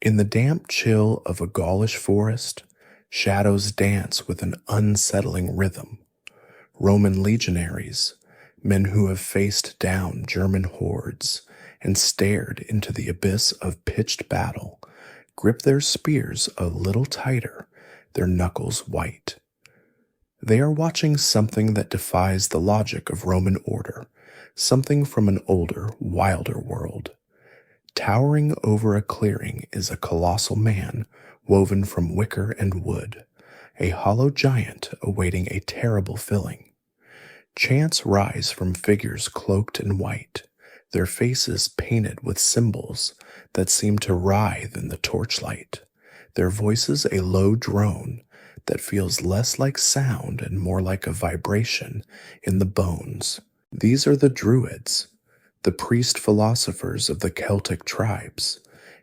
In the damp chill of a Gaulish forest, shadows dance with an unsettling rhythm. Roman legionaries, men who have faced down German hordes and stared into the abyss of pitched battle, grip their spears a little tighter, their knuckles white. They are watching something that defies the logic of Roman order, something from an older, wilder world. Towering over a clearing is a colossal man woven from wicker and wood, a hollow giant awaiting a terrible filling. Chants rise from figures cloaked in white, their faces painted with symbols that seem to writhe in the torchlight, their voices a low drone that feels less like sound and more like a vibration in the bones. These are the Druids, the priest-philosophers of the Celtic tribes,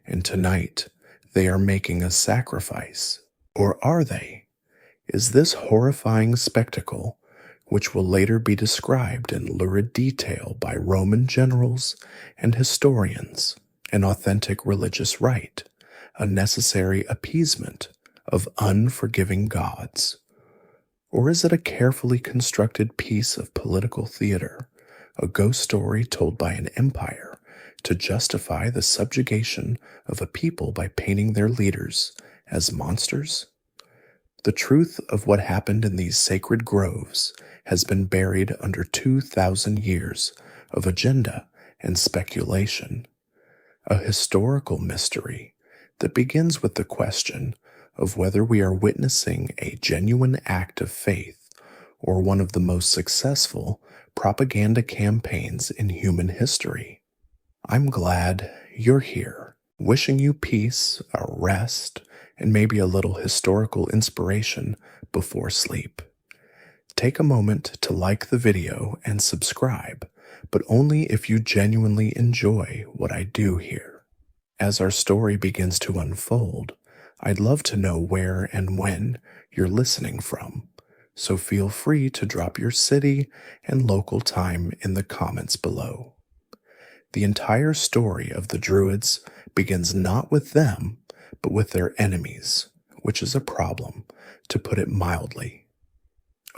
and tonight they are making a sacrifice. Or are they? Is this horrifying spectacle, which will later be described in lurid detail by Roman generals and historians, an authentic religious rite, a necessary appeasement of unforgiving gods? Or is it a carefully constructed piece of political theater, a ghost story told by an empire to justify the subjugation of a people by painting their leaders as monsters? The truth of what happened in these sacred groves has been buried under 2,000 years of agenda and speculation, a historical mystery that begins with the question of whether we are witnessing a genuine act of faith or one of the most successful propaganda campaigns in human history. I'm glad you're here, wishing you peace, a rest, and maybe a little historical inspiration before sleep. Take a moment to like the video and subscribe, but only if you genuinely enjoy what I do here. As our story begins to unfold, I'd love to know where and when you're listening from, so feel free to drop your city and local time in the comments below. The entire story of the Druids begins not with them, but with their enemies, which is a problem, to put it mildly.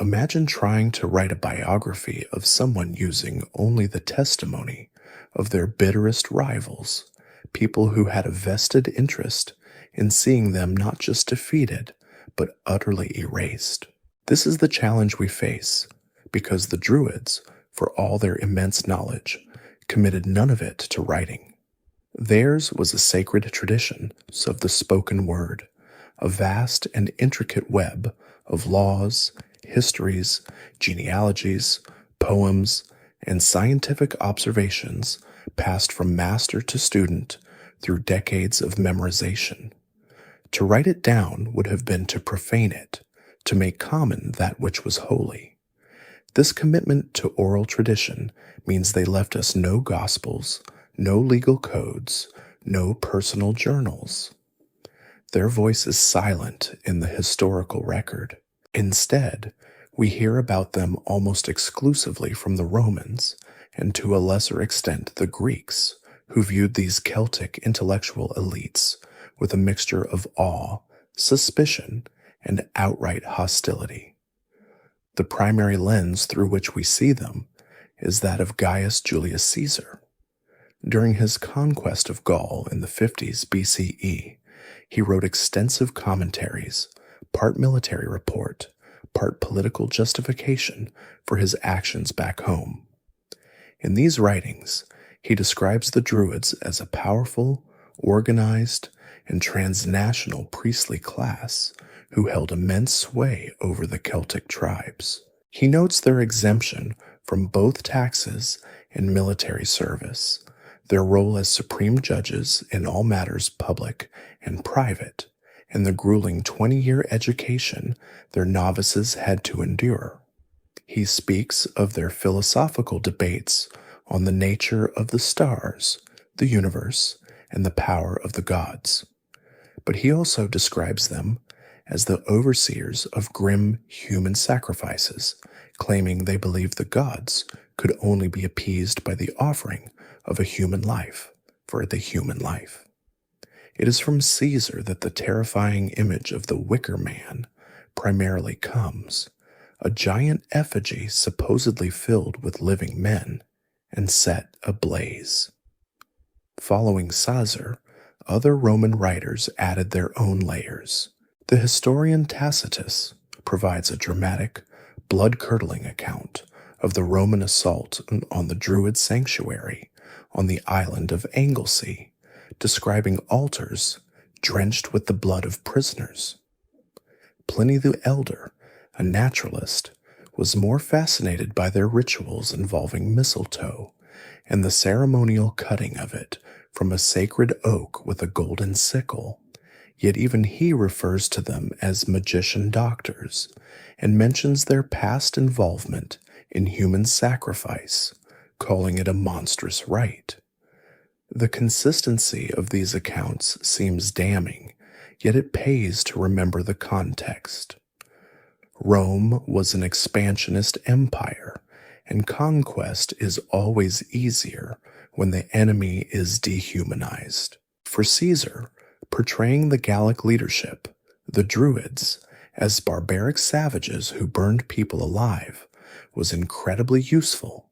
Imagine trying to write a biography of someone using only the testimony of their bitterest rivals, people who had a vested interest in seeing them not just defeated, but utterly erased. This is the challenge we face, because the Druids, for all their immense knowledge, committed none of it to writing. Theirs was a sacred tradition of the spoken word, a vast and intricate web of laws, histories, genealogies, poems, and scientific observations passed from master to student through decades of memorization. To write it down would have been to profane it, to make common that which was holy. This commitment to oral tradition means they left us no gospels, no legal codes, no personal journals. Their voice is silent in the historical record. Instead, we hear about them almost exclusively from the Romans, and to a lesser extent the Greeks, who viewed these Celtic intellectual elites with a mixture of awe, suspicion, and outright hostility. The primary lens through which we see them is that of Gaius Julius Caesar. During his conquest of Gaul in the 50s BCE, he wrote extensive commentaries, part military report, part political justification for his actions back home. In these writings, he describes the Druids as a powerful, organized, and transnational priestly class who held immense sway over the Celtic tribes. He notes their exemption from both taxes and military service, their role as supreme judges in all matters public and private, and the grueling 20-year education their novices had to endure. He speaks of their philosophical debates on the nature of the stars, the universe, and the power of the gods. But he also describes them as the overseers of grim human sacrifices, claiming they believed the gods could only be appeased by the offering of a human life for the human life. It is from Caesar that the terrifying image of the Wicker Man primarily comes, a giant effigy supposedly filled with living men and set ablaze. Following Caesar, other Roman writers added their own layers. The historian Tacitus provides a dramatic, blood-curdling account of the Roman assault on the Druid sanctuary on the island of Anglesey, describing altars drenched with the blood of prisoners. Pliny the Elder, a naturalist, was more fascinated by their rituals involving mistletoe and the ceremonial cutting of it from a sacred oak with a golden sickle, yet even he refers to them as magician doctors and mentions their past involvement in human sacrifice, calling it a monstrous rite. The consistency of these accounts seems damning, yet it pays to remember the context. Rome was an expansionist empire, and conquest is always easier when the enemy is dehumanized. For Caesar, portraying the Gallic leadership, the Druids, as barbaric savages who burned people alive was incredibly useful.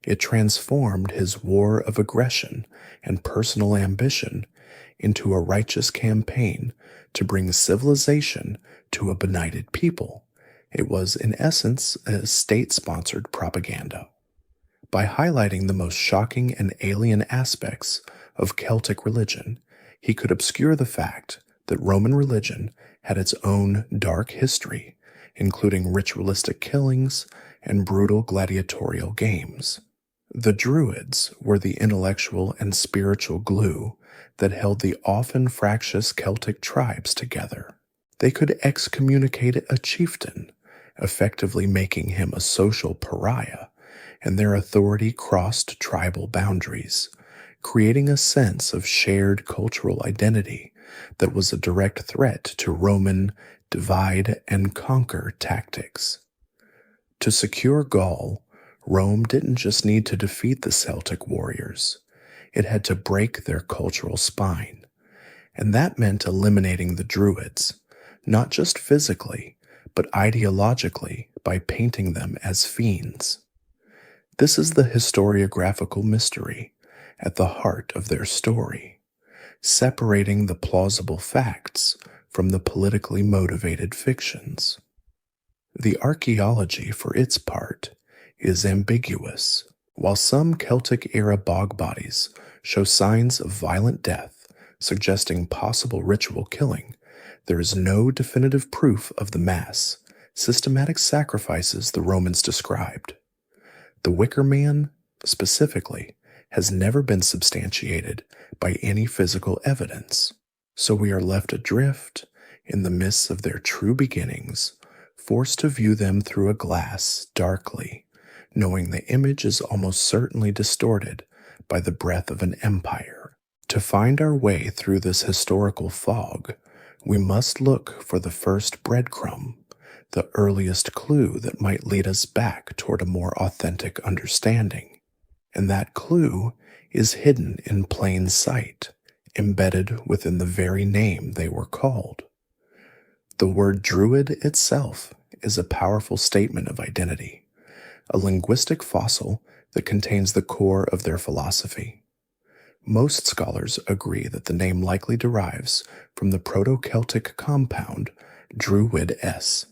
It transformed his war of aggression and personal ambition into a righteous campaign to bring civilization to a benighted people. It was, in essence, a state-sponsored propaganda. By highlighting the most shocking and alien aspects of Celtic religion, he could obscure the fact that Roman religion had its own dark history, including ritualistic killings and brutal gladiatorial games. The Druids were the intellectual and spiritual glue that held the often fractious Celtic tribes together. They could excommunicate a chieftain, effectively making him a social pariah, and their authority crossed tribal boundaries, creating a sense of shared cultural identity that was a direct threat to Roman divide-and-conquer tactics. To secure Gaul, Rome didn't just need to defeat the Celtic warriors, it had to break their cultural spine, and that meant eliminating the Druids, not just physically, but ideologically by painting them as fiends. This is the historiographical mystery at the heart of their story, separating the plausible facts from the politically motivated fictions. The archaeology, for its part, is ambiguous. While some Celtic-era bog bodies show signs of violent death, suggesting possible ritual killing, there is no definitive proof of the mass, systematic sacrifices the Romans described. The Wicker Man, specifically, has never been substantiated by any physical evidence, so we are left adrift in the midst of their true beginnings, forced to view them through a glass darkly, knowing the image is almost certainly distorted by the breath of an empire. To find our way through this historical fog, we must look for the first breadcrumb, the earliest clue that might lead us back toward a more authentic understanding. And that clue is hidden in plain sight, embedded within the very name they were called. The word Druid itself is a powerful statement of identity, a linguistic fossil that contains the core of their philosophy. Most scholars agree that the name likely derives from the Proto-Celtic compound Druids.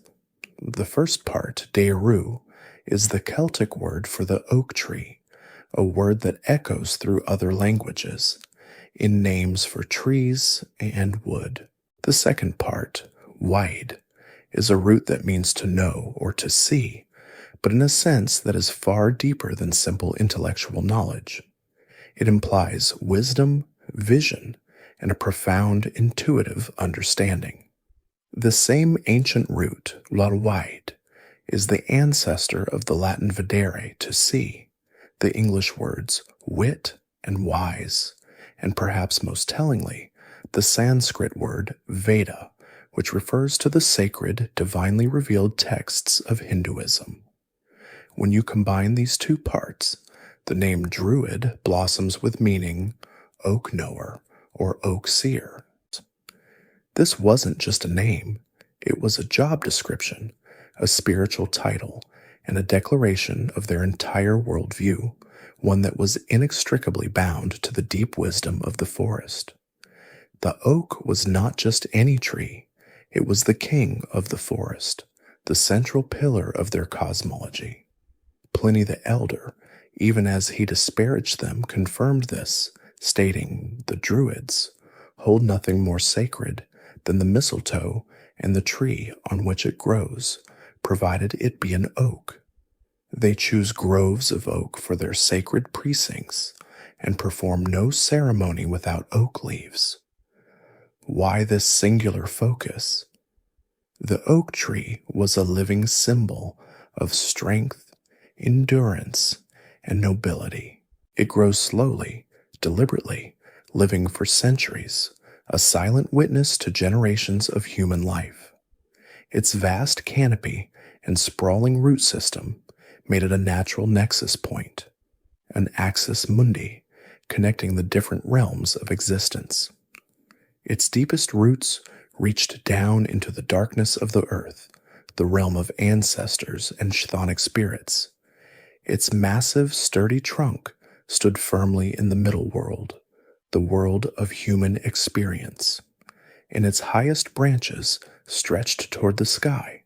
The first part, Deru, is the Celtic word for the oak tree, a word that echoes through other languages, in names for trees and wood. The second part, Wide, is a root that means to know or to see, but in a sense that is far deeper than simple intellectual knowledge. It implies wisdom, vision, and a profound intuitive understanding. The same ancient root, larwide, is the ancestor of the Latin videre, to see, the English words wit and wise, and perhaps most tellingly, the Sanskrit word Veda, which refers to the sacred, divinely revealed texts of Hinduism. When you combine these two parts, the name Druid blossoms with meaning oak knower or oak seer. This wasn't just a name, it was a job description, a spiritual title, and a declaration of their entire worldview, one that was inextricably bound to the deep wisdom of the forest. The oak was not just any tree, it was the king of the forest, the central pillar of their cosmology. Pliny the Elder, even as he disparaged them, confirmed this, stating, "The Druids hold nothing more sacred than the mistletoe and the tree on which it grows, provided it be an oak. They choose groves of oak for their sacred precincts, and perform no ceremony without oak leaves." Why this singular focus? The oak tree was a living symbol of strength, endurance, and nobility. It grows slowly, deliberately, living for centuries, a silent witness to generations of human life. Its vast canopy and sprawling root system made it a natural nexus point, an axis mundi, connecting the different realms of existence. Its deepest roots reached down into the darkness of the earth, the realm of ancestors and chthonic spirits. Its massive, sturdy trunk stood firmly in the middle world, the world of human experience, and its highest branches stretched toward the sky,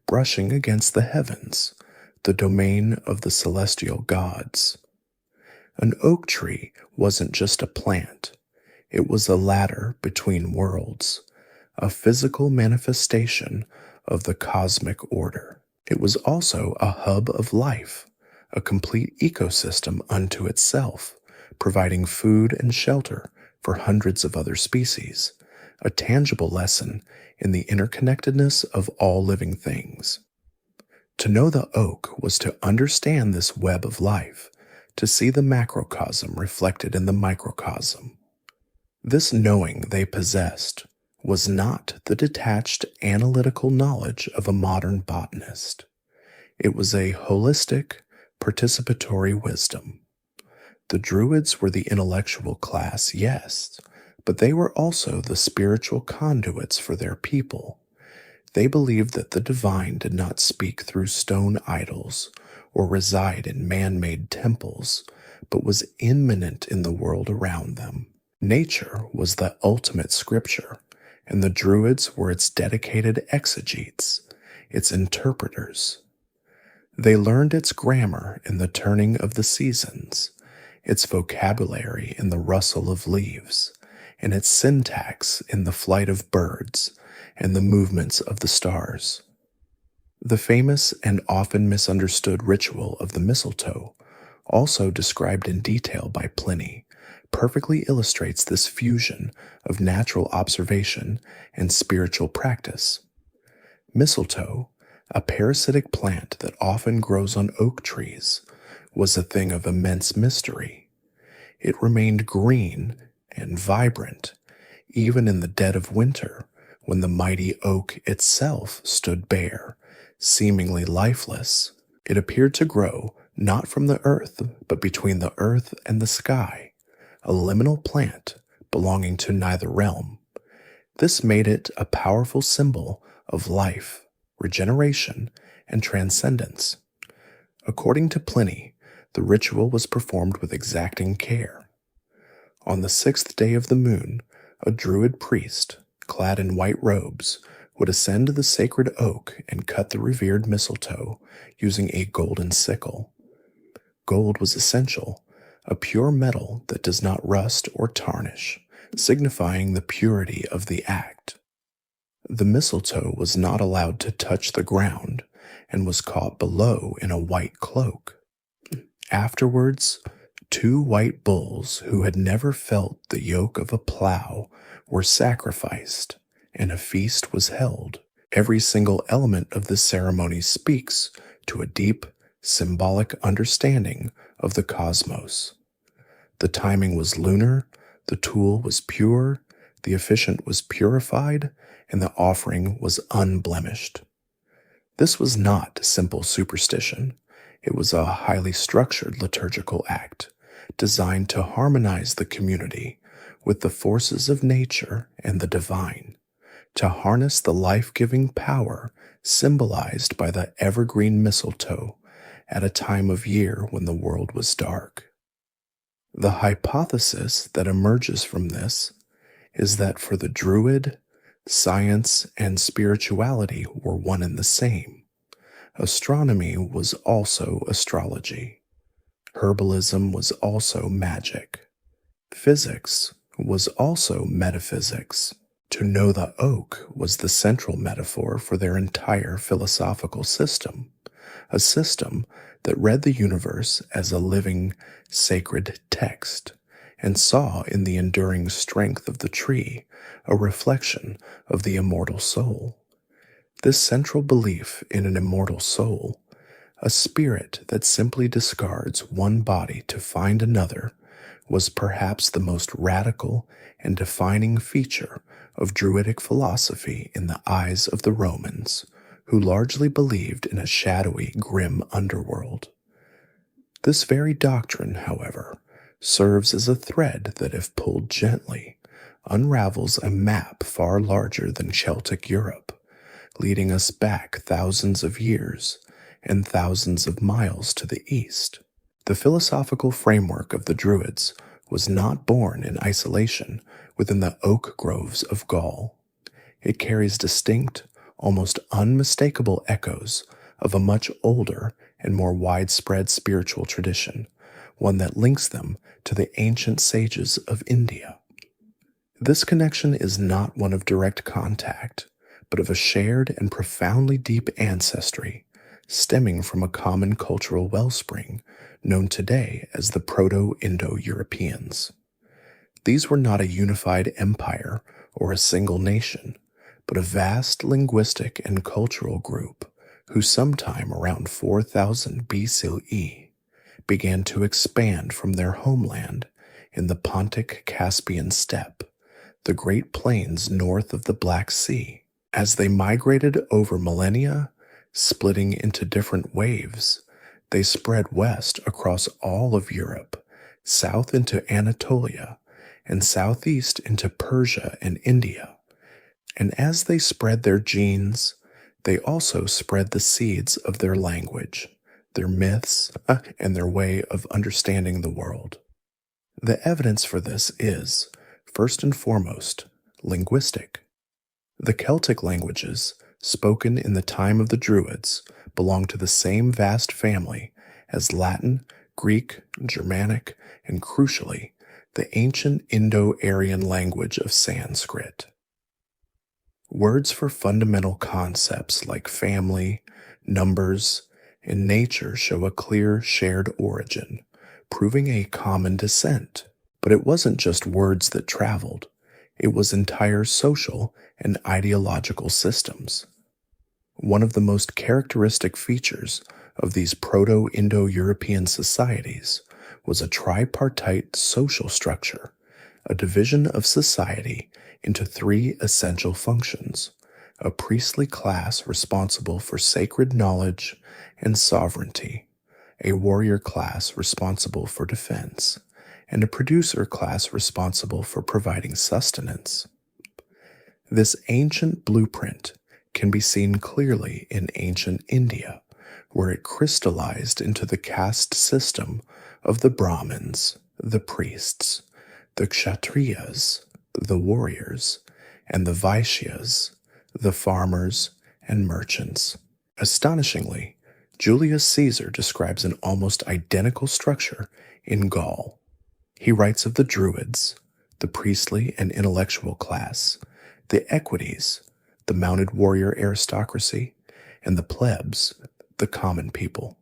brushing against the heavens, the domain of the celestial gods. An oak tree wasn't just a plant, it was a ladder between worlds, a physical manifestation of the cosmic order. It was also a hub of life, a complete ecosystem unto itself, providing food and shelter for hundreds of other species, a tangible lesson in the interconnectedness of all living things. To know the oak was to understand this web of life, to see the macrocosm reflected in the microcosm. This knowing they possessed was not the detached analytical knowledge of a modern botanist. It was a holistic, participatory wisdom. The Druids were the intellectual class, yes, but they were also the spiritual conduits for their people. They believed that the divine did not speak through stone idols or reside in man-made temples, but was immanent in the world around them. Nature was the ultimate scripture, and the Druids were its dedicated exegetes, its interpreters. They learned its grammar in the turning of the seasons, its vocabulary in the rustle of leaves, and its syntax in the flight of birds and the movements of the stars. The famous and often misunderstood ritual of the mistletoe, also described in detail by Pliny, perfectly illustrates this fusion of natural observation and spiritual practice. Mistletoe, a parasitic plant that often grows on oak trees, was a thing of immense mystery. It remained green and vibrant, even in the dead of winter, when the mighty oak itself stood bare, seemingly lifeless. It appeared to grow not from the earth, but between the earth and the sky, a liminal plant belonging to neither realm. This made it a powerful symbol of life, regeneration, and transcendence. According to Pliny, the ritual was performed with exacting care. On the 6th day of the moon, a Druid priest, clad in white robes, would ascend the sacred oak and cut the revered mistletoe using a golden sickle. Gold was essential, a pure metal that does not rust or tarnish, signifying the purity of the act. The mistletoe was not allowed to touch the ground and was caught below in a white cloak. Afterwards, 2 white bulls who had never felt the yoke of a plow were sacrificed, and a feast was held. Every single element of this ceremony speaks to a deep, symbolic understanding of the cosmos. The timing was lunar, the tool was pure, the officiant was purified, and the offering was unblemished. This was not simple superstition. It was a highly structured liturgical act, designed to harmonize the community with the forces of nature and the divine, to harness the life-giving power symbolized by the evergreen mistletoe at a time of year when the world was dark. The hypothesis that emerges from this is that for the Druid, science and spirituality were one and the same. Astronomy was also astrology. Herbalism was also magic. Physics was also metaphysics. To know the oak was the central metaphor for their entire philosophical system, a system that read the universe as a living, sacred text, and saw in the enduring strength of the tree a reflection of the immortal soul. This central belief in an immortal soul, a spirit that simply discards one body to find another, was perhaps the most radical and defining feature of Druidic philosophy in the eyes of the Romans, who largely believed in a shadowy, grim underworld. This very doctrine, however, serves as a thread that, if pulled gently, unravels a map far larger than Celtic Europe, leading us back thousands of years and thousands of miles to the east. The philosophical framework of the Druids was not born in isolation within the oak groves of Gaul. It carries distinct, almost unmistakable echoes of a much older and more widespread spiritual tradition, one that links them to the ancient sages of India. This connection is not one of direct contact, but of a shared and profoundly deep ancestry, stemming from a common cultural wellspring known today as the Proto-Indo-Europeans. These were not a unified empire or a single nation, but a vast linguistic and cultural group who sometime around 4000 BCE began to expand from their homeland in the Pontic-Caspian steppe, the Great Plains north of the Black Sea. As they migrated over millennia, splitting into different waves, they spread west across all of Europe, south into Anatolia, and southeast into Persia and India. And as they spread their genes, they also spread the seeds of their language, their myths, and their way of understanding the world. The evidence for this is, first and foremost, linguistic. The Celtic languages, spoken in the time of the Druids, belong to the same vast family as Latin, Greek, Germanic, and crucially, the ancient Indo-Aryan language of Sanskrit. Words for fundamental concepts like family, numbers, and nature show a clear shared origin, proving a common descent. But it wasn't just words that traveled. It was entire social and ideological systems. One of the most characteristic features of these Proto-Indo-European societies was a tripartite social structure, a division of society into three essential functions: a priestly class responsible for sacred knowledge and sovereignty, a warrior class responsible for defense, and a producer class responsible for providing sustenance. This ancient blueprint can be seen clearly in ancient India, where it crystallized into the caste system of the Brahmins, the priests, the Kshatriyas, the warriors, and the Vaishyas, the farmers and merchants. Astonishingly, Julius Caesar describes an almost identical structure in Gaul. He writes of the Druids, the priestly and intellectual class, the equites, the mounted warrior aristocracy, and the plebs, the common people.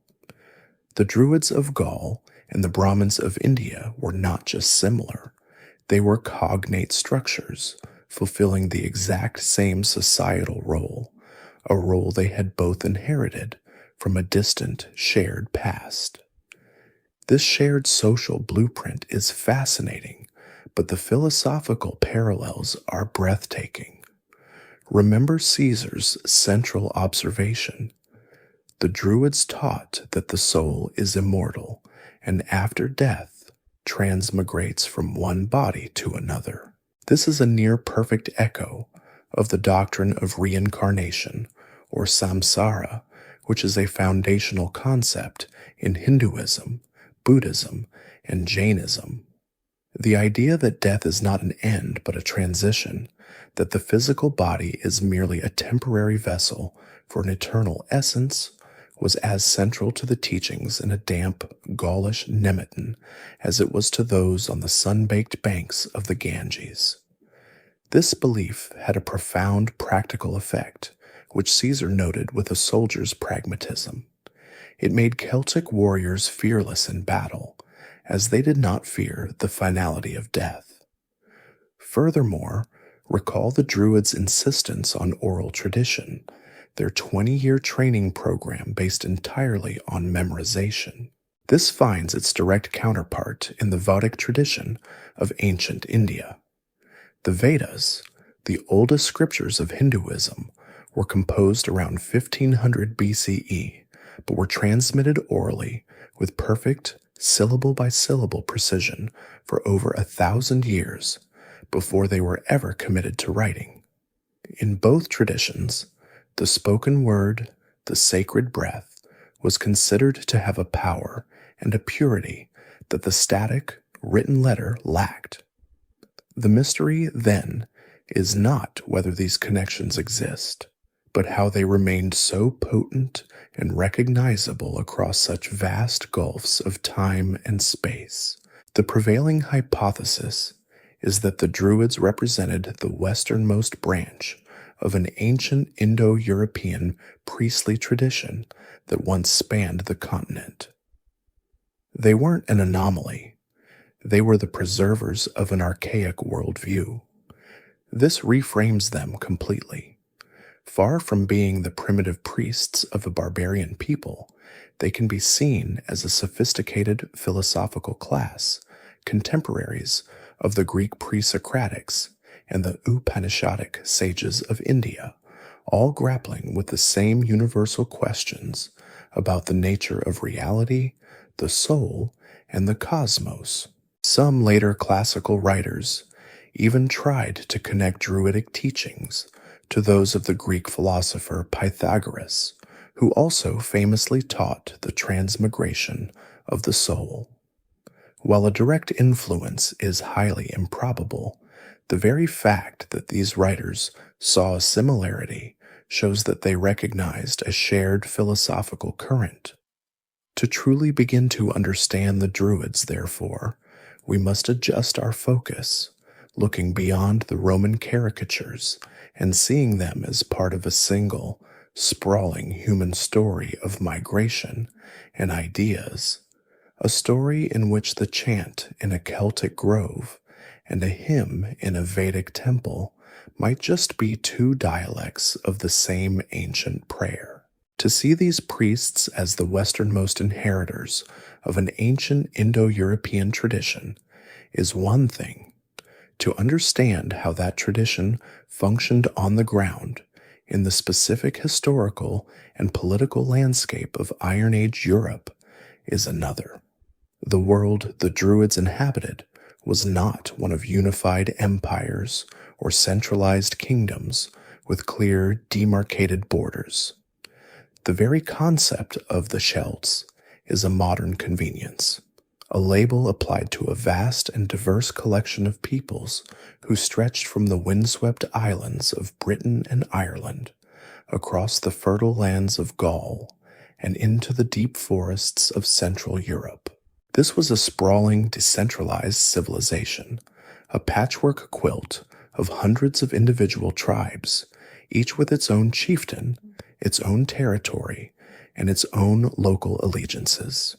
The Druids of Gaul and the Brahmins of India were not just similar, they were cognate structures, fulfilling the exact same societal role, a role they had both inherited from a distant, shared past. This shared social blueprint is fascinating, but the philosophical parallels are breathtaking. Remember Caesar's central observation. The Druids taught that the soul is immortal, and after death, transmigrates from one body to another. This is a near-perfect echo of the doctrine of reincarnation, or samsara, which is a foundational concept in Hinduism, Buddhism, and Jainism. The idea that death is not an end but a transition, that the physical body is merely a temporary vessel for an eternal essence, was as central to the teachings in a damp, Gaulish Nemeton as it was to those on the sun-baked banks of the Ganges. This belief had a profound practical effect, which Caesar noted with a soldier's pragmatism. It made Celtic warriors fearless in battle, as they did not fear the finality of death. Furthermore, recall the Druids' insistence on oral tradition, their 20-year training program based entirely on memorization. This finds its direct counterpart in the Vedic tradition of ancient India. The Vedas, the oldest scriptures of Hinduism, were composed around 1500 BCE, but were transmitted orally with perfect syllable-by-syllable precision for over 1,000 years before they were ever committed to writing. In both traditions, the spoken word, the sacred breath, was considered to have a power and a purity that the static, written letter lacked. The mystery, then, is not whether these connections exist, but how they remained so potent and recognizable across such vast gulfs of time and space. The prevailing hypothesis is that the Druids represented the westernmost branch of an ancient Indo-European priestly tradition that once spanned the continent. They weren't an anomaly. They were the preservers of an archaic worldview. This reframes them completely. Far from being the primitive priests of a barbarian people, they can be seen as a sophisticated philosophical class, contemporaries of the Greek pre-Socratics and the Upanishadic sages of India, all grappling with the same universal questions about the nature of reality, the soul, and the cosmos. Some later classical writers even tried to connect Druidic teachings to those of the Greek philosopher Pythagoras, who also famously taught the transmigration of the soul. While a direct influence is highly improbable, the very fact that these writers saw a similarity shows that they recognized a shared philosophical current. To truly begin to understand the Druids, therefore, we must adjust our focus, looking beyond the Roman caricatures and seeing them as part of a single, sprawling human story of migration and ideas, a story in which the chant in a Celtic grove and a hymn in a Vedic temple might just be two dialects of the same ancient prayer. To see these priests as the westernmost inheritors of an ancient Indo-European tradition is one thing. To understand how that tradition functioned on the ground in the specific historical and political landscape of Iron Age Europe is another. The world the Druids inhabited was not one of unified empires or centralized kingdoms with clear, demarcated borders. The very concept of the Celts is a modern convenience, a label applied to a vast and diverse collection of peoples who stretched from the windswept islands of Britain and Ireland, across the fertile lands of Gaul, and into the deep forests of Central Europe. This was a sprawling, decentralized civilization, a patchwork quilt of hundreds of individual tribes, each with its own chieftain, its own territory, and its own local allegiances.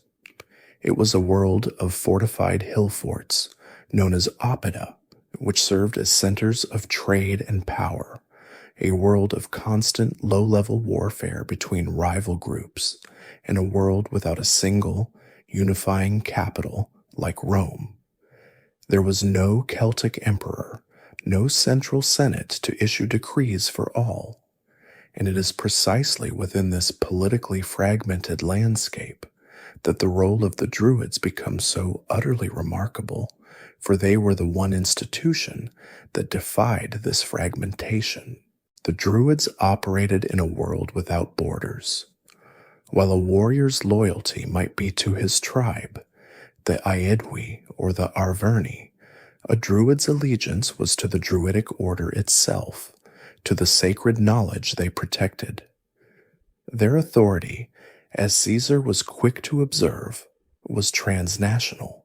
It was a world of fortified hill forts, known as oppida, which served as centers of trade and power, a world of constant low-level warfare between rival groups, and a world without a single, unifying capital like Rome. There was no Celtic emperor, no central senate to issue decrees for all, and it is precisely within this politically fragmented landscape that the role of the Druids becomes so utterly remarkable, for they were the one institution that defied this fragmentation. The Druids operated in a world without borders. While a warrior's loyalty might be to his tribe, the Aedwi or the Arverni, a Druid's allegiance was to the Druidic order itself, to the sacred knowledge they protected. Their authority, as Caesar was quick to observe, was transnational.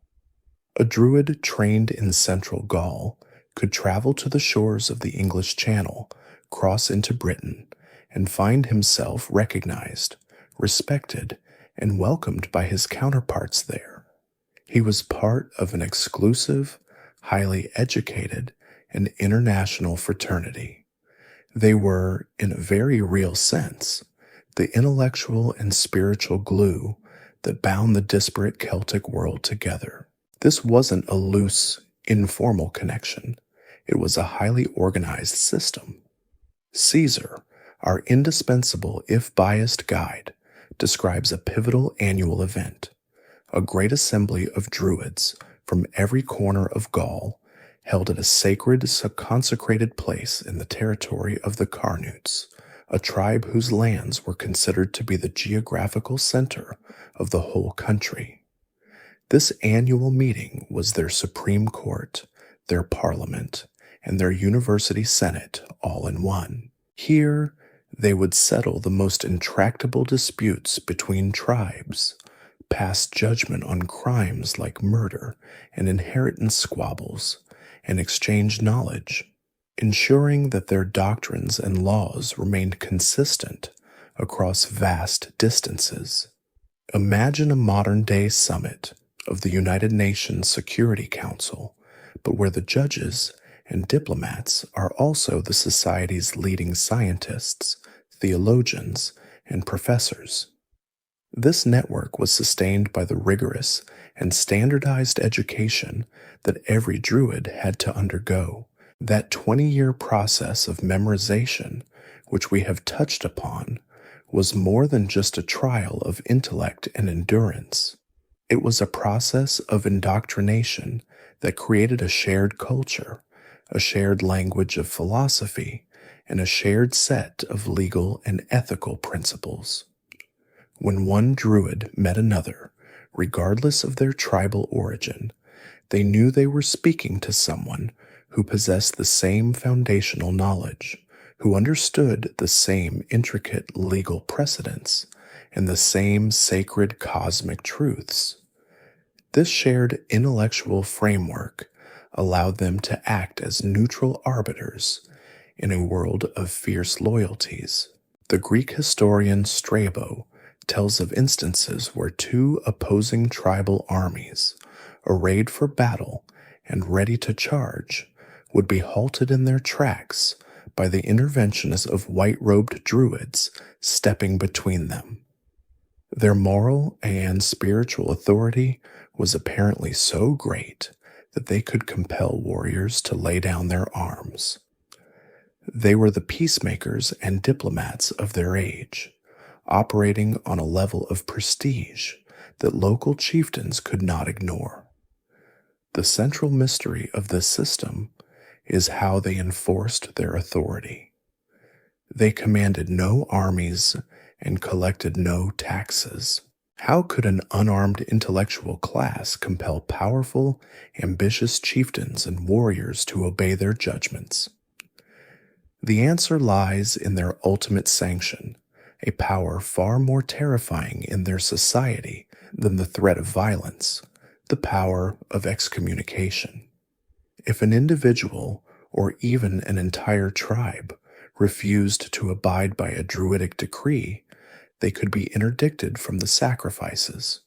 A Druid trained in central Gaul could travel to the shores of the English Channel, cross into Britain, and find himself recognized, respected, and welcomed by his counterparts there. He was part of an exclusive, highly educated, and international fraternity. They were, in a very real sense, the intellectual and spiritual glue that bound the disparate Celtic world together. This wasn't a loose, informal connection. It was a highly organized system. Caesar, our indispensable if biased guide, describes a pivotal annual event, a great assembly of Druids from every corner of Gaul, held at a sacred, consecrated place in the territory of the Carnutes, a tribe whose lands were considered to be the geographical center of the whole country. This annual meeting was their supreme court, their parliament, and their university senate all in one. Here, they would settle the most intractable disputes between tribes, pass judgment on crimes like murder and inheritance squabbles, and exchange knowledge, ensuring that their doctrines and laws remained consistent across vast distances. Imagine a modern-day summit of the United Nations Security Council, but where the judges and diplomats are also the society's leading scientists, theologians, and professors. This network was sustained by the rigorous and standardized education that every Druid had to undergo. That 20-year process of memorization, which we have touched upon, was more than just a trial of intellect and endurance. It was a process of indoctrination that created a shared culture, a shared language of philosophy, and a shared set of legal and ethical principles. When one Druid met another, regardless of their tribal origin, they knew they were speaking to someone who possessed the same foundational knowledge, who understood the same intricate legal precedents, and the same sacred cosmic truths. This shared intellectual framework allowed them to act as neutral arbiters in a world of fierce loyalties. The Greek historian Strabo tells of instances where two opposing tribal armies, arrayed for battle and ready to charge, would be halted in their tracks by the interventions of white-robed Druids stepping between them. Their moral and spiritual authority was apparently so great that they could compel warriors to lay down their arms. They were the peacemakers and diplomats of their age, operating on a level of prestige that local chieftains could not ignore. The central mystery of this system is how they enforced their authority. They commanded no armies and collected no taxes. How could an unarmed intellectual class compel powerful, ambitious chieftains and warriors to obey their judgments? The answer lies in their ultimate sanction, a power far more terrifying in their society than the threat of violence, the power of excommunication. If an individual, or even an entire tribe, refused to abide by a Druidic decree, they could be interdicted from the sacrifices.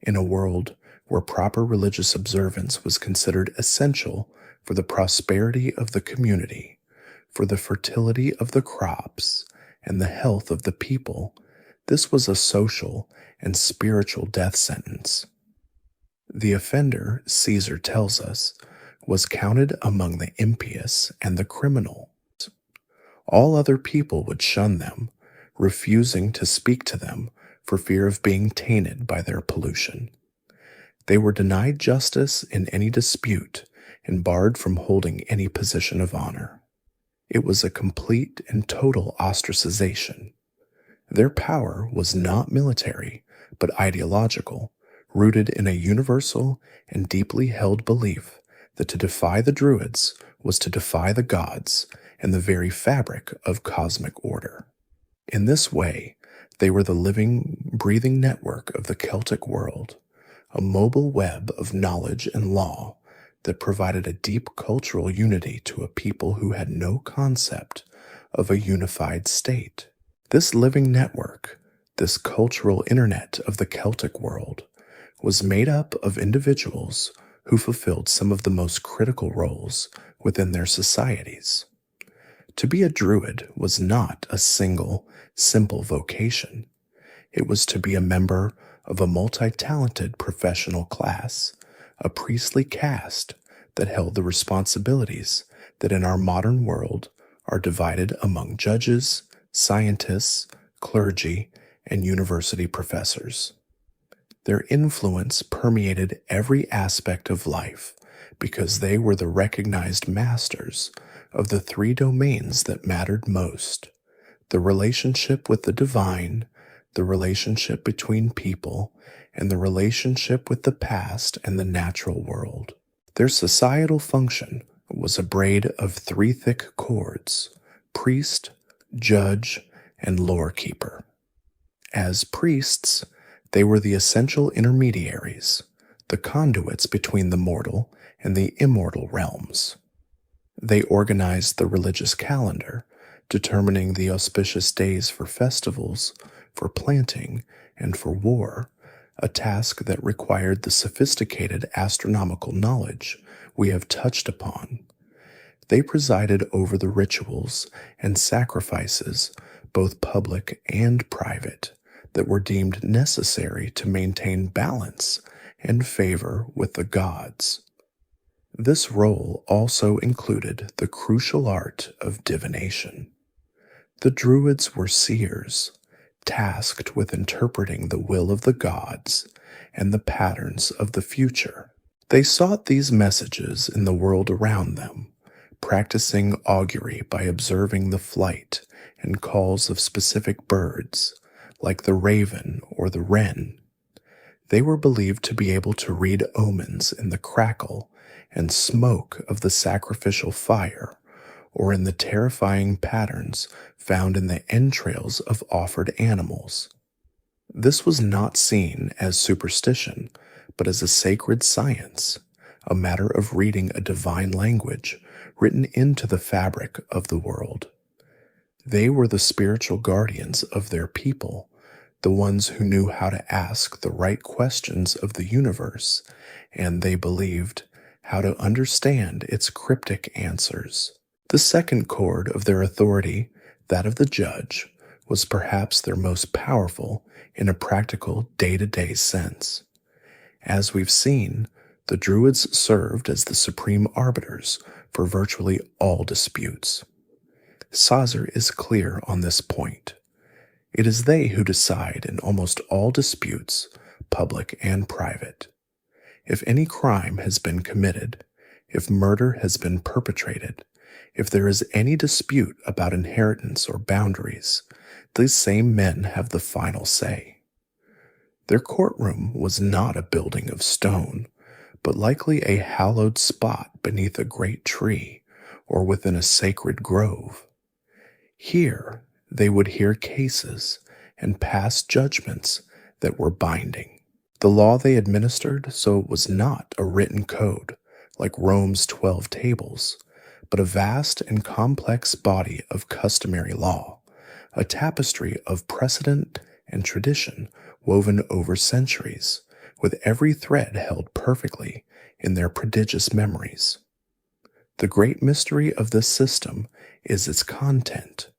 In a world where proper religious observance was considered essential for the prosperity of the community, for the fertility of the crops, and the health of the people, this was a social and spiritual death sentence. The offender, Caesar tells us, was counted among the impious and the criminal. All other people would shun them, refusing to speak to them for fear of being tainted by their pollution. They were denied justice in any dispute and barred from holding any position of honor. It was a complete and total ostracization. Their power was not military, but ideological, rooted in a universal and deeply held belief that to defy the Druids was to defy the gods and the very fabric of cosmic order. In this way, they were the living, breathing network of the Celtic world, a mobile web of knowledge and law that provided a deep cultural unity to a people who had no concept of a unified state. This living network, this cultural internet of the Celtic world, was made up of individuals who fulfilled some of the most critical roles within their societies. To be a Druid was not a single, simple vocation. It was to be a member of a multi-talented professional class, a priestly caste that held the responsibilities that in our modern world are divided among judges, scientists, clergy, and university professors. Their influence permeated every aspect of life because they were the recognized masters of the three domains that mattered most: the relationship with the divine, the relationship between people, and the relationship with the past and the natural world. Their societal function was a braid of three thick cords: priest, judge, and lore keeper. As priests, they were the essential intermediaries, the conduits between the mortal and the immortal realms. They organized the religious calendar, determining the auspicious days for festivals, for planting, and for war, a task that required the sophisticated astronomical knowledge we have touched upon. They presided over the rituals and sacrifices, both public and private, that were deemed necessary to maintain balance and favor with the gods. This role also included the crucial art of divination. The Druids were seers, tasked with interpreting the will of the gods and the patterns of the future. They sought these messages in the world around them, practicing augury by observing the flight and calls of specific birds, like the raven or the wren. They were believed to be able to read omens in the crackle and smoke of the sacrificial fire, or in the terrifying patterns found in the entrails of offered animals. This was not seen as superstition, but as a sacred science, a matter of reading a divine language written into the fabric of the world. They were the spiritual guardians of their people, the ones who knew how to ask the right questions of the universe, and they believed how to understand its cryptic answers. The second cord of their authority, that of the judge, was perhaps their most powerful in a practical day-to-day sense. As we've seen, the Druids served as the supreme arbiters for virtually all disputes. Sauser is clear on this point. It is they who decide in almost all disputes, public and private. If any crime has been committed, if murder has been perpetrated, if there is any dispute about inheritance or boundaries, these same men have the final say. Their courtroom was not a building of stone, but likely a hallowed spot beneath a great tree or within a sacred grove. Here they would hear cases and pass judgments that were binding. The law they administered, so it was not a written code like Rome's 12 tables, but a vast and complex body of customary law, a tapestry of precedent and tradition woven over centuries, with every thread held perfectly in their prodigious memories. The great mystery of this system is its content.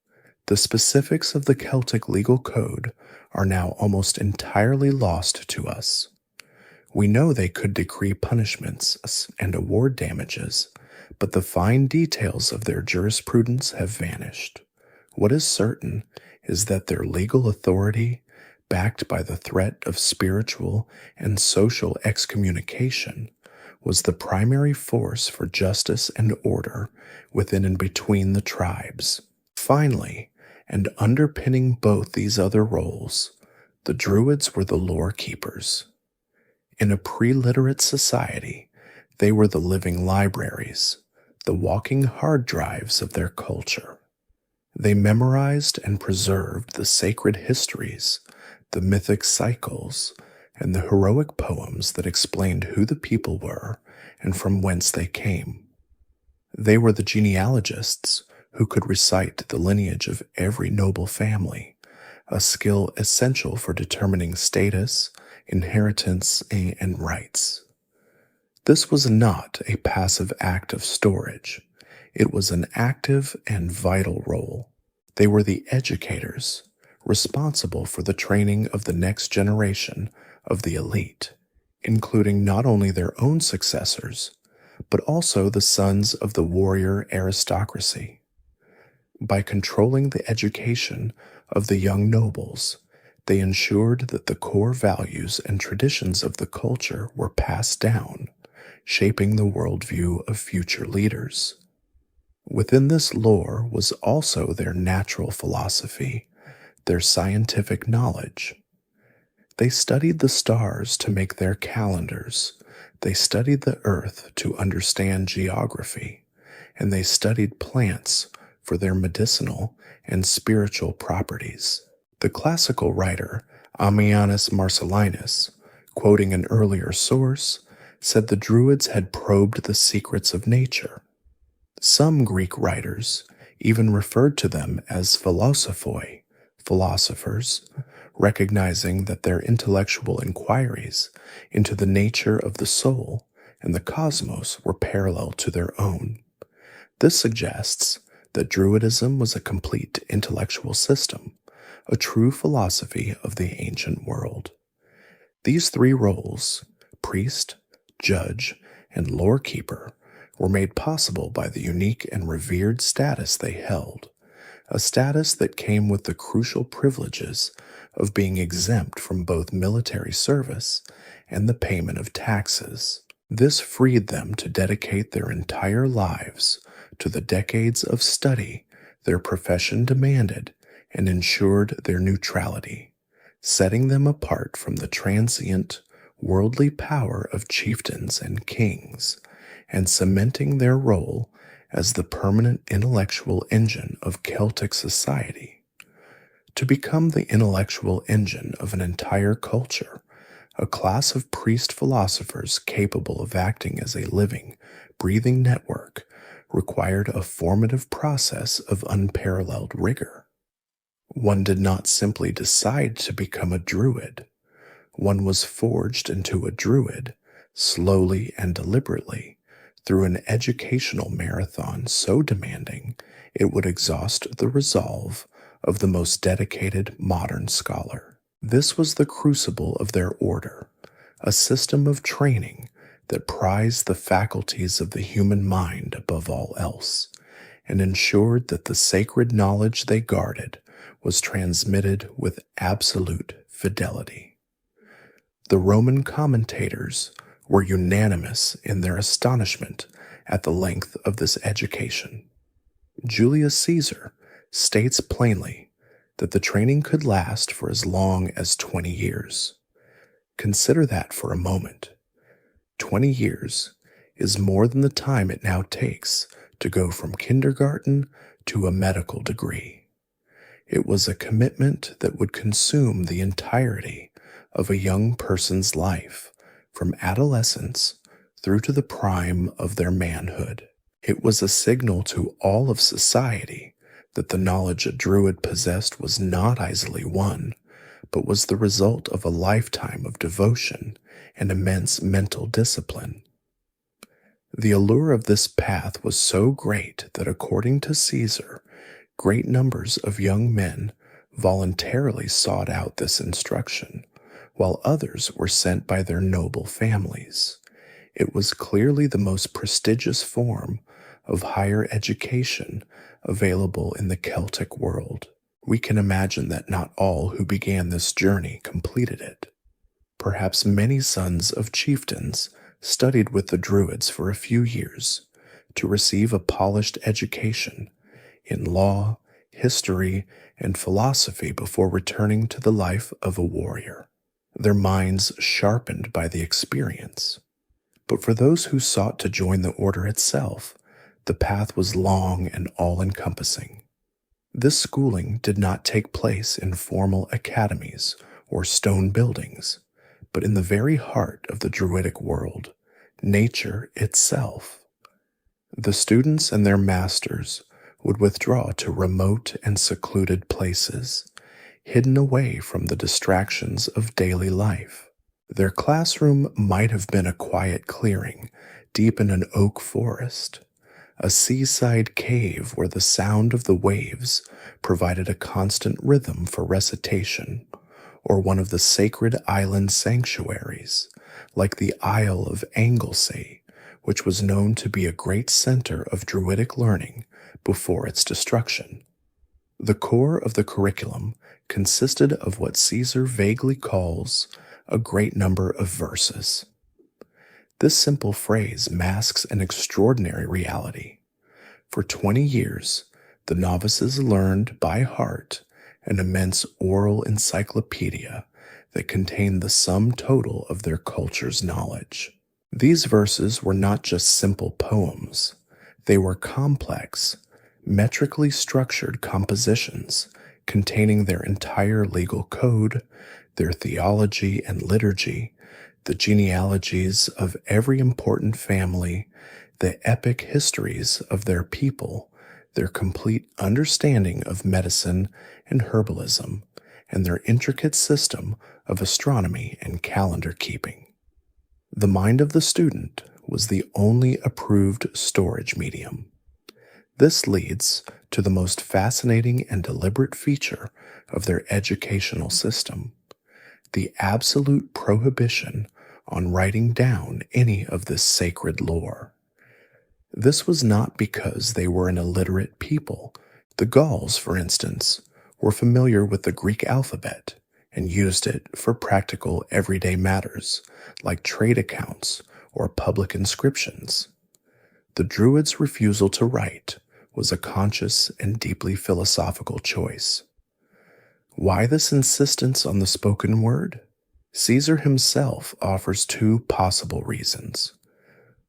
The specifics of the Celtic legal code are now almost entirely lost to us. We know they could decree punishments and award damages, but the fine details of their jurisprudence have vanished. What is certain is that their legal authority, backed by the threat of spiritual and social excommunication, was the primary force for justice and order within and between the tribes. Finally, and underpinning both these other roles, the Druids were the lore keepers. In a pre-literate society, they were the living libraries, the walking hard drives of their culture. They memorized and preserved the sacred histories, the mythic cycles, and the heroic poems that explained who the people were and from whence they came. They were the genealogists who could recite the lineage of every noble family, a skill essential for determining status, inheritance, and rights. This was not a passive act of storage. It was an active and vital role. They were the educators, responsible for the training of the next generation of the elite, including not only their own successors, but also the sons of the warrior aristocracy. By controlling the education of the young nobles, they ensured that the core values and traditions of the culture were passed down, shaping the worldview of future leaders. Within this lore was also their natural philosophy, their scientific knowledge. They studied the stars to make their calendars, they studied the earth to understand geography, and they studied plants for their medicinal and spiritual properties. The classical writer Ammianus Marcellinus, quoting an earlier source, said the Druids had probed the secrets of nature. Some Greek writers even referred to them as philosophoi, philosophers, recognizing that their intellectual inquiries into the nature of the soul and the cosmos were parallel to their own. This suggests that Druidism was a complete intellectual system, a true philosophy of the ancient world. These three roles, priest, judge, and lore keeper, were made possible by the unique and revered status they held, a status that came with the crucial privileges of being exempt from both military service and the payment of taxes. This freed them to dedicate their entire lives to the decades of study their profession demanded and ensured their neutrality, setting them apart from the transient, worldly power of chieftains and kings, and cementing their role as the permanent intellectual engine of Celtic society. To become the intellectual engine of an entire culture, a class of priest philosophers capable of acting as a living, breathing network required a formative process of unparalleled rigor. One did not simply decide to become a druid. One was forged into a druid, slowly and deliberately, through an educational marathon so demanding it would exhaust the resolve of the most dedicated modern scholar. This was the crucible of their order, a system of training that prized the faculties of the human mind above all else, and ensured that the sacred knowledge they guarded was transmitted with absolute fidelity. The Roman commentators were unanimous in their astonishment at the length of this education. Julius Caesar states plainly that the training could last for as long as 20 years. Consider that for a moment. 20 years is more than the time it now takes to go from kindergarten to a medical degree. It was a commitment that would consume the entirety of a young person's life, from adolescence through to the prime of their manhood. It was a signal to all of society that the knowledge a druid possessed was not easily won, but was the result of a lifetime of devotion and immense mental discipline. The allure of this path was so great that, according to Caesar, great numbers of young men voluntarily sought out this instruction, while others were sent by their noble families. It was clearly the most prestigious form of higher education available in the Celtic world. We can imagine that not all who began this journey completed it. Perhaps many sons of chieftains studied with the Druids for a few years to receive a polished education in law, history, and philosophy before returning to the life of a warrior, their minds sharpened by the experience. But for those who sought to join the order itself, the path was long and all-encompassing. This schooling did not take place in formal academies or stone buildings, but in the very heart of the Druidic world, nature itself. The students and their masters would withdraw to remote and secluded places, hidden away from the distractions of daily life. Their classroom might have been a quiet clearing deep in an oak forest, a seaside cave where the sound of the waves provided a constant rhythm for recitation, or one of the sacred island sanctuaries, like the Isle of Anglesey, which was known to be a great center of Druidic learning before its destruction. The core of the curriculum consisted of what Caesar vaguely calls a great number of verses. This simple phrase masks an extraordinary reality. For 20 years, the novices learned by heart an immense oral encyclopedia that contained the sum total of their culture's knowledge. These verses were not just simple poems. They were complex, metrically structured compositions containing their entire legal code, their theology and liturgy, the genealogies of every important family, the epic histories of their people, their complete understanding of medicine and herbalism, and their intricate system of astronomy and calendar keeping. The mind of the student was the only approved storage medium. This leads to the most fascinating and deliberate feature of their educational system: the absolute prohibition on writing down any of this sacred lore. This was not because they were an illiterate people. The Gauls, for instance, were familiar with the Greek alphabet and used it for practical everyday matters like trade accounts or public inscriptions. The Druids' refusal to write was a conscious and deeply philosophical choice. Why this insistence on the spoken word? Caesar himself offers two possible reasons.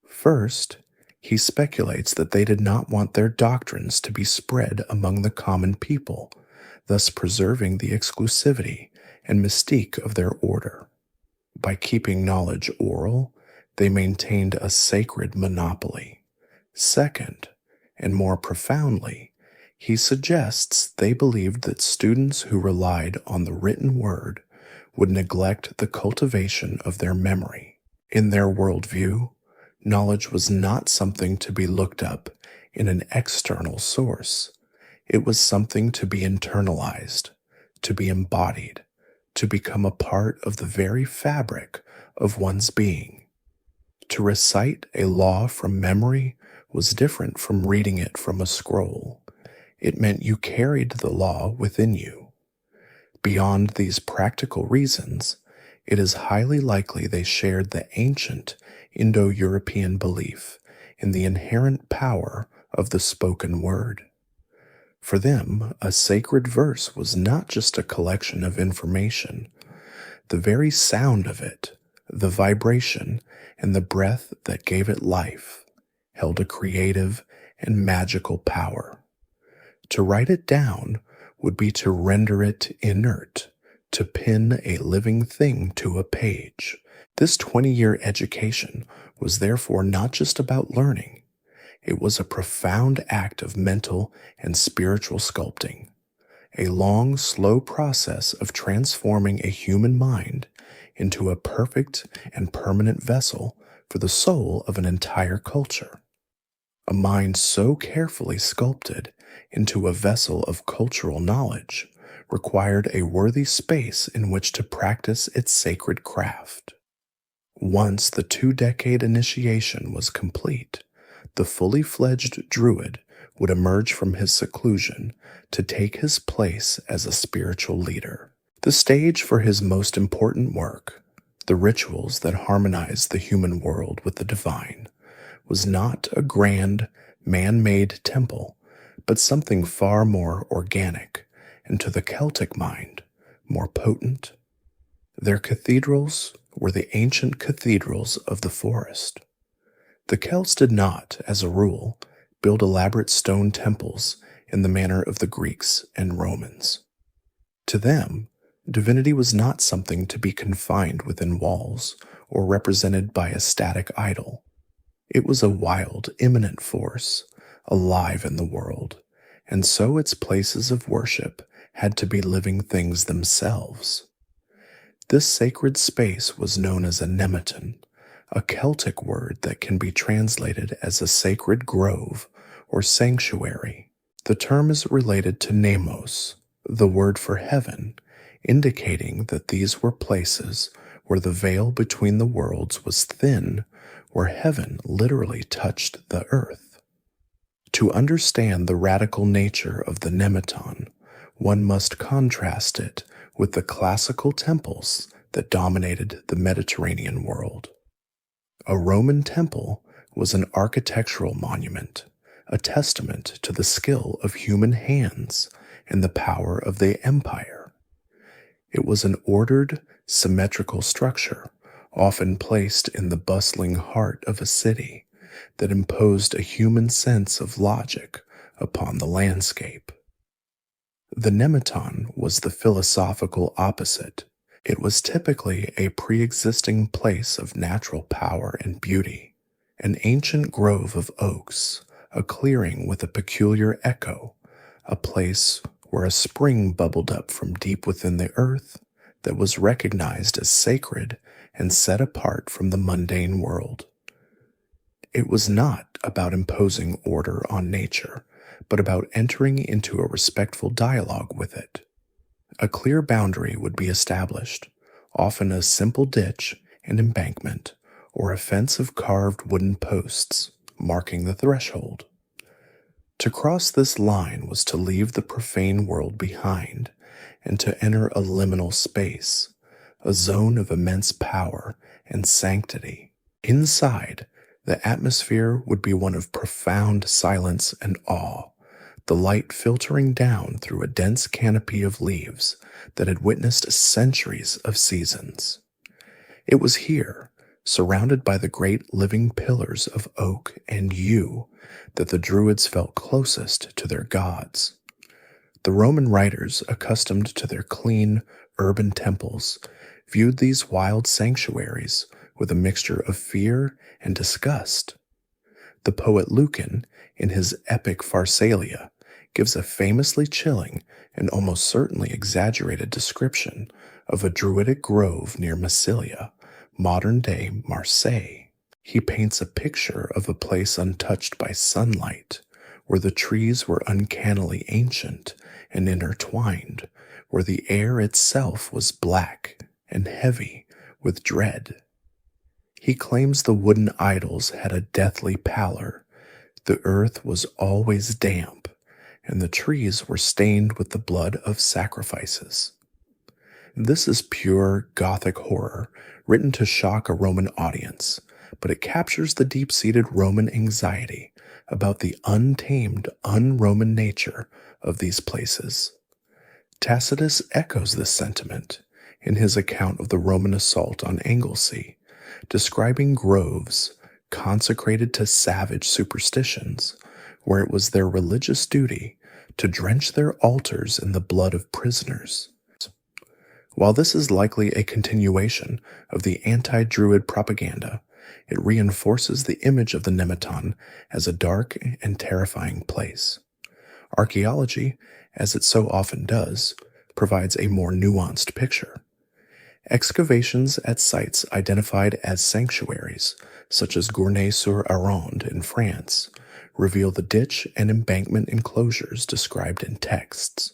First, he speculates that they did not want their doctrines to be spread among the common people, thus preserving the exclusivity and mystique of their order. By keeping knowledge oral, they maintained a sacred monopoly. Second, and more profoundly, he suggests they believed that students who relied on the written word would neglect the cultivation of their memory. In their worldview, knowledge was not something to be looked up in an external source. It was something to be internalized, to be embodied, to become a part of the very fabric of one's being. To recite a law from memory was different from reading it from a scroll. It meant you carried the law within you. Beyond these practical reasons, it is highly likely they shared the ancient Indo-European belief in the inherent power of the spoken word. For them, a sacred verse was not just a collection of information. The very sound of it, the vibration, and the breath that gave it life held a creative and magical power. To write it down would be to render it inert, to pin a living thing to a page. This 20-year education was therefore not just about learning. It was a profound act of mental and spiritual sculpting, a long, slow process of transforming a human mind into a perfect and permanent vessel for the soul of an entire culture. A mind so carefully sculpted into a vessel of cultural knowledge required a worthy space in which to practice its sacred craft. Once the 2-decade initiation was complete, the fully fledged Druid would emerge from his seclusion to take his place as a spiritual leader. The stage for his most important work, the rituals that harmonize the human world with the divine, was not a grand, man-made temple, but something far more organic, and to the Celtic mind, more potent. Their cathedrals were the ancient cathedrals of the forest. The Celts did not, as a rule, build elaborate stone temples in the manner of the Greeks and Romans. To them, divinity was not something to be confined within walls or represented by a static idol. It was a wild, immanent force, alive in the world, and so its places of worship had to be living things themselves. This sacred space was known as a nematon, a Celtic word that can be translated as a sacred grove or sanctuary. The term is related to nemos, the word for heaven, indicating that these were places where the veil between the worlds was thin, where heaven literally touched the earth. To understand the radical nature of the nematon, one must contrast it with the classical temples that dominated the Mediterranean world. A Roman temple was an architectural monument, a testament to the skill of human hands and the power of the empire. It was an ordered, symmetrical structure, often placed in the bustling heart of a city, that imposed a human sense of logic upon the landscape. The nematon was the philosophical opposite. It was typically a pre-existing place of natural power and beauty, an ancient grove of oaks, a clearing with a peculiar echo, a place where a spring bubbled up from deep within the earth that was recognized as sacred and set apart from the mundane world. It was not about imposing order on nature, but about entering into a respectful dialogue with it. A clear boundary would be established, often a simple ditch and embankment, or a fence of carved wooden posts, marking the threshold. To cross this line was to leave the profane world behind and to enter a liminal space, a zone of immense power and sanctity. Inside, the atmosphere would be one of profound silence and awe, the light filtering down through a dense canopy of leaves that had witnessed centuries of seasons. It was here, surrounded by the great living pillars of oak and yew, that the Druids felt closest to their gods. The Roman writers, accustomed to their clean, urban temples, viewed these wild sanctuaries with a mixture of fear and disgust. The poet Lucan, in his epic Pharsalia, gives a famously chilling and almost certainly exaggerated description of a Druidic grove near Massilia, modern-day Marseille. He paints a picture of a place untouched by sunlight, where the trees were uncannily ancient and intertwined, where the air itself was black and heavy with dread. He claims the wooden idols had a deathly pallor, the earth was always damp, and the trees were stained with the blood of sacrifices. This is pure Gothic horror, written to shock a Roman audience, but it captures the deep-seated Roman anxiety about the untamed, un-Roman nature of these places. Tacitus echoes this sentiment in his account of the Roman assault on Anglesey, describing groves consecrated to savage superstitions, where it was their religious duty to drench their altars in the blood of prisoners. While this is likely a continuation of the anti-Druid propaganda, it reinforces the image of the nematon as a dark and terrifying place. Archaeology, as it so often does, provides a more nuanced picture. Excavations at sites identified as sanctuaries, such as Gournay-sur-Aronde in France, reveal the ditch and embankment enclosures described in texts.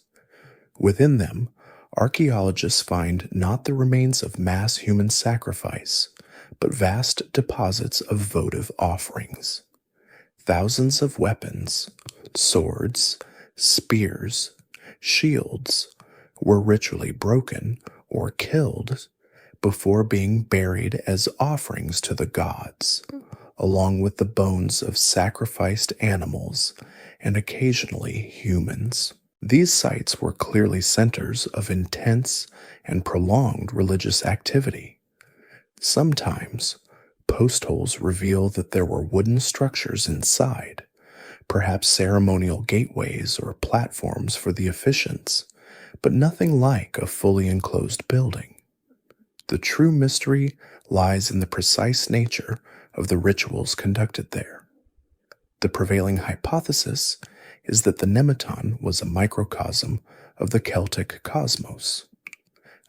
Within them, archaeologists find not the remains of mass human sacrifice, but vast deposits of votive offerings. Thousands of weapons, Swords, spears, shields were ritually broken or killed before being buried as offerings to the gods, along with the bones of sacrificed animals and occasionally humans. These sites were clearly centers of intense and prolonged religious activity. Sometimes, post holes reveal that there were wooden structures inside, perhaps ceremonial gateways or platforms for the officiants, but nothing like a fully enclosed building. The true mystery lies in the precise nature of the rituals conducted there. The prevailing hypothesis is that the Nemeton was a microcosm of the Celtic cosmos.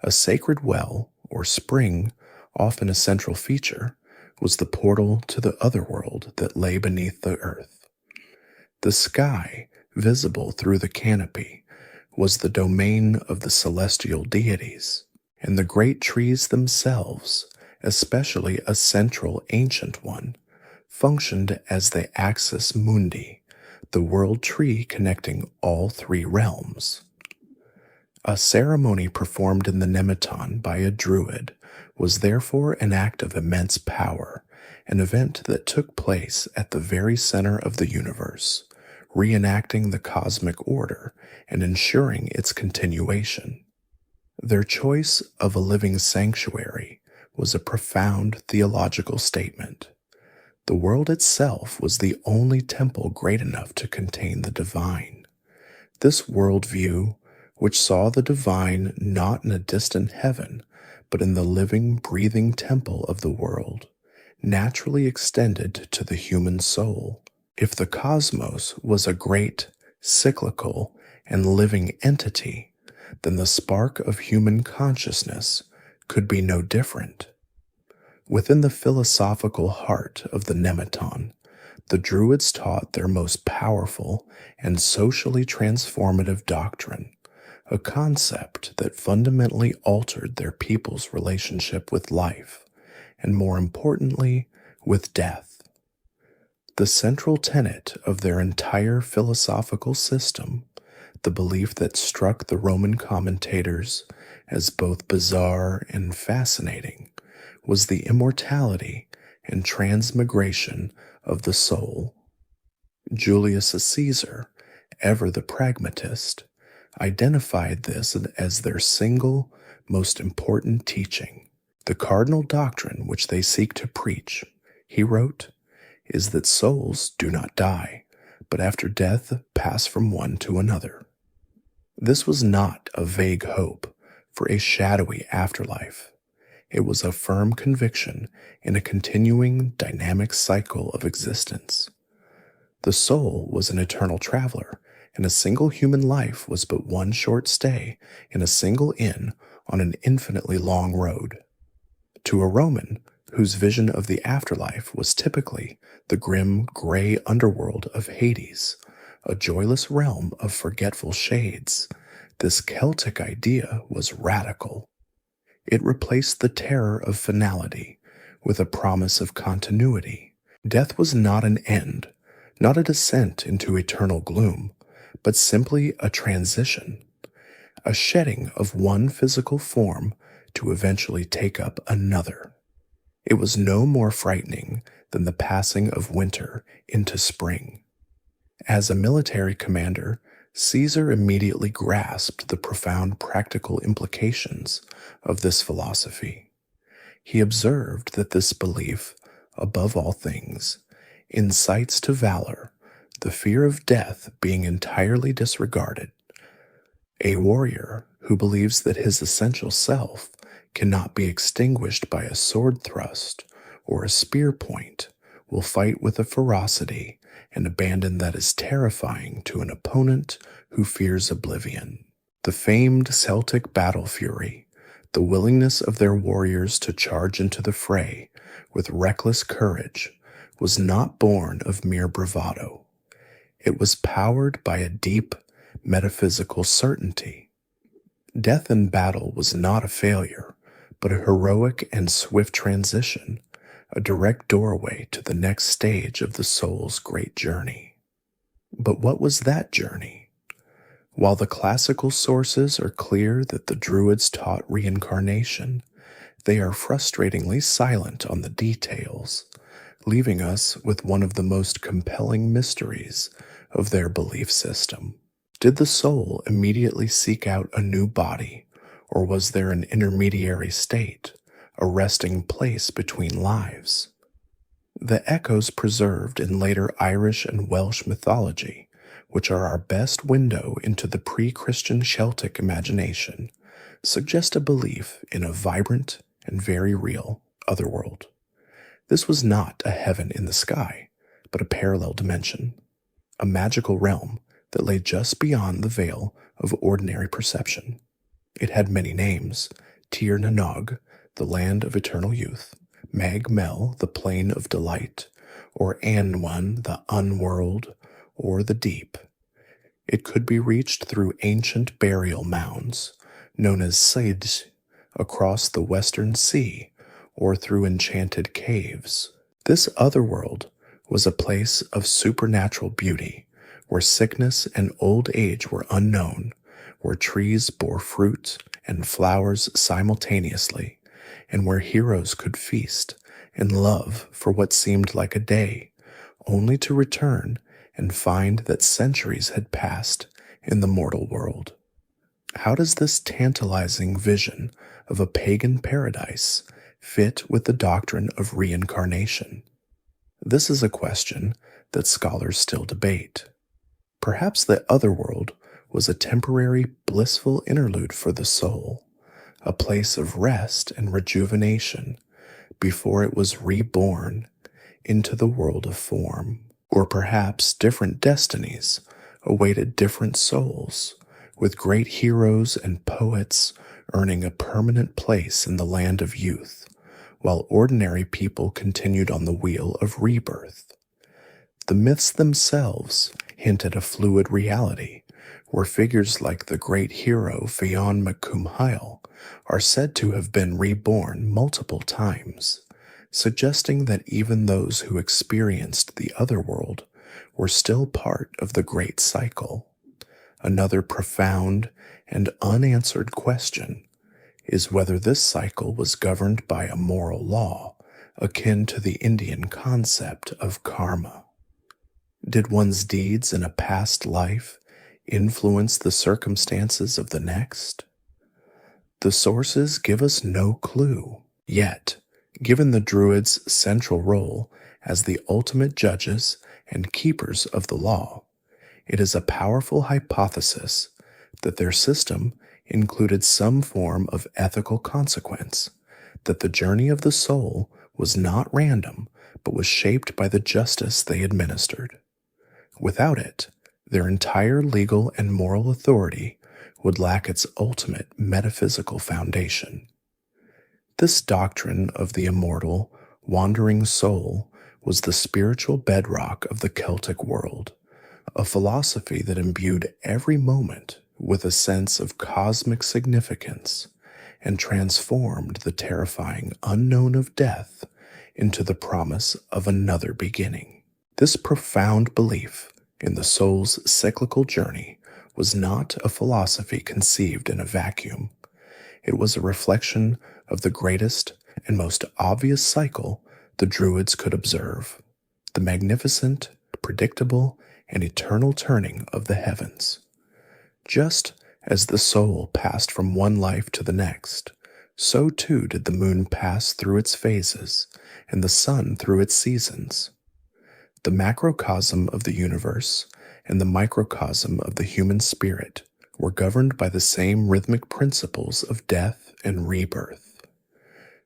A sacred well, or spring, often a central feature, was the portal to the otherworld that lay beneath the earth. The sky, visible through the canopy, was the domain of the celestial deities, and the great trees themselves, especially a central ancient one, functioned as the axis mundi, the world tree connecting all three realms. A ceremony performed in the Nemeton by a druid was therefore an act of immense power, an event that took place at the very center of the universe, reenacting the cosmic order and ensuring its continuation. Their choice of a living sanctuary was a profound theological statement. The world itself was the only temple great enough to contain the divine. This worldview, which saw the divine not in a distant heaven, but in the living, breathing temple of the world, naturally extended to the human soul. If the cosmos was a great, cyclical, and living entity, then the spark of human consciousness could be no different. Within the philosophical heart of the Nemeton, the Druids taught their most powerful and socially transformative doctrine, a concept that fundamentally altered their people's relationship with life, and more importantly, with death. The central tenet of their entire philosophical system, the belief that struck the Roman commentators as both bizarre and fascinating, was the immortality and transmigration of the soul. Julius Caesar, ever the pragmatist, identified this as their single most important teaching. The cardinal doctrine which they seek to preach, he wrote, is that souls do not die, but after death pass from one to another. This was not a vague hope for a shadowy afterlife. It was a firm conviction in a continuing dynamic cycle of existence. The soul was an eternal traveler, and a single human life was but one short stay in a single inn on an infinitely long road. To a Roman, whose vision of the afterlife was typically the grim, gray underworld of Hades, a joyless realm of forgetful shades, this Celtic idea was radical. It replaced the terror of finality with a promise of continuity. Death was not an end, not a descent into eternal gloom, but simply a transition, a shedding of one physical form to eventually take up another. It was no more frightening than the passing of winter into spring. As a military commander, Caesar immediately grasped the profound practical implications of this philosophy. He observed that this belief, above all things, incites to valor, the fear of death being entirely disregarded. A warrior who believes that his essential self cannot be extinguished by a sword thrust or a spear point will fight with a ferocity and abandon that is terrifying to an opponent who fears oblivion. The famed Celtic battle fury, the willingness of their warriors to charge into the fray with reckless courage, was not born of mere bravado. It was powered by a deep metaphysical certainty. Death in battle was not a failure, but a heroic and swift transition, a direct doorway to the next stage of the soul's great journey. But what was that journey? While the classical sources are clear that the Druids taught reincarnation, they are frustratingly silent on the details, leaving us with one of the most compelling mysteries of their belief system. Did the soul immediately seek out a new body, or was there an intermediary state, a resting place between lives? The echoes preserved in later Irish and Welsh mythology, which are our best window into the pre-Christian Celtic imagination, suggest a belief in a vibrant and very real otherworld. This was not a heaven in the sky, but a parallel dimension, a magical realm that lay just beyond the veil of ordinary perception. It had many names: Tir na Nog, the land of eternal youth; Mag Mel, the plain of delight; or Anwan, the unworld, or the deep. It could be reached through ancient burial mounds, known as Seids, across the western sea, or through enchanted caves. This otherworld was a place of supernatural beauty, where sickness and old age were unknown, where trees bore fruit and flowers simultaneously, and where heroes could feast and love for what seemed like a day, only to return and find that centuries had passed in the mortal world. How does this tantalizing vision of a pagan paradise fit with the doctrine of reincarnation? This is a question that scholars still debate. Perhaps the otherworld was a temporary blissful interlude for the soul, a place of rest and rejuvenation before it was reborn into the world of form. Or perhaps different destinies awaited different souls, with great heroes and poets earning a permanent place in the land of youth, while ordinary people continued on the wheel of rebirth. The myths themselves hint at a fluid reality, where figures like the great hero Fionn MacCumhail are said to have been reborn multiple times, suggesting that even those who experienced the otherworld were still part of the great cycle. Another profound and unanswered question is whether this cycle was governed by a moral law akin to the Indian concept of karma. Did one's deeds in a past life influence the circumstances of the next? The sources give us no clue, yet, given the Druids' central role as the ultimate judges and keepers of the law, it is a powerful hypothesis that their system included some form of ethical consequence, that the journey of the soul was not random, but was shaped by the justice they administered. Without it, their entire legal and moral authority would lack its ultimate metaphysical foundation. This doctrine of the immortal, wandering soul was the spiritual bedrock of the Celtic world, a philosophy that imbued every moment with a sense of cosmic significance and transformed the terrifying unknown of death into the promise of another beginning. This profound belief in the soul's cyclical journey was not a philosophy conceived in a vacuum. It was a reflection of the greatest and most obvious cycle the Druids could observe: the magnificent, predictable, and eternal turning of the heavens. Just as the soul passed from one life to the next, so too did the moon pass through its phases and the sun through its seasons. The macrocosm of the universe and the microcosm of the human spirit were governed by the same rhythmic principles of death and rebirth.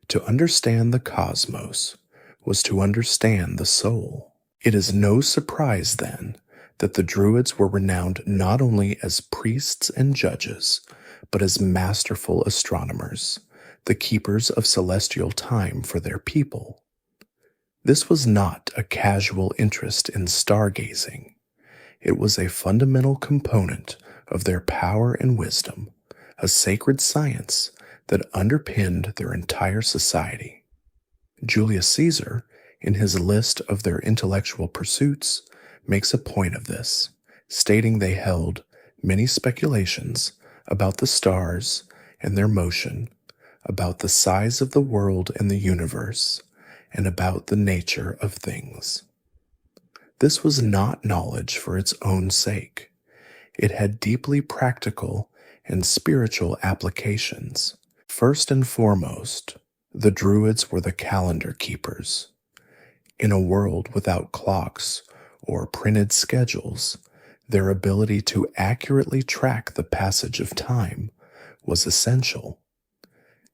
To understand the cosmos was to understand the soul. It is no surprise, then, that the Druids were renowned not only as priests and judges, but as masterful astronomers, the keepers of celestial time for their people. This was not a casual interest in stargazing. It was a fundamental component of their power and wisdom, a sacred science that underpinned their entire society. Julius Caesar, in his list of their intellectual pursuits, makes a point of this, stating they held many speculations about the stars and their motion, about the size of the world and the universe, and about the nature of things. This was not knowledge for its own sake. It had deeply practical and spiritual applications. First and foremost, the Druids were the calendar keepers. In a world without clocks or printed schedules, their ability to accurately track the passage of time was essential.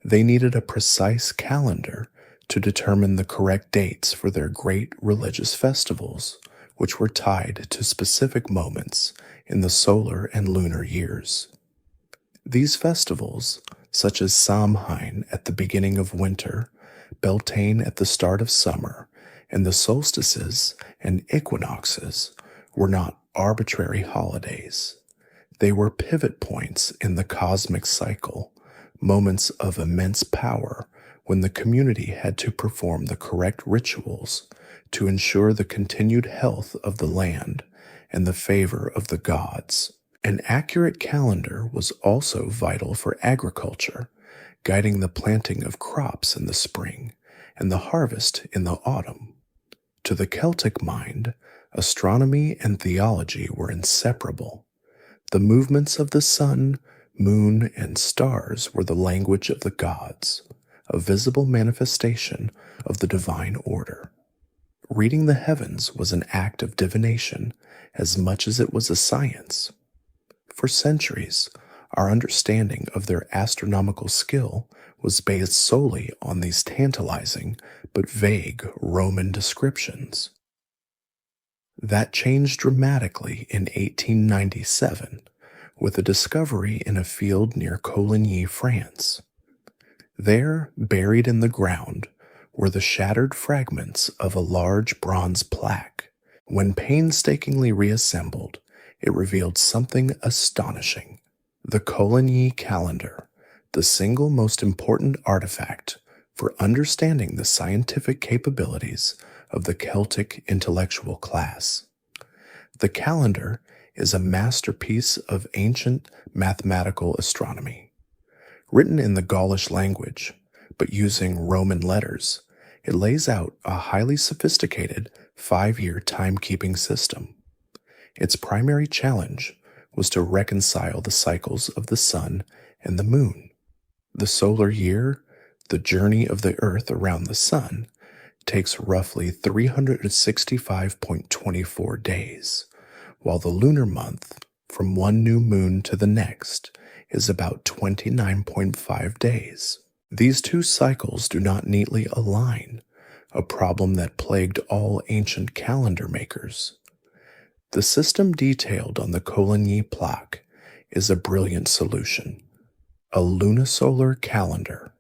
They needed a precise calendar to determine the correct dates for their great religious festivals, which were tied to specific moments in the solar and lunar years. These festivals, such as Samhain at the beginning of winter, Beltane at the start of summer, and the solstices and equinoxes, were not arbitrary holidays. They were pivot points in the cosmic cycle, moments of immense power when the community had to perform the correct rituals to ensure the continued health of the land and the favor of the gods. An accurate calendar was also vital for agriculture, guiding the planting of crops in the spring and the harvest in the autumn. To the Celtic mind, astronomy and theology were inseparable. The movements of the sun, moon, and stars were the language of the gods, a visible manifestation of the divine order. Reading the heavens was an act of divination as much as it was a science. For centuries, our understanding of their astronomical skill was based solely on these tantalizing but vague Roman descriptions. That changed dramatically in 1897 with a discovery in a field near Coligny, France. There, buried in the ground, were the shattered fragments of a large bronze plaque. When painstakingly reassembled, it revealed something astonishing. The Coligny calendar, the single most important artifact for understanding the scientific capabilities of the Celtic intellectual class. The calendar is a masterpiece of ancient mathematical astronomy. Written in the Gaulish language, but using Roman letters, it lays out a highly sophisticated 5-year timekeeping system. Its primary challenge was to reconcile the cycles of the sun and the moon. The solar year, the journey of the Earth around the sun, takes roughly 365.24 days, while the lunar month, from one new moon to the next, is about 29.5 days. These two cycles do not neatly align, a problem that plagued all ancient calendar makers. The system detailed on the Coligny plaque is a brilliant solution, a lunisolar calendar.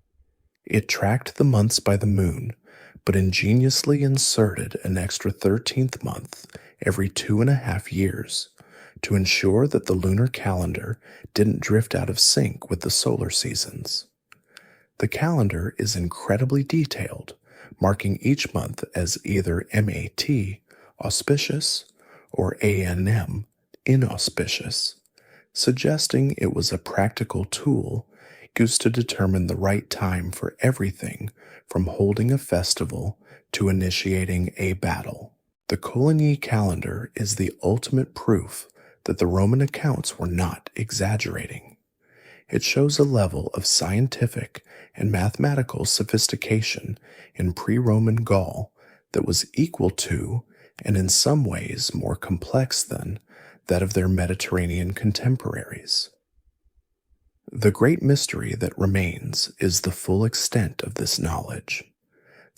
It tracked the months by the moon, but ingeniously inserted an extra 13th month every 2.5 years to ensure that the lunar calendar didn't drift out of sync with the solar seasons. The calendar is incredibly detailed, marking each month as either MAT, auspicious, or ANM, inauspicious, suggesting it was a practical tool used to determine the right time for everything from holding a festival to initiating a battle. The Coligny calendar is the ultimate proof that the Roman accounts were not exaggerating. It shows a level of scientific and mathematical sophistication in pre-Roman Gaul that was equal to, and in some ways more complex than, that of their Mediterranean contemporaries. The great mystery that remains is the full extent of this knowledge.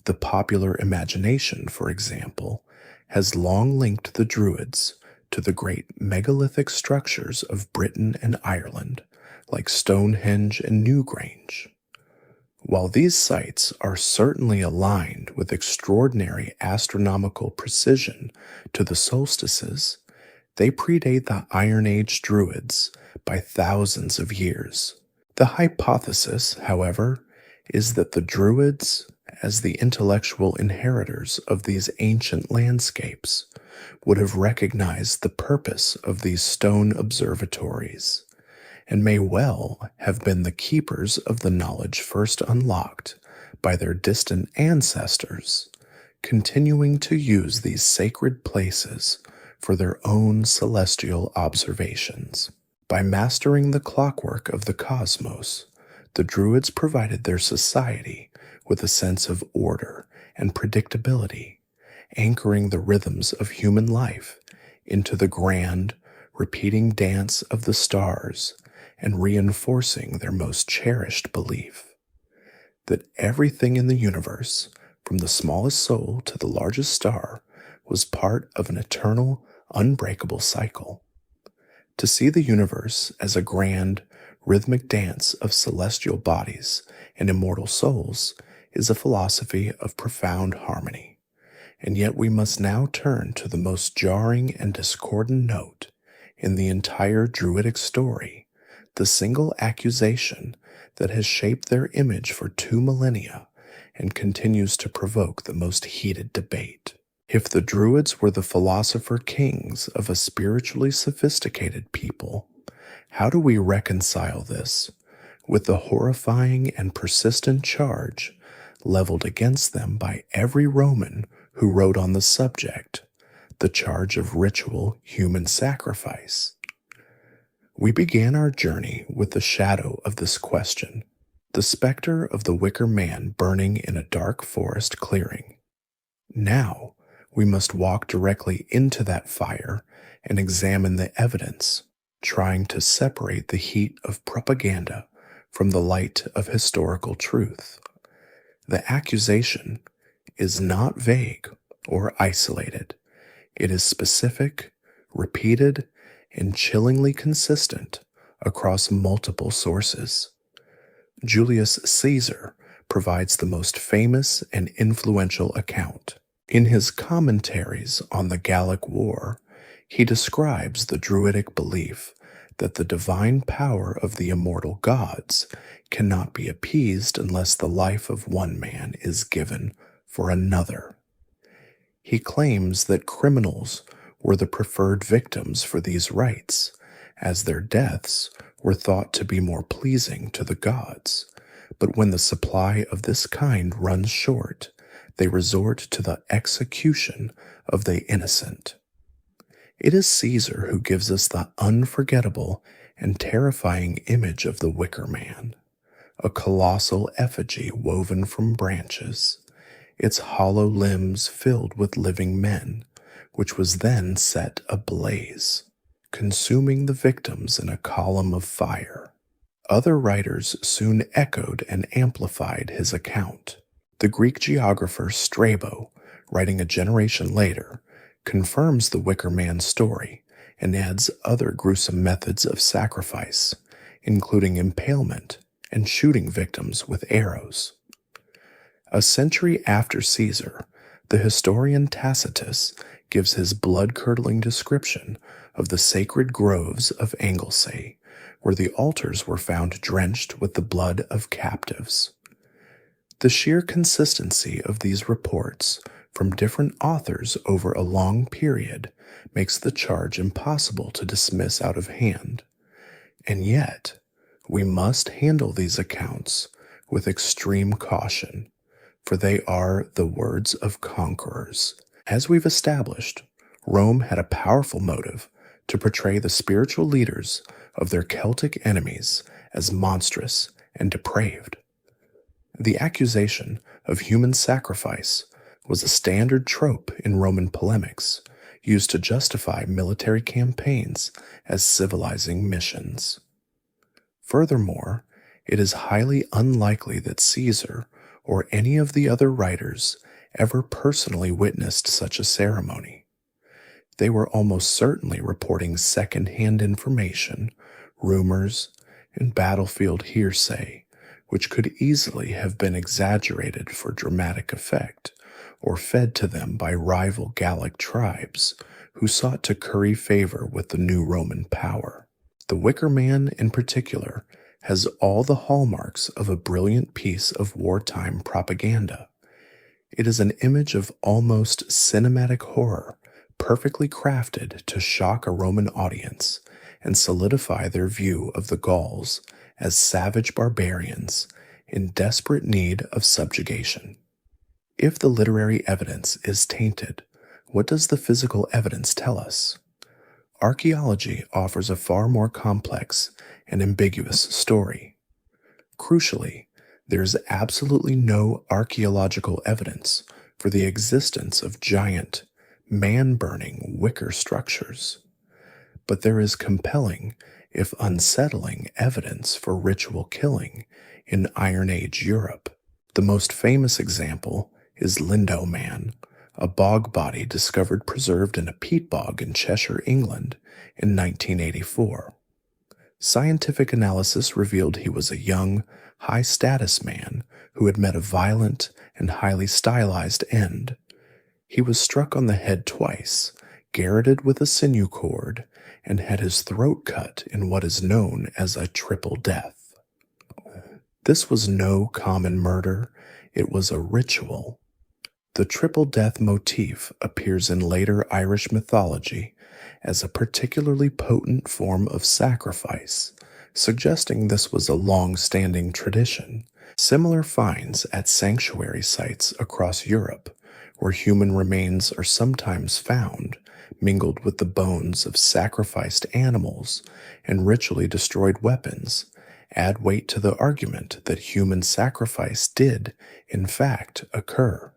The popular imagination, for example, has long linked the Druids to the great megalithic structures of Britain and Ireland, like Stonehenge and Newgrange. While these sites are certainly aligned with extraordinary astronomical precision to the solstices, they predate the Iron Age Druids by thousands of years. The hypothesis, however, is that the Druids, as the intellectual inheritors of these ancient landscapes, would have recognized the purpose of these stone observatories, and may well have been the keepers of the knowledge first unlocked by their distant ancestors, continuing to use these sacred places for their own celestial observations. By mastering the clockwork of the cosmos, the Druids provided their society with a sense of order and predictability, anchoring the rhythms of human life into the grand, repeating dance of the stars and reinforcing their most cherished belief that everything in the universe, from the smallest soul to the largest star, was part of an eternal, unbreakable cycle. To see the universe as a grand, rhythmic dance of celestial bodies and immortal souls is a philosophy of profound harmony. And yet we must now turn to the most jarring and discordant note in the entire Druidic story, the single accusation that has shaped their image for 2 millennia and continues to provoke the most heated debate. If the Druids were the philosopher kings of a spiritually sophisticated people, how do we reconcile this with the horrifying and persistent charge leveled against them by every Roman who wrote on the subject, the charge of ritual human sacrifice? We began our journey with the shadow of this question, the specter of the wicker man burning in a dark forest clearing. Now, we must walk directly into that fire and examine the evidence, trying to separate the heat of propaganda from the light of historical truth. The accusation is not vague or isolated. It is specific, repeated, and chillingly consistent across multiple sources. Julius Caesar provides the most famous and influential account. In his commentaries on the Gallic War, he describes the Druidic belief that the divine power of the immortal gods cannot be appeased unless the life of one man is given for another. He claims that criminals were the preferred victims for these rites, as their deaths were thought to be more pleasing to the gods. But when the supply of this kind runs short, they resort to the execution of the innocent. It is Caesar who gives us the unforgettable and terrifying image of the wicker man, a colossal effigy woven from branches, its hollow limbs filled with living men, which was then set ablaze, consuming the victims in a column of fire. Other writers soon echoed and amplified his account. The Greek geographer Strabo, writing a generation later, confirms the wicker man story and adds other gruesome methods of sacrifice, including impalement and shooting victims with arrows. A century after Caesar, the historian Tacitus gives his blood-curdling description of the sacred groves of Anglesey, where the altars were found drenched with the blood of captives. The sheer consistency of these reports from different authors over a long period makes the charge impossible to dismiss out of hand. And yet, we must handle these accounts with extreme caution, for they are the words of conquerors. As we've established, Rome had a powerful motive to portray the spiritual leaders of their Celtic enemies as monstrous and depraved. The accusation of human sacrifice was a standard trope in Roman polemics, used to justify military campaigns as civilizing missions. Furthermore, it is highly unlikely that Caesar or any of the other writers ever personally witnessed such a ceremony. They were almost certainly reporting second-hand information, rumors, and battlefield hearsay, which could easily have been exaggerated for dramatic effect, or fed to them by rival Gallic tribes who sought to curry favor with the new Roman power. The Wicker Man, in particular, has all the hallmarks of a brilliant piece of wartime propaganda. It is an image of almost cinematic horror, perfectly crafted to shock a Roman audience and solidify their view of the Gauls as savage barbarians in desperate need of subjugation. If the literary evidence is tainted, what does the physical evidence tell us? Archaeology offers a far more complex and ambiguous story. Crucially, there is absolutely no archaeological evidence for the existence of giant, man-burning wicker structures. But there is compelling, if unsettling, evidence for ritual killing in Iron Age Europe. The most famous example is Lindo Man, a bog body discovered preserved in a peat bog in Cheshire, England in 1984. Scientific analysis revealed he was a young, high-status man who had met a violent and highly stylized end. He was struck on the head twice, garroted with a sinew cord, and had his throat cut in what is known as a triple death. This was no common murder, it was a ritual. The triple death motif appears in later Irish mythology as a particularly potent form of sacrifice, suggesting this was a long-standing tradition. Similar finds at sanctuary sites across Europe, where human remains are sometimes found, mingled with the bones of sacrificed animals and ritually destroyed weapons, add weight to the argument that human sacrifice did, in fact, occur.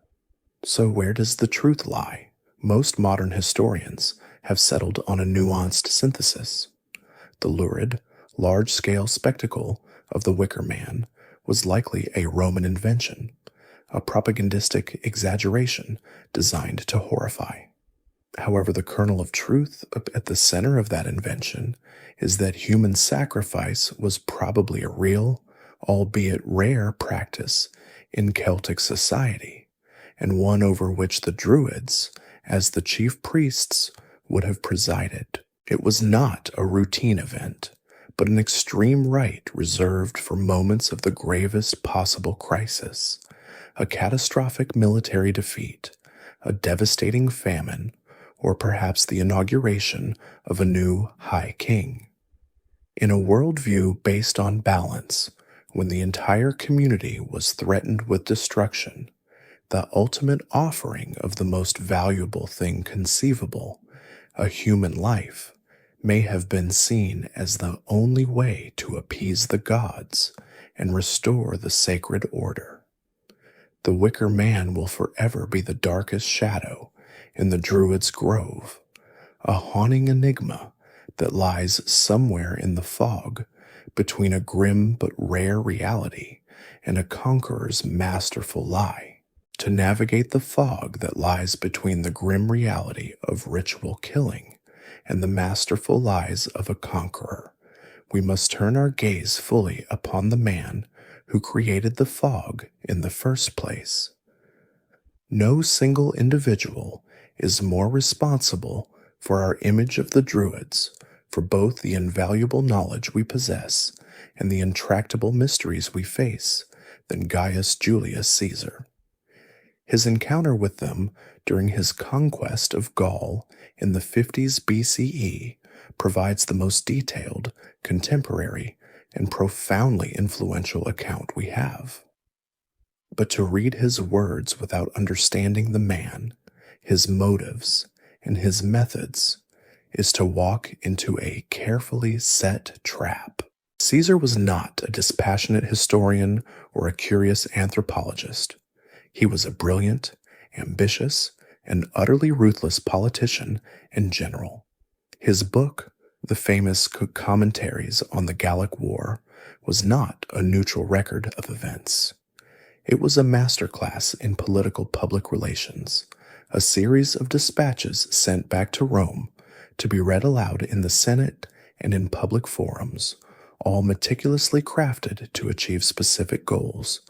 So where does the truth lie? Most modern historians have settled on a nuanced synthesis. The lurid, large-scale spectacle of the Wicker Man was likely a Roman invention, a propagandistic exaggeration designed to horrify. However, the kernel of truth at the center of that invention is that human sacrifice was probably a real, albeit rare, practice in Celtic society, and one over which the Druids, as the chief priests, would have presided. It was not a routine event, but an extreme rite reserved for moments of the gravest possible crisis, a catastrophic military defeat, a devastating famine, or perhaps the inauguration of a new high king. In a worldview based on balance, when the entire community was threatened with destruction, the ultimate offering of the most valuable thing conceivable, a human life, may have been seen as the only way to appease the gods and restore the sacred order. The Wicker Man will forever be the darkest shadow in the Druids' grove, a haunting enigma that lies somewhere in the fog between a grim but rare reality and a conqueror's masterful lie. To navigate the fog that lies between the grim reality of ritual killing and the masterful lies of a conqueror, we must turn our gaze fully upon the man who created the fog in the first place. No single individual is more responsible for our image of the Druids, for both the invaluable knowledge we possess and the intractable mysteries we face, than Gaius Julius Caesar. His encounter with them during his conquest of Gaul in the 50s BCE provides the most detailed, contemporary, and profoundly influential account we have. But to read his words without understanding the man, his motives, and his methods is to walk into a carefully set trap. Caesar was not a dispassionate historian or a curious anthropologist. He was a brilliant, ambitious, and utterly ruthless politician and general. His book, the famous Commentaries on the Gallic War, was not a neutral record of events. It was a masterclass in political public relations, a series of dispatches sent back to Rome to be read aloud in the Senate and in public forums, all meticulously crafted to achieve specific goals,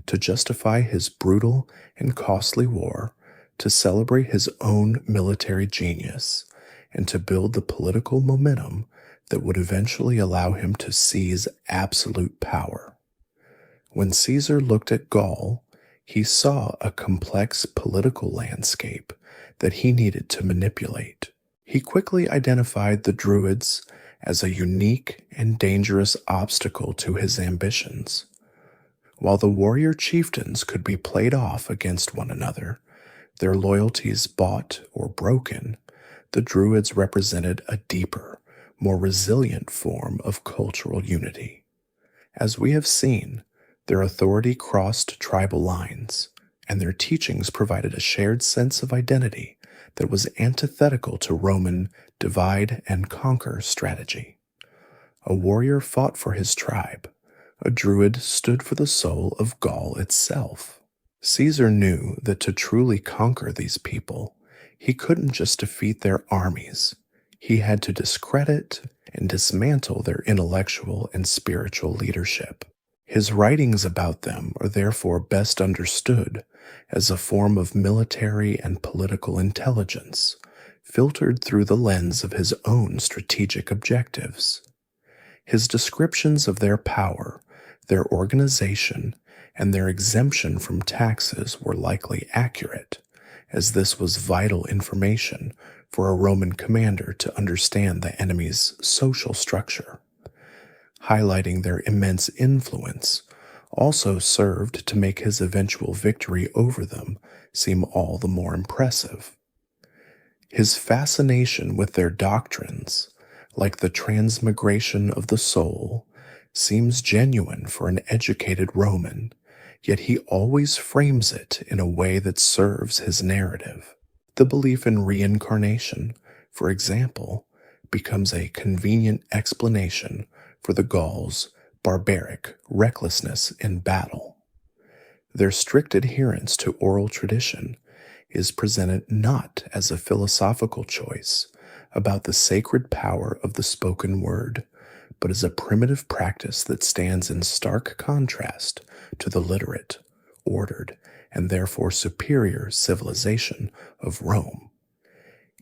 to justify his brutal and costly war, to celebrate his own military genius, and to build the political momentum that would eventually allow him to seize absolute power. When Caesar looked at Gaul, he saw a complex political landscape that he needed to manipulate. He quickly identified the Druids as a unique and dangerous obstacle to his ambitions. While the warrior chieftains could be played off against one another, their loyalties bought or broken, the Druids represented a deeper, more resilient form of cultural unity. As we have seen, their authority crossed tribal lines, and their teachings provided a shared sense of identity that was antithetical to Roman divide and conquer strategy. A warrior fought for his tribe. A Druid stood for the soul of Gaul itself. Caesar knew that to truly conquer these people, he couldn't just defeat their armies. He had to discredit and dismantle their intellectual and spiritual leadership. His writings about them are therefore best understood as a form of military and political intelligence, filtered through the lens of his own strategic objectives. His descriptions of their power, their organization, and their exemption from taxes were likely accurate, as this was vital information for a Roman commander to understand the enemy's social structure. Highlighting their immense influence also served to make his eventual victory over them seem all the more impressive. His fascination with their doctrines, like the transmigration of the soul, seems genuine for an educated Roman, yet he always frames it in a way that serves his narrative. The belief in reincarnation, for example, becomes a convenient explanation for the Gauls' barbaric recklessness in battle. Their strict adherence to oral tradition is presented not as a philosophical choice about the sacred power of the spoken word, but as a primitive practice that stands in stark contrast to the literate, ordered, and therefore superior civilization of Rome.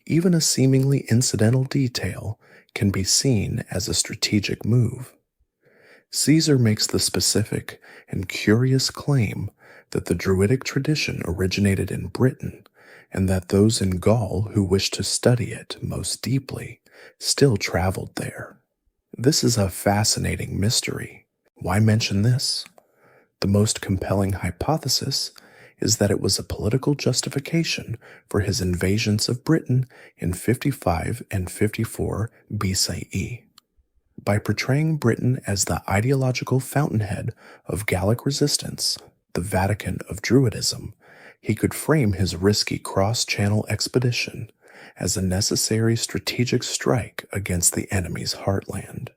Even a seemingly incidental detail can be seen as a strategic move. Caesar makes the specific and curious claim that the Druidic tradition originated in Britain, and that those in Gaul who wished to study it most deeply still traveled there. This is a fascinating mystery. Why mention this? The most compelling hypothesis is that it was a political justification for his invasions of Britain in 55 and 54 BCE. By portraying Britain as the ideological fountainhead of Gallic resistance, the Vatican of Druidism, he could frame his risky cross-channel expedition as a necessary strategic strike against the enemy's heartland.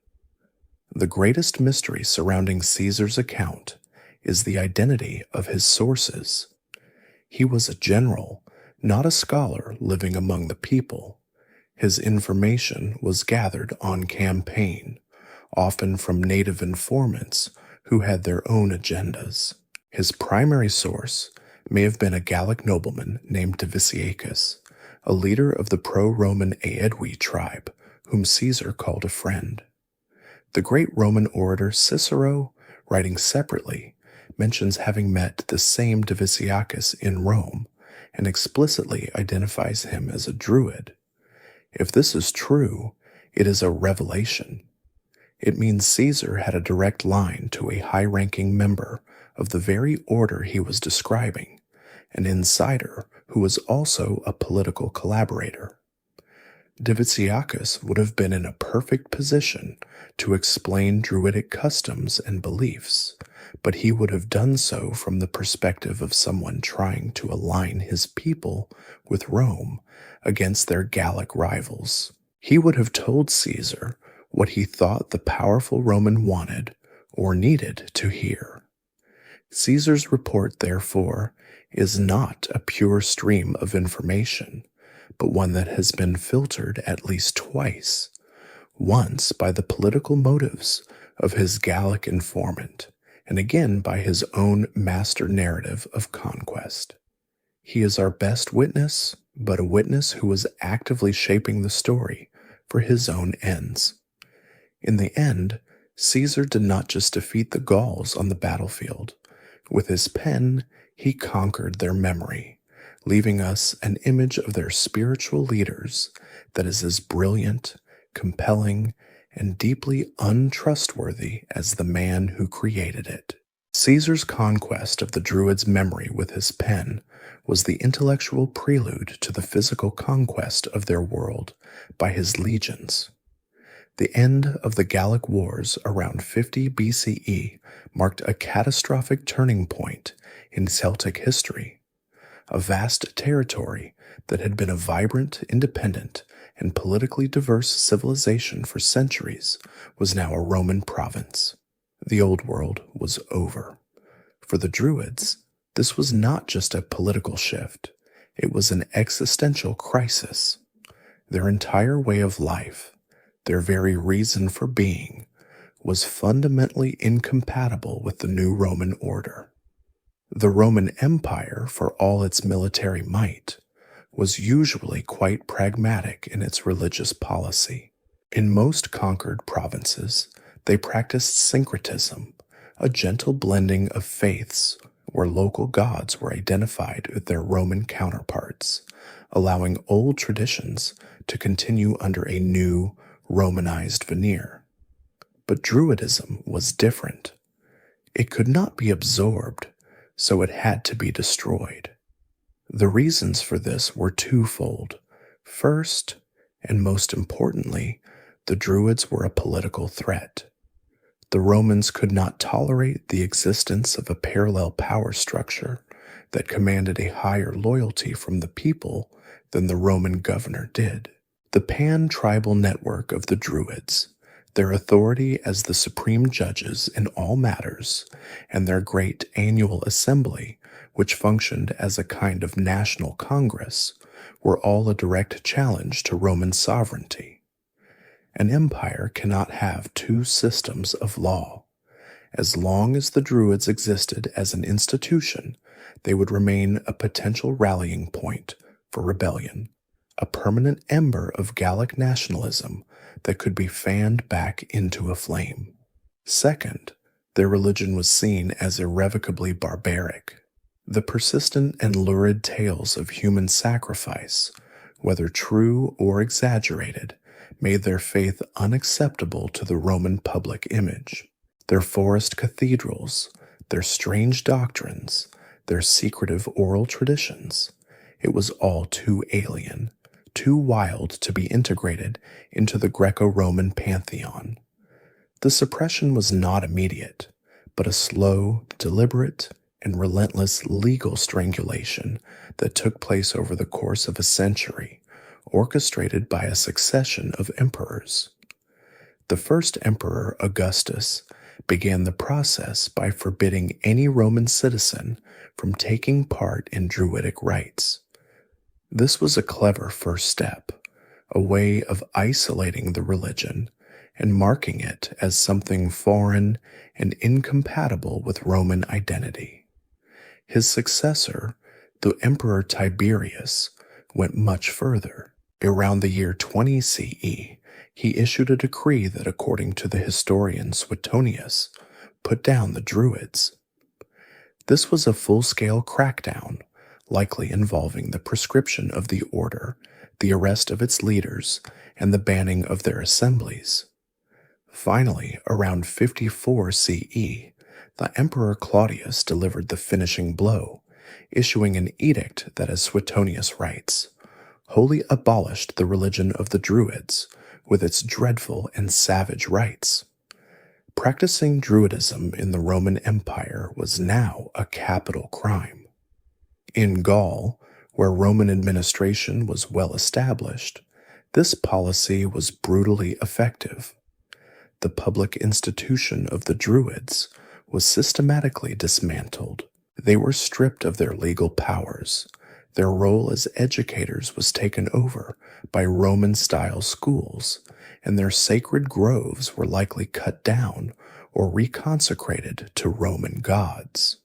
The greatest mystery surrounding Caesar's account is the identity of his sources. He was a general, not a scholar living among the people. His information was gathered on campaign, often from native informants who had their own agendas. His primary source may have been a Gallic nobleman named Diviciacus, a leader of the pro-Roman Aedui tribe, whom Caesar called a friend. The great Roman orator Cicero, writing separately, mentions having met the same Diviciacus in Rome, and explicitly identifies him as a Druid. If this is true, it is a revelation. It means Caesar had a direct line to a high-ranking member of the very order he was describing, an insider who was also a political collaborator. Diviciacus would have been in a perfect position to explain Druidic customs and beliefs, but he would have done so from the perspective of someone trying to align his people with Rome against their Gallic rivals. He would have told Caesar what he thought the powerful Roman wanted or needed to hear. Caesar's report, therefore, is not a pure stream of information, but one that has been filtered at least twice, once by the political motives of his Gallic informant, and again by his own master narrative of conquest. He is our best witness, but a witness who was actively shaping the story for his own ends. In the end, Caesar did not just defeat the Gauls on the battlefield. With his pen, he conquered their memory, leaving us an image of their spiritual leaders that is as brilliant, compelling, and deeply untrustworthy as the man who created it. Caesar's conquest of the Druids' memory with his pen was the intellectual prelude to the physical conquest of their world by his legions. The end of the Gallic Wars around 50 BCE marked a catastrophic turning point in Celtic history. A vast territory that had been a vibrant, independent, and politically diverse civilization for centuries was now a Roman province. The Old World was over. For the Druids, this was not just a political shift, it was an existential crisis. Their entire way of life, their very reason for being, was fundamentally incompatible with the new Roman order. The Roman Empire, for all its military might, was usually quite pragmatic in its religious policy. In most conquered provinces, they practiced syncretism, a gentle blending of faiths where local gods were identified with their Roman counterparts, allowing old traditions to continue under a new, Romanized veneer. But Druidism was different. It could not be absorbed, so it had to be destroyed. The reasons for this were twofold. First, and most importantly, the Druids were a political threat. The Romans could not tolerate the existence of a parallel power structure that commanded a higher loyalty from the people than the Roman governor did. The pan-tribal network of the Druids, their authority as the supreme judges in all matters, and their great annual assembly, which functioned as a kind of national congress, were all a direct challenge to Roman sovereignty. An empire cannot have two systems of law. As long as the Druids existed as an institution, they would remain a potential rallying point for rebellion, a permanent ember of Gallic nationalism that could be fanned back into a flame. Second, their religion was seen as irrevocably barbaric. The persistent and lurid tales of human sacrifice, whether true or exaggerated, made their faith unacceptable to the Roman public image. Their forest cathedrals, their strange doctrines, their secretive oral traditions, it was all too alien, too wild to be integrated into the Greco-Roman pantheon. The suppression was not immediate, but a slow, deliberate, and relentless legal strangulation that took place over the course of a century, orchestrated by a succession of emperors. The first emperor, Augustus, began the process by forbidding any Roman citizen from taking part in Druidic rites. This was a clever first step, a way of isolating the religion and marking it as something foreign and incompatible with Roman identity. His successor, the Emperor Tiberius, went much further. Around the year 20 CE, he issued a decree that, according to the historian Suetonius, put down the Druids. This was a full-scale crackdown, likely involving the proscription of the order, the arrest of its leaders, and the banning of their assemblies. Finally, around 54 CE, the Emperor Claudius delivered the finishing blow, issuing an edict that, as Suetonius writes, wholly abolished the religion of the Druids, with its dreadful and savage rites. Practicing Druidism in the Roman Empire was now a capital crime. In Gaul, where Roman administration was well established, this policy was brutally effective. The public institution of the Druids was systematically dismantled. They were stripped of their legal powers. Their role as educators was taken over by Roman-style schools, and their sacred groves were likely cut down or reconsecrated to Roman gods.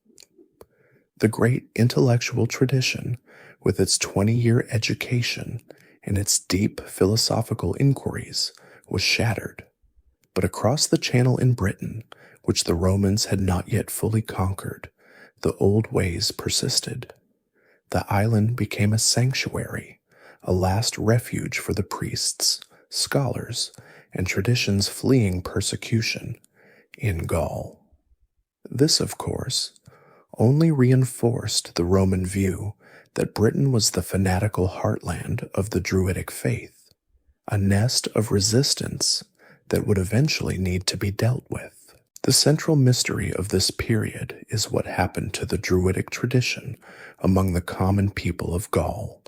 The great intellectual tradition, with its 20-year education and its deep philosophical inquiries, was shattered. But across the Channel in Britain, which the Romans had not yet fully conquered, the old ways persisted. the island became a sanctuary, a last refuge for the priests, scholars, and traditions fleeing persecution in Gaul. This, of course, only reinforced the Roman view that Britain was the fanatical heartland of the Druidic faith, a nest of resistance that would eventually need to be dealt with. The central mystery of this period is what happened to the Druidic tradition among the common people of Gaul.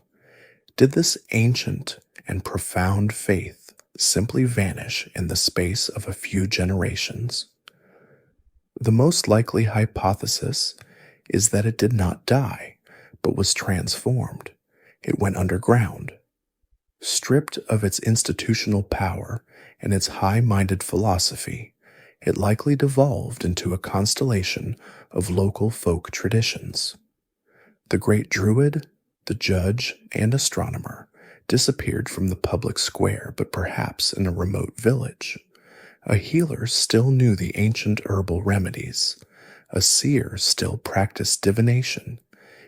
Did this ancient and profound faith simply vanish in the space of a few generations? The most likely hypothesis is that it did not die, but was transformed. It went underground. Stripped of its institutional power and its high-minded philosophy, it likely devolved into a constellation of local folk traditions. The great Druid, the judge, and astronomer disappeared from the public square, but perhaps in a remote village. A healer still knew the ancient herbal remedies. A seer still practiced divination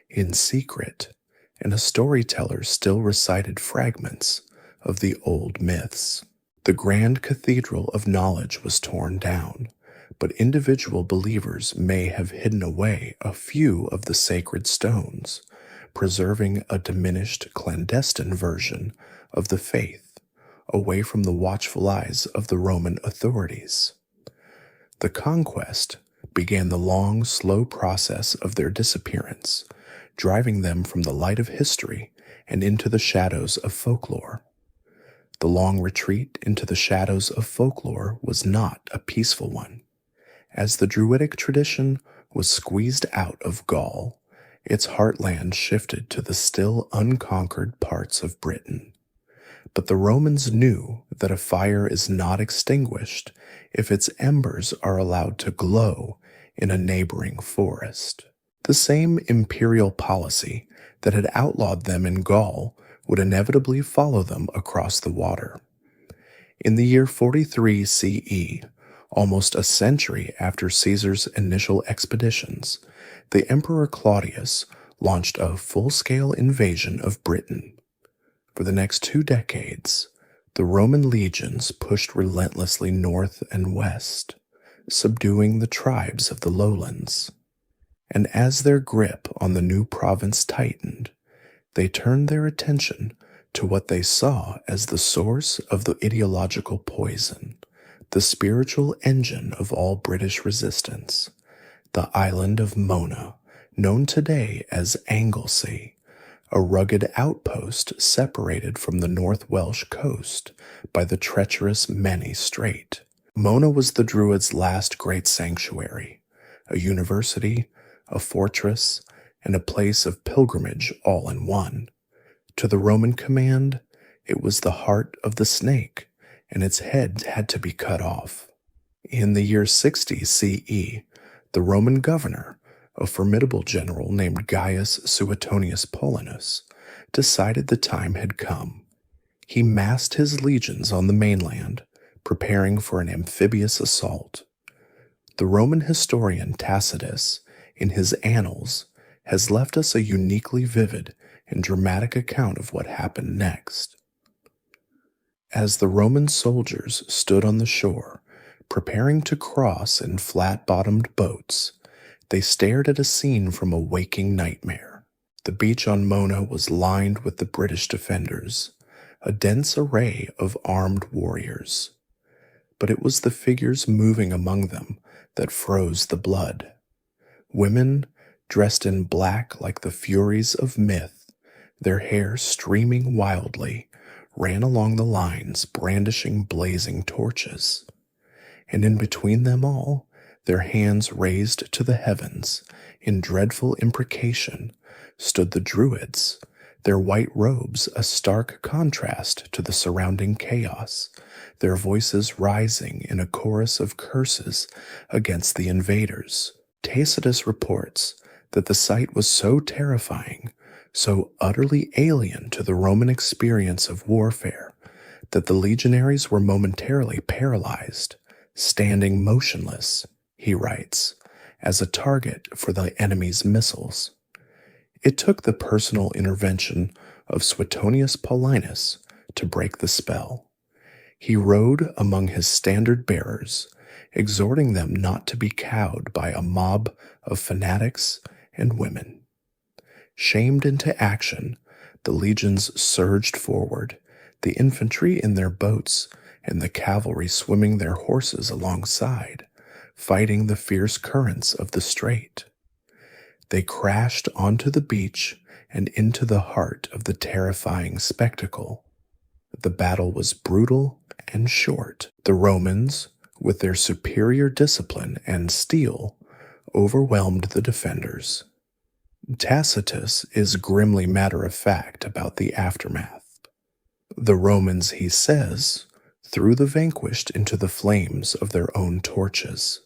in secret, and a storyteller still recited fragments of the old myths. The grand cathedral of knowledge was torn down, but individual believers may have hidden away a few of the sacred stones, preserving a diminished, clandestine version of the faith, away from the watchful eyes of the Roman authorities. The conquest began the long, slow process of their disappearance, driving them from the light of history and into the shadows of folklore. The long retreat into the shadows of folklore was not a peaceful one. As the Druidic tradition was squeezed out of Gaul, its heartland shifted to the still unconquered parts of Britain. But the Romans knew that a fire is not extinguished if its embers are allowed to glow in a neighboring forest. The same imperial policy that had outlawed them in Gaul would inevitably follow them across the water. In the year 43 CE, almost a century after Caesar's initial expeditions, the Emperor Claudius launched a full-scale invasion of Britain. For the next 2 decades, the Roman legions pushed relentlessly north and west, subduing the tribes of the lowlands. And as their grip on the new province tightened, they turned their attention to what they saw as the source of the ideological poison, the spiritual engine of all British resistance, the island of Mona, known today as Anglesey, a rugged outpost separated from the North Welsh coast by the treacherous Menny Strait. Mona was the Druids' last great sanctuary, a university, a fortress, and a place of pilgrimage all in one. To the Roman command, it was the heart of the snake, and its head had to be cut off. In the year 60 CE, the Roman governor, a formidable general named Gaius Suetonius Paulinus, decided the time had come. He massed his legions on the mainland, preparing for an amphibious assault. The Roman historian Tacitus, in his Annals, has left us a uniquely vivid and dramatic account of what happened next. As the Roman soldiers stood on the shore, preparing to cross in flat-bottomed boats, they stared at a scene from a waking nightmare. The beach on Mona was lined with the British defenders, a dense array of armed warriors. But it was the figures moving among them that froze the blood. Women, dressed in black like the furies of myth, their hair streaming wildly, ran along the lines brandishing blazing torches. And in between them all, their hands raised to the heavens, in dreadful imprecation, stood the Druids, their white robes a stark contrast to the surrounding chaos, their voices rising in a chorus of curses against the invaders. Tacitus reports that the sight was so terrifying, so utterly alien to the Roman experience of warfare, that the legionaries were momentarily paralyzed, standing motionless, he writes, as a target for the enemy's missiles. It took the personal intervention of Suetonius Paulinus to break the spell. He rode among his standard bearers, exhorting them not to be cowed by a mob of fanatics and women. Shamed into action, the legions surged forward, the infantry in their boats and the cavalry swimming their horses alongside, fighting the fierce currents of the strait. They crashed onto the beach and into the heart of the terrifying spectacle. The battle was brutal and short. The Romans, with their superior discipline and steel, overwhelmed the defenders. Tacitus is grimly matter-of-fact about the aftermath. The Romans, he says, threw the vanquished into the flames of their own torches.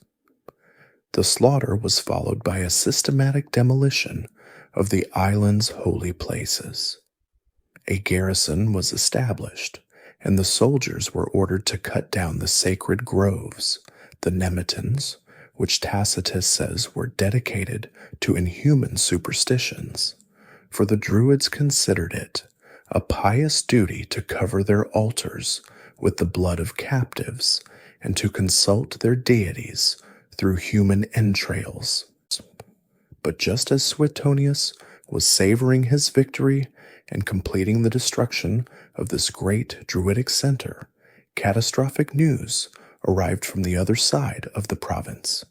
The slaughter was followed by a systematic demolition of the island's holy places. A garrison was established, and the soldiers were ordered to cut down the sacred groves, the nemetons, which Tacitus says were dedicated to inhuman superstitions, for the Druids considered it a pious duty to cover their altars with the blood of captives and to consult their deities through human entrails. But just as Suetonius was savoring his victory and completing the destruction of this great Druidic center, catastrophic news arrived from the other side of the province.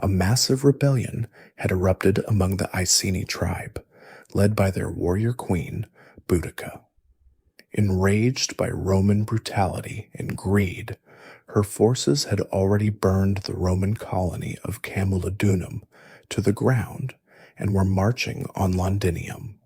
A massive rebellion had erupted among the Iceni tribe, led by their warrior queen, Boudica. Enraged by Roman brutality and greed, her forces had already burned the Roman colony of Camulodunum to the ground and were marching on Londinium.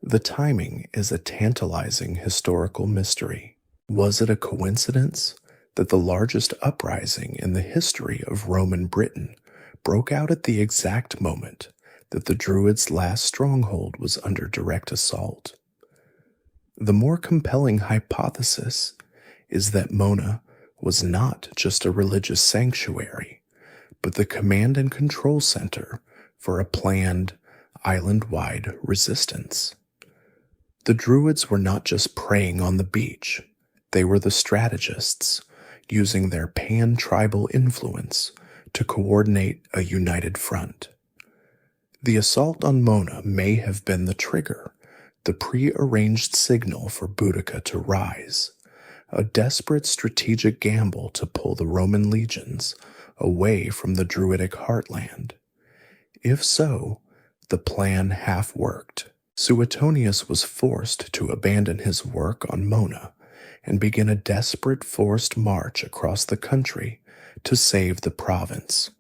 The timing is a tantalizing historical mystery. Was it a coincidence that the largest uprising in the history of Roman Britain broke out at the exact moment that the Druids' last stronghold was under direct assault? The more compelling hypothesis is that Mona was not just a religious sanctuary, but the command and control center for a planned, island-wide resistance. The Druids were not just preying on the beach, they were the strategists, using their pan-tribal influence to coordinate a united front. The assault on Mona may have been the trigger, the pre-arranged signal for Boudica to rise, a desperate strategic gamble to pull the Roman legions away from the Druidic heartland. If so, the plan half worked. Suetonius was forced to abandon his work on Mona and begin a desperate forced march across the country to save the province.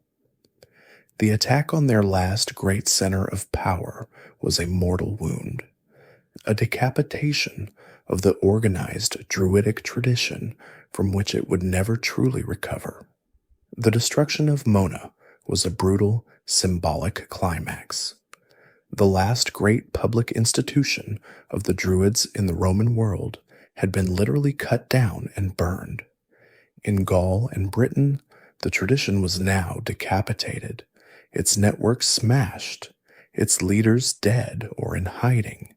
The attack on their last great center of power was a mortal wound, a decapitation of the organized Druidic tradition from which it would never truly recover. The destruction of Mona was a brutal, symbolic climax. The last great public institution of the Druids in the Roman world had been literally cut down and burned. In Gaul and Britain, the tradition was now decapitated, its network smashed, its leaders dead or in hiding,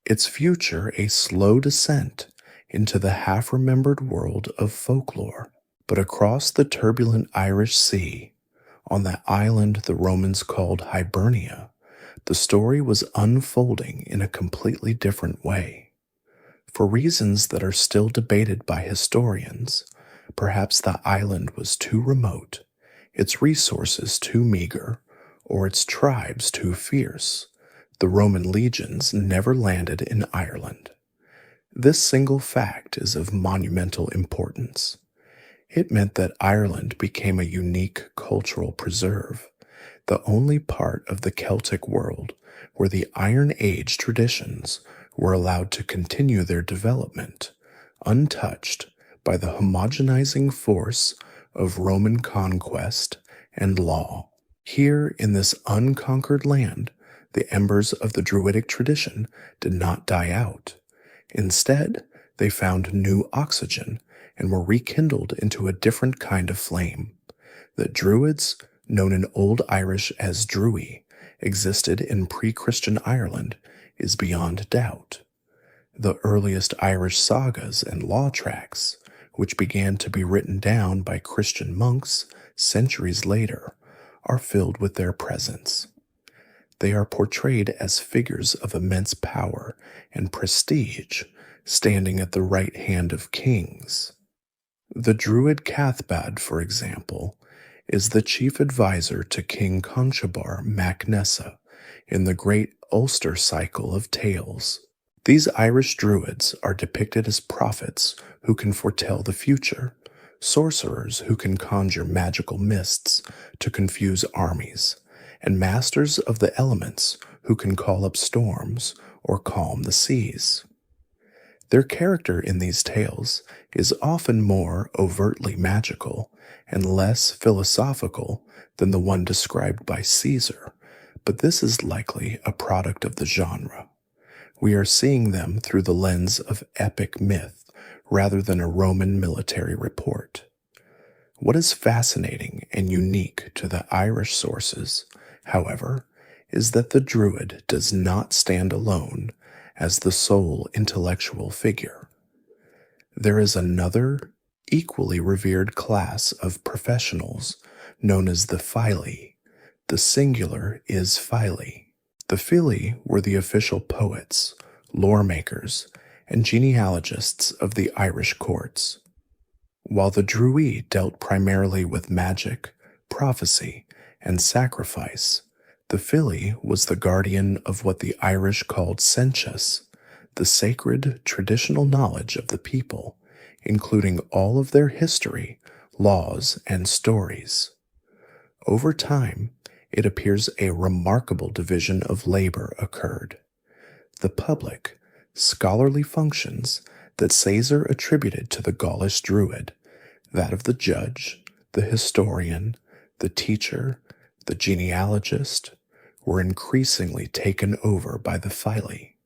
its future a slow descent into the half-remembered world of folklore. But across the turbulent Irish Sea, on that island the Romans called Hibernia, the story was unfolding in a completely different way. For reasons that are still debated by historians, perhaps the island was too remote, its resources too meager, or its tribes too fierce. The Roman legions never landed in Ireland. This single fact is of monumental importance. It meant that Ireland became a unique cultural preserve, the only part of the Celtic world where the Iron Age traditions were allowed to continue their development, untouched by the homogenizing force of Roman conquest and law. Here in this unconquered land, the embers of the Druidic tradition did not die out. Instead, they found new oxygen and were rekindled into a different kind of flame. The Druids, known in Old Irish as Drui, existed in pre-Christian Ireland is beyond doubt. The earliest Irish sagas and law tracts, which began to be written down by Christian monks centuries later, are filled with their presence. They are portrayed as figures of immense power and prestige, standing at the right hand of kings. The Druid Cathbad, for example, is the chief advisor to King Conchobar mac Nessa in the Great Ulster Cycle of Tales. These Irish Druids are depicted as prophets who can foretell the future, sorcerers who can conjure magical mists to confuse armies, and masters of the elements who can call up storms or calm the seas. Their character in these tales is often more overtly magical and less philosophical than the one described by Caesar, but this is likely a product of the genre. We are seeing them through the lens of epic myth rather than a Roman military report. What is fascinating and unique to the Irish sources, however, is that the Druid does not stand alone as the sole intellectual figure. There is another, equally revered class of professionals known as the Fili. The singular is Fili. The Fili were the official poets, lore makers, and genealogists of the Irish courts. While the Druid dealt primarily with magic, prophecy, and sacrifice, the Fili was the guardian of what the Irish called senchas, the sacred traditional knowledge of the people, including all of their history, laws, and stories. Over time, it appears a remarkable division of labor occurred. The public, scholarly functions that Caesar attributed to the Gaulish Druid, that of the judge, the historian, the teacher, the genealogist, were increasingly taken over by the Fili.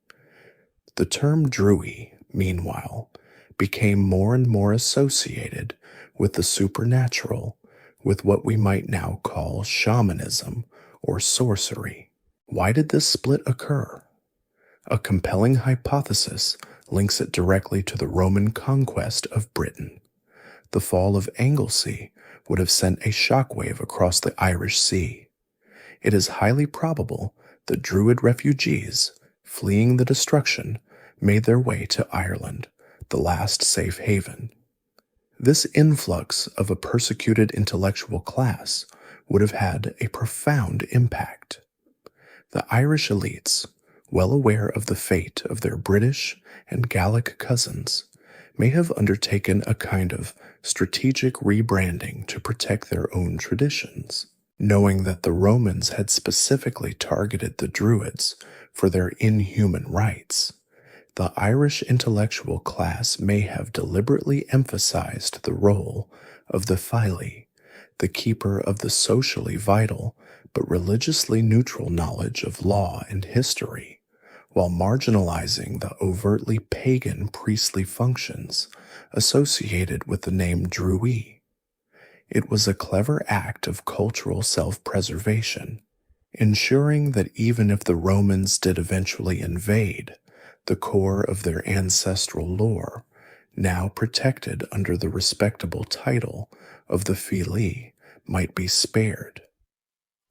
The term Druid, meanwhile, became more and more associated with the supernatural, with what we might now call shamanism or sorcery. Why did this split occur? A compelling hypothesis links it directly to the Roman conquest of Britain. The fall of Anglesey would have sent a shockwave across the Irish Sea. It is highly probable that Druid refugees, fleeing the destruction, made their way to Ireland, the last safe haven. This influx of a persecuted intellectual class would have had a profound impact. The Irish elites, well aware of the fate of their British and Gallic cousins, may have undertaken a kind of strategic rebranding to protect their own traditions, knowing that the Romans had specifically targeted the Druids for their inhuman rites. The Irish intellectual class may have deliberately emphasized the role of the Fili, the keeper of the socially vital but religiously neutral knowledge of law and history, while marginalizing the overtly pagan priestly functions associated with the name Druid. It was a clever act of cultural self-preservation, ensuring that even if the Romans did eventually invade, the core of their ancestral lore, now protected under the respectable title of the Fili, might be spared.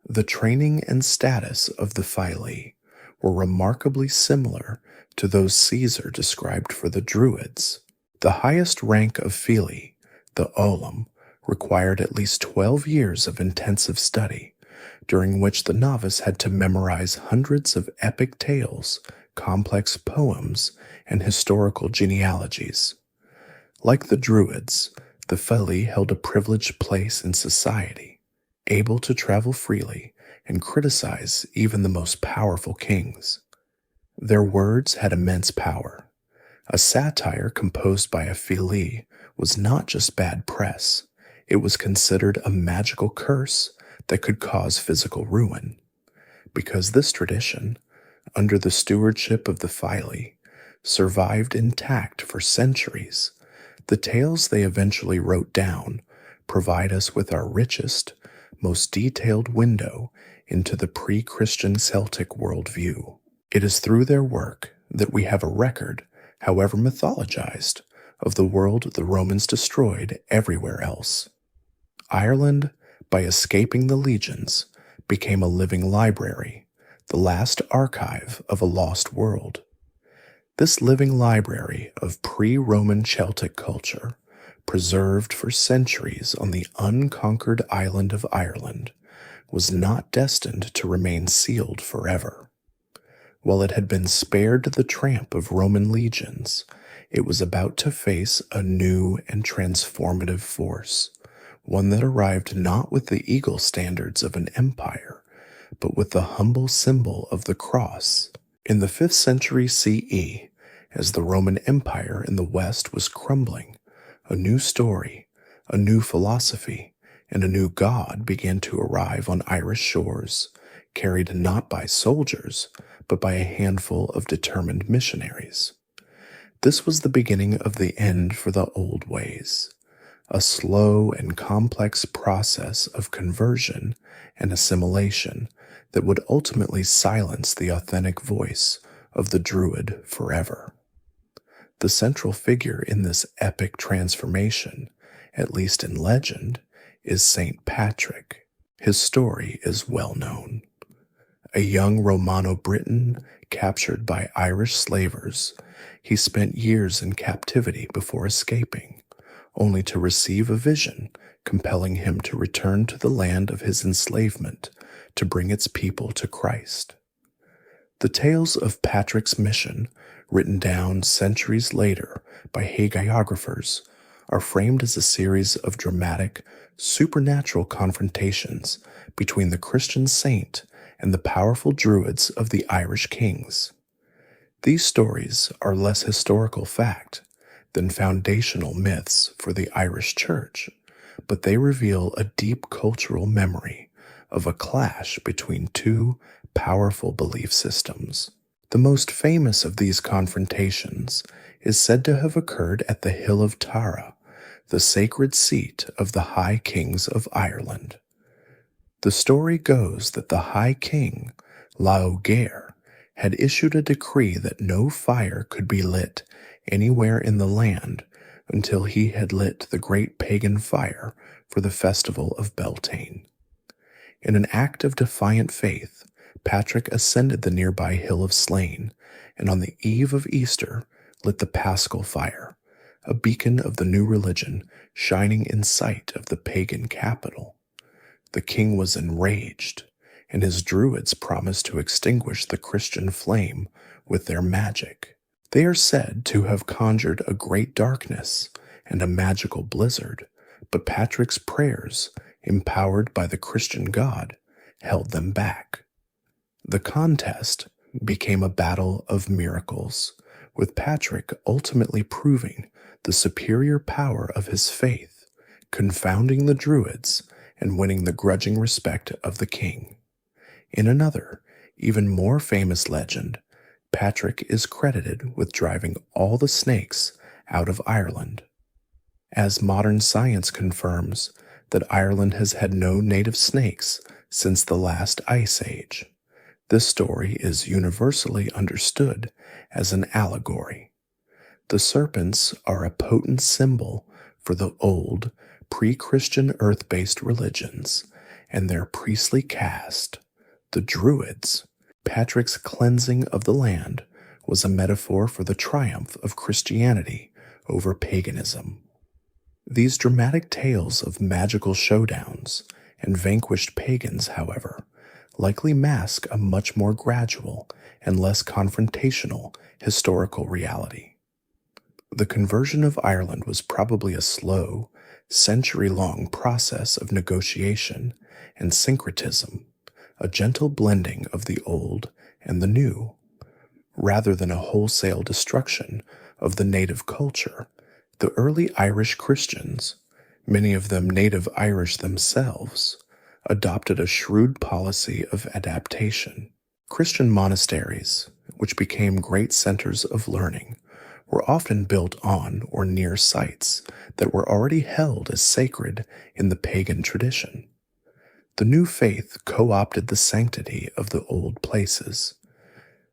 The training and status of the Fili were remarkably similar to those Caesar described for the Druids. The highest rank of Fili, the Olim, required at least 12 years of intensive study, during which the novice had to memorize hundreds of epic tales, complex poems, and historical genealogies. Like the Druids, the Fili held a privileged place in society, able to travel freely and criticize even the most powerful kings. Their words had immense power. A satire composed by a Fili was not just bad press, it was considered a magical curse that could cause physical ruin. Because this tradition, under the stewardship of the Fili, survived intact for centuries, the tales they eventually wrote down provide us with our richest, most detailed window into the pre-Christian Celtic worldview. It is through their work that we have a record, however mythologized, of the world the Romans destroyed everywhere else. Ireland, by escaping the legions, became a living library, the last archive of a lost world. This living library of pre-Roman Celtic culture, preserved for centuries on the unconquered island of Ireland, was not destined to remain sealed forever. While it had been spared the tramp of Roman legions, it was about to face a new and transformative force, one that arrived not with the eagle standards of an empire, but with the humble symbol of the cross. In the 5th century CE, as the Roman Empire in the West was crumbling, a new story, a new philosophy, and a new god began to arrive on Irish shores, carried not by soldiers, but by a handful of determined missionaries. This was the beginning of the end for the old ways, a slow and complex process of conversion and assimilation that would ultimately silence the authentic voice of the Druid forever. The central figure in this epic transformation, at least in legend, is Saint Patrick. His story is well known. A young Romano-Briton captured by Irish slavers, he spent years in captivity before escaping, only to receive a vision compelling him to return to the land of his enslavement to bring its people to Christ. The tales of Patrick's mission, written down centuries later by hagiographers, are framed as a series of dramatic, supernatural confrontations between the Christian saint and the powerful Druids of the Irish kings. These stories are less historical fact than foundational myths for the Irish Church, but they reveal a deep cultural memory of a clash between two powerful belief systems. The most famous of these confrontations is said to have occurred at the Hill of Tara, the sacred seat of the High Kings of Ireland. The story goes that the High King, Laogaire, had issued a decree that no fire could be lit anywhere in the land until he had lit the great pagan fire for the festival of Beltane. In an act of defiant faith, Patrick ascended the nearby Hill of Slane, and on the eve of Easter lit the Paschal fire, a beacon of the new religion shining in sight of the pagan capital. The king was enraged, and his druids promised to extinguish the Christian flame with their magic. They are said to have conjured a great darkness and a magical blizzard, but Patrick's prayers, empowered by the Christian God, held them back. The contest became a battle of miracles, with Patrick ultimately proving the superior power of his faith, confounding the Druids and winning the grudging respect of the king. In another, even more famous legend, Patrick is credited with driving all the snakes out of Ireland. As modern science confirms that Ireland has had no native snakes since the last ice age, this story is universally understood as an allegory. The serpents are a potent symbol for the old, pre-Christian earth-based religions and their priestly caste, the Druids. Patrick's cleansing of the land was a metaphor for the triumph of Christianity over paganism. These dramatic tales of magical showdowns and vanquished pagans, however, likely mask a much more gradual and less confrontational historical reality. The conversion of Ireland was probably a slow, century-long process of negotiation and syncretism, a gentle blending of the old and the new. Rather than a wholesale destruction of the native culture, the early Irish Christians, many of them native Irish themselves, adopted a shrewd policy of adaptation. Christian monasteries, which became great centers of learning, were often built on or near sites that were already held as sacred in the pagan tradition. The new faith co-opted the sanctity of the old places.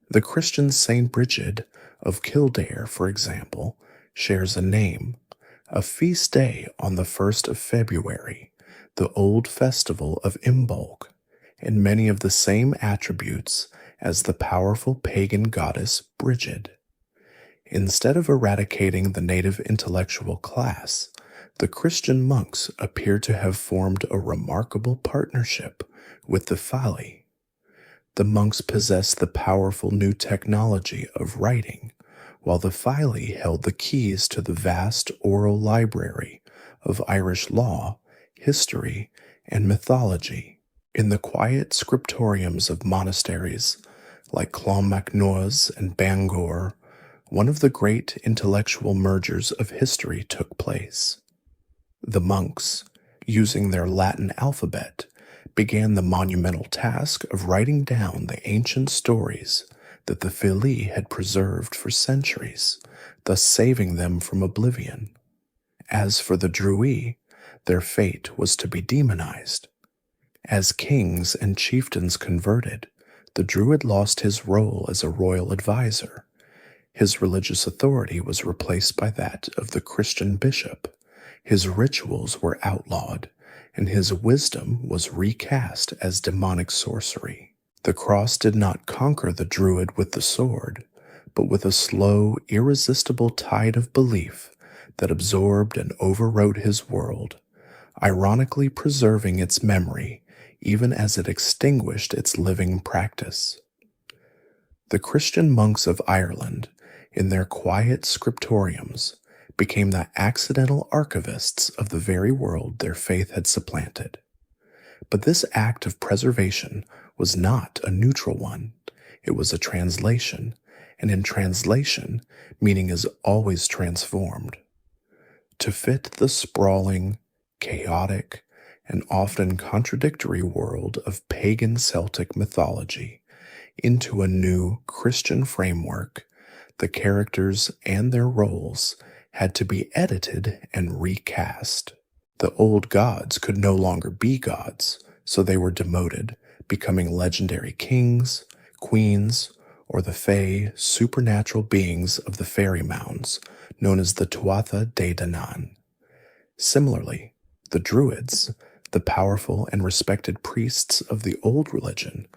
The Christian Saint Brigid of Kildare, for example, shares a name, a feast day on the 1st of February, the old festival of Imbolc, and many of the same attributes as the powerful pagan goddess Brigid. Instead of eradicating the native intellectual class, the Christian monks appear to have formed a remarkable partnership with the Fali. The monks possessed the powerful new technology of writing, while the Fali held the keys to the vast oral library of Irish law, history, and mythology. In the quiet scriptoriums of monasteries like Clonmacnoise and Bangor, one of the great intellectual mergers of history took place. The monks, using their Latin alphabet, began the monumental task of writing down the ancient stories that the Fili had preserved for centuries, thus saving them from oblivion. As for the Druids, their fate was to be demonized. As kings and chieftains converted, the Druid lost his role as a royal advisor. His religious authority was replaced by that of the Christian bishop. His rituals were outlawed, and his wisdom was recast as demonic sorcery. The cross did not conquer the Druid with the sword, but with a slow, irresistible tide of belief that absorbed and overwrote his world, ironically preserving its memory even as it extinguished its living practice. The Christian monks of Ireland, in their quiet scriptoriums, became the accidental archivists of the very world their faith had supplanted. But this act of preservation was not a neutral one. It was a translation, and in translation, meaning is always transformed. To fit the sprawling, chaotic, and often contradictory world of pagan Celtic mythology into a new Christian framework, the characters and their roles had to be edited and recast. The old gods could no longer be gods, so they were demoted, becoming legendary kings, queens, or the fey, supernatural beings of the fairy mounds, known as the Tuatha De Danann. Similarly, the Druids, the powerful and respected priests of the old religion,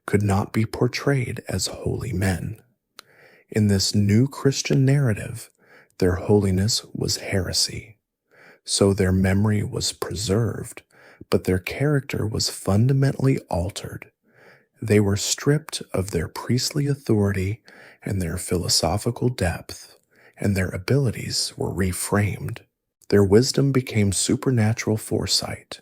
could not be portrayed as holy men. In this new Christian narrative, their holiness was heresy. So their memory was preserved, but their character was fundamentally altered. They were stripped of their priestly authority and their philosophical depth, and their abilities were reframed. Their wisdom became supernatural foresight.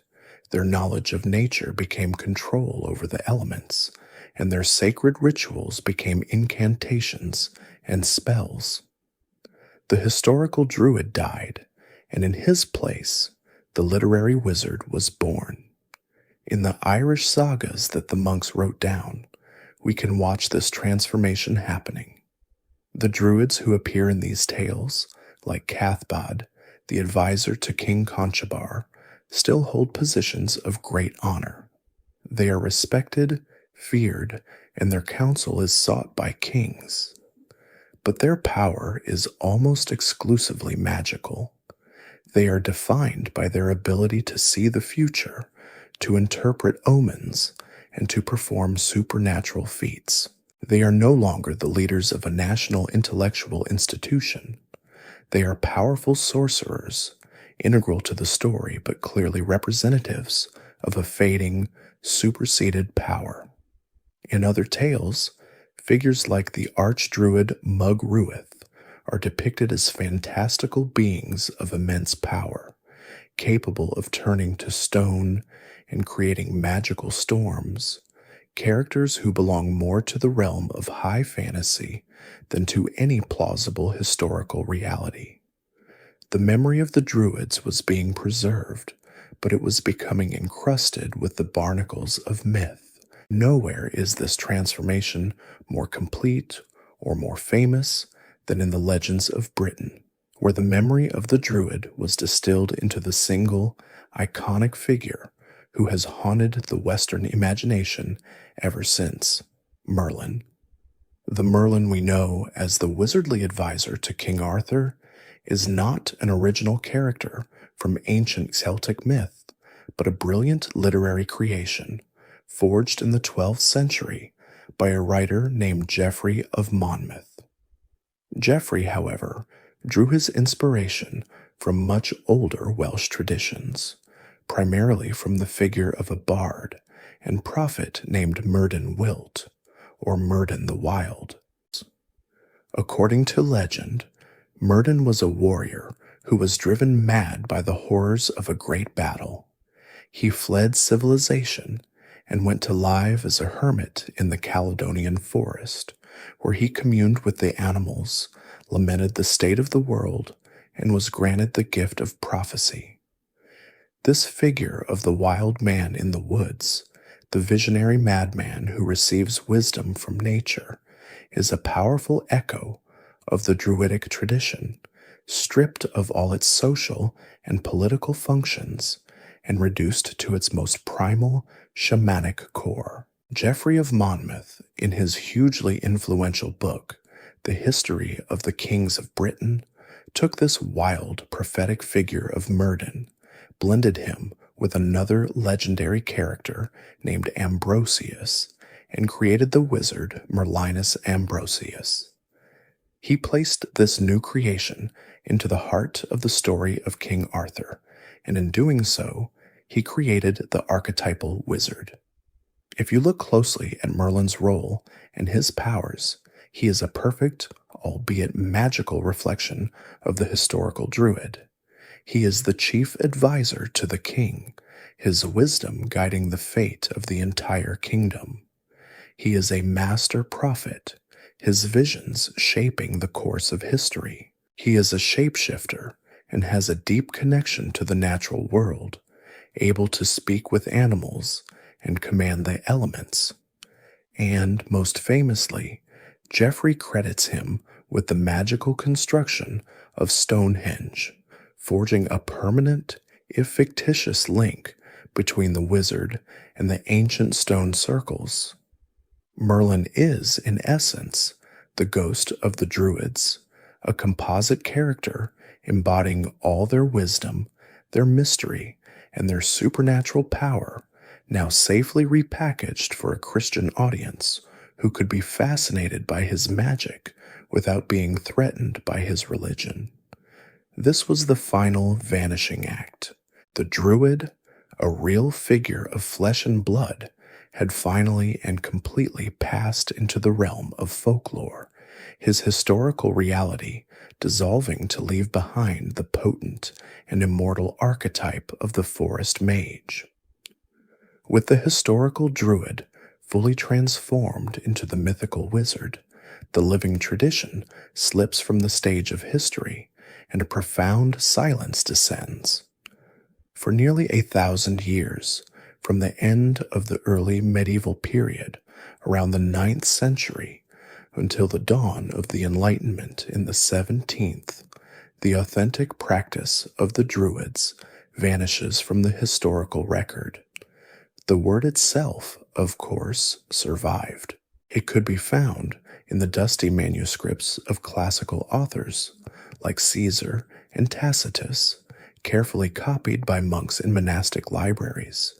Their knowledge of nature became control over the elements, and their sacred rituals became incantations and spells. The historical Druid died, and in his place, the literary wizard was born. In the Irish sagas that the monks wrote down, we can watch this transformation happening. The Druids who appear in these tales, like Cathbad, the advisor to King Conchobar, still hold positions of great honor. They are respected, feared, and their counsel is sought by kings. But their power is almost exclusively magical. They are defined by their ability to see the future, to interpret omens, and to perform supernatural feats. They are no longer the leaders of a national intellectual institution. They are powerful sorcerers, integral to the story but clearly representatives of a fading, superseded power. In other tales, figures like the archdruid Mug Ruith are depicted as fantastical beings of immense power, capable of turning to stone and creating magical storms, characters who belong more to the realm of high fantasy than to any plausible historical reality. The memory of the Druids was being preserved, but it was becoming encrusted with the barnacles of myth. Nowhere is this transformation more complete or more famous than in the legends of Britain, where the memory of the Druid was distilled into the single, iconic figure who has haunted the Western imagination ever since, Merlin. The Merlin we know as the wizardly advisor to King Arthur is not an original character from ancient Celtic myth, but a brilliant literary creation forged in the 12th century by a writer named Geoffrey of Monmouth. Geoffrey, however, drew his inspiration from much older Welsh traditions, primarily from the figure of a bard and prophet named Myrddin Wyllt, or Myrddin the Wild. According to legend, Myrddin was a warrior who was driven mad by the horrors of a great battle. He fled civilization and went to live as a hermit in the Caledonian forest, where he communed with the animals, lamented the state of the world, and was granted the gift of prophecy. This figure of the wild man in the woods, the visionary madman who receives wisdom from nature, is a powerful echo of the Druidic tradition, stripped of all its social and political functions and reduced to its most primal, shamanic core. Geoffrey of Monmouth, in his hugely influential book, The History of the Kings of Britain, took this wild, prophetic figure of Myrddin, blended him with another legendary character named Ambrosius, and created the wizard Merlinus Ambrosius. He placed this new creation into the heart of the story of King Arthur, and in doing so, he created the archetypal wizard. If you look closely at Merlin's role and his powers, he is a perfect, albeit magical reflection of the historical druid. He is the chief advisor to the king, his wisdom guiding the fate of the entire kingdom. He is a master prophet, his visions shaping the course of history. He is a shapeshifter and has a deep connection to the natural world, able to speak with animals and command the elements. And, most famously, Geoffrey credits him with the magical construction of Stonehenge, forging a permanent, if fictitious, link between the wizard and the ancient stone circles. Merlin is, in essence, the ghost of the Druids, a composite character embodying all their wisdom, their mystery, and their supernatural power, now safely repackaged for a Christian audience who could be fascinated by his magic without being threatened by his religion. This was the final vanishing act. The Druid, a real figure of flesh and blood, had finally and completely passed into the realm of folklore, his historical reality dissolving to leave behind the potent and immortal archetype of the forest mage. With the historical druid fully transformed into the mythical wizard, the living tradition slips from the stage of history and a profound silence descends. For nearly 1,000 years, from the end of the early medieval period, around the 9th century, until the dawn of the Enlightenment in the 17th, the authentic practice of the Druids vanishes from the historical record. The word itself, of course, survived. It could be found in the dusty manuscripts of classical authors like Caesar and Tacitus, carefully copied by monks in monastic libraries.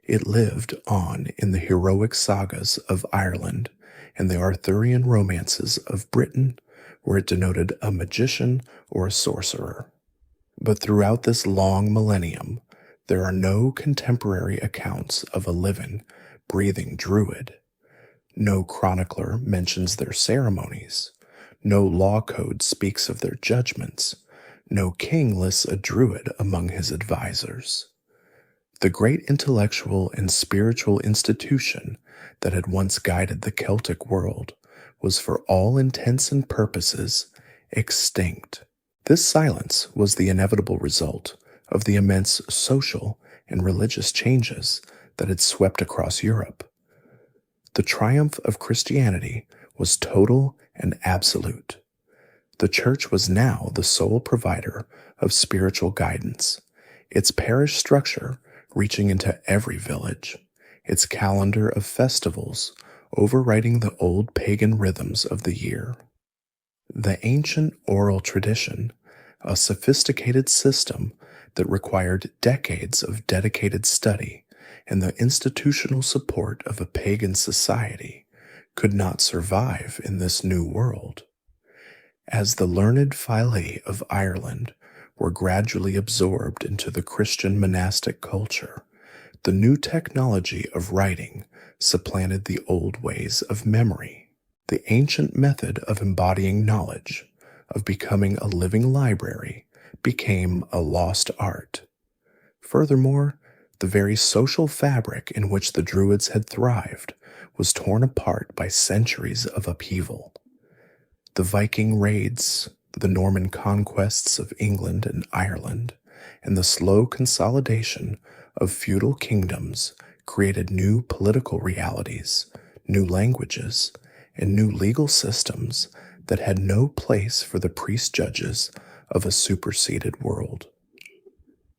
It lived on in the heroic sagas of Ireland and the Arthurian romances of Britain, where it denoted a magician or a sorcerer. But throughout this long millennium, there are no contemporary accounts of a living, breathing druid. No chronicler mentions their ceremonies. No law code speaks of their judgments. No king lists a druid among his advisors. The great intellectual and spiritual institution that had once guided the Celtic world was for all intents and purposes extinct. This silence was the inevitable result of the immense social and religious changes that had swept across Europe. The triumph of Christianity was total and absolute. The Church was now the sole provider of spiritual guidance. Its parish structure reaching into every village, its calendar of festivals overriding the old pagan rhythms of the year. The ancient oral tradition, a sophisticated system that required decades of dedicated study and the institutional support of a pagan society, could not survive in this new world. As the learned Philae of Ireland were gradually absorbed into the Christian monastic culture, the new technology of writing supplanted the old ways of memory. The ancient method of embodying knowledge, of becoming a living library, became a lost art. Furthermore, the very social fabric in which the Druids had thrived was torn apart by centuries of upheaval. The Viking raids, the Norman conquests of England and Ireland, and the slow consolidation of feudal kingdoms created new political realities, new languages, and new legal systems that had no place for the priest-judges of a superseded world.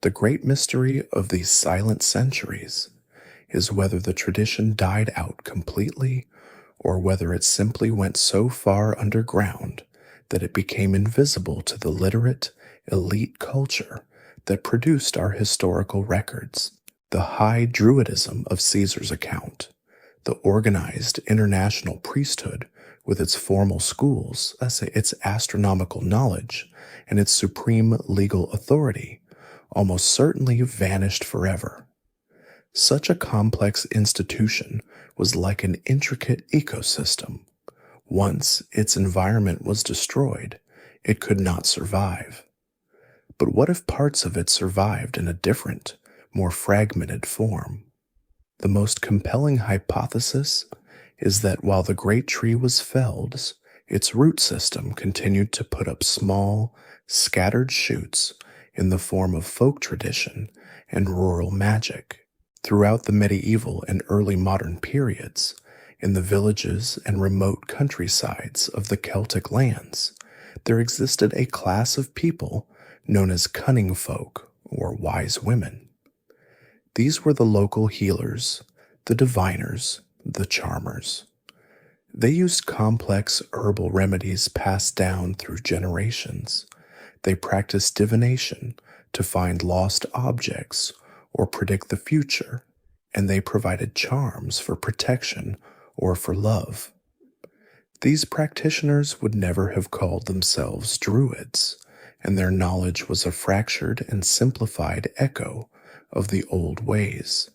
The great mystery of these silent centuries is whether the tradition died out completely or whether it simply went so far underground that it became invisible to the literate, elite culture that produced our historical records. The high Druidism of Caesar's account, the organized international priesthood with its formal schools, its astronomical knowledge, and its supreme legal authority, almost certainly vanished forever. Such a complex institution was like an intricate ecosystem. Once its environment was destroyed, it could not survive. But what if parts of it survived in a different, more fragmented form? The most compelling hypothesis is that while the great tree was felled, its root system continued to put up small, scattered shoots in the form of folk tradition and rural magic. Throughout the medieval and early modern periods, in the villages and remote countrysides of the Celtic lands, there existed a class of people known as cunning folk or wise women. These were the local healers, the diviners, the charmers. They used complex herbal remedies passed down through generations. They practiced divination to find lost objects or predict the future, and they provided charms for protection or for love. These practitioners would never have called themselves Druids, and their knowledge was a fractured and simplified echo of the old ways.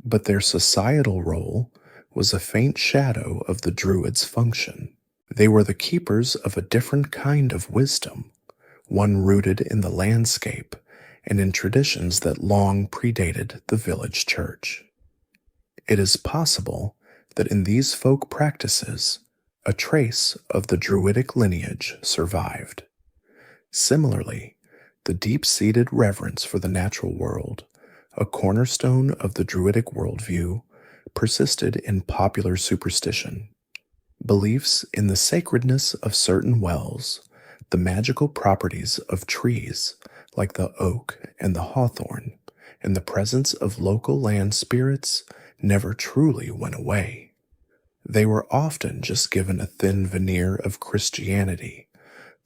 But their societal role was a faint shadow of the Druids' function. They were the keepers of a different kind of wisdom, one rooted in the landscape and in traditions that long predated the village church. It is possible that in these folk practices, a trace of the Druidic lineage survived. Similarly, the deep-seated reverence for the natural world, a cornerstone of the Druidic worldview, persisted in popular superstition. Beliefs in the sacredness of certain wells, the magical properties of trees like the oak and the hawthorn, and the presence of local land spirits never truly went away. They were often just given a thin veneer of Christianity,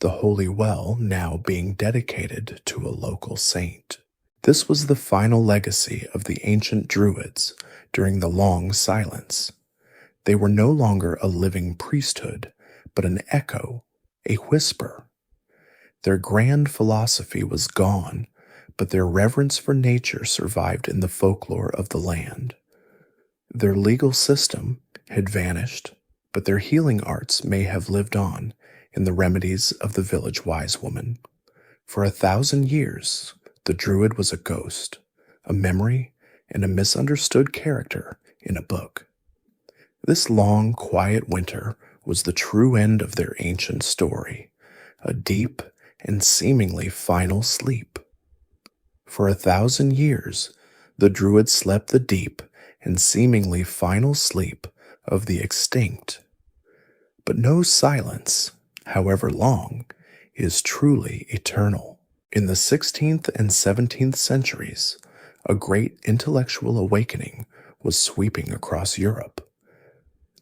the holy well now being dedicated to a local saint. This was the final legacy of the ancient Druids during the long silence. They were no longer a living priesthood, but an echo, a whisper. Their grand philosophy was gone, but their reverence for nature survived in the folklore of the land. Their legal system had vanished, but their healing arts may have lived on in the remedies of the village wise woman. For 1,000 years, the Druid was a ghost, a memory, and a misunderstood character in a book. This long, quiet winter was the true end of their ancient story, a deep and seemingly final sleep. For 1,000 years, the Druids slept the deep and seemingly final sleep of the extinct. But no silence, however long, is truly eternal. In the 16th and 17th centuries, A great intellectual awakening was sweeping across Europe.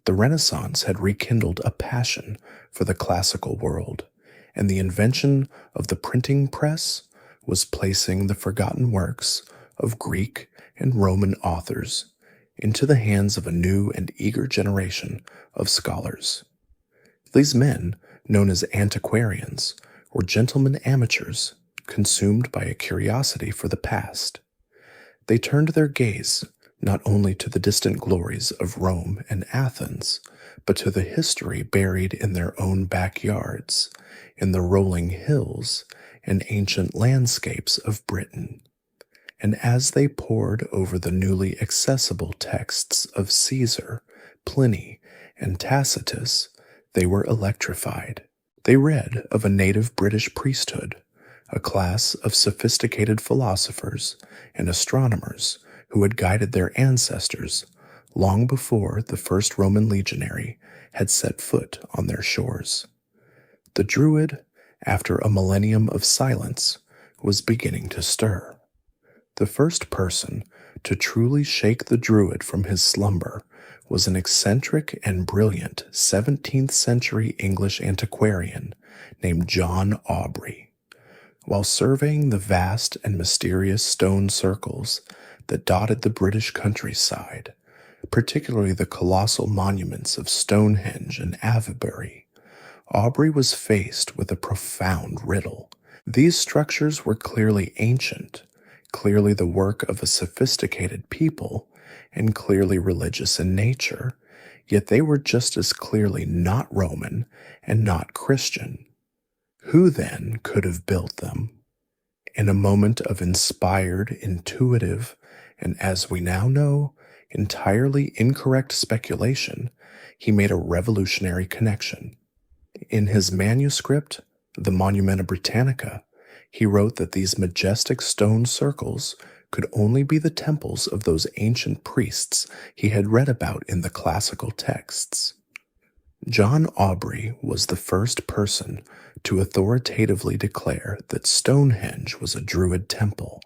The Renaissance had rekindled a passion for the classical world, and the invention of the printing press was placing the forgotten works of Greek and Roman authors into the hands of a new and eager generation of scholars. These men, known as antiquarians, were gentlemen amateurs consumed by a curiosity for the past. They turned their gaze not only to the distant glories of Rome and Athens, but to the history buried in their own backyards, in the rolling hills and ancient landscapes of Britain. And as they pored over the newly accessible texts of Caesar, Pliny, and Tacitus, they were electrified. They read of a native British priesthood, a class of sophisticated philosophers and astronomers who had guided their ancestors long before the first Roman legionary had set foot on their shores. The Druid, after a millennium of silence, was beginning to stir. The first person to truly shake the Druid from his slumber was an eccentric and brilliant 17th century English antiquarian named John Aubrey. While surveying the vast and mysterious stone circles that dotted the British countryside, particularly the colossal monuments of Stonehenge and Avebury, Aubrey was faced with a profound riddle. These structures were clearly ancient, clearly the work of a sophisticated people, and clearly religious in nature, yet they were just as clearly not Roman and not Christian. Who then could have built them? In a moment of inspired, intuitive, and as we now know, entirely incorrect speculation, he made a revolutionary connection. In his manuscript, the Monumenta Britannica, he wrote that these majestic stone circles could only be the temples of those ancient priests he had read about in the classical texts. John Aubrey was the first person to authoritatively declare that Stonehenge was a Druid temple.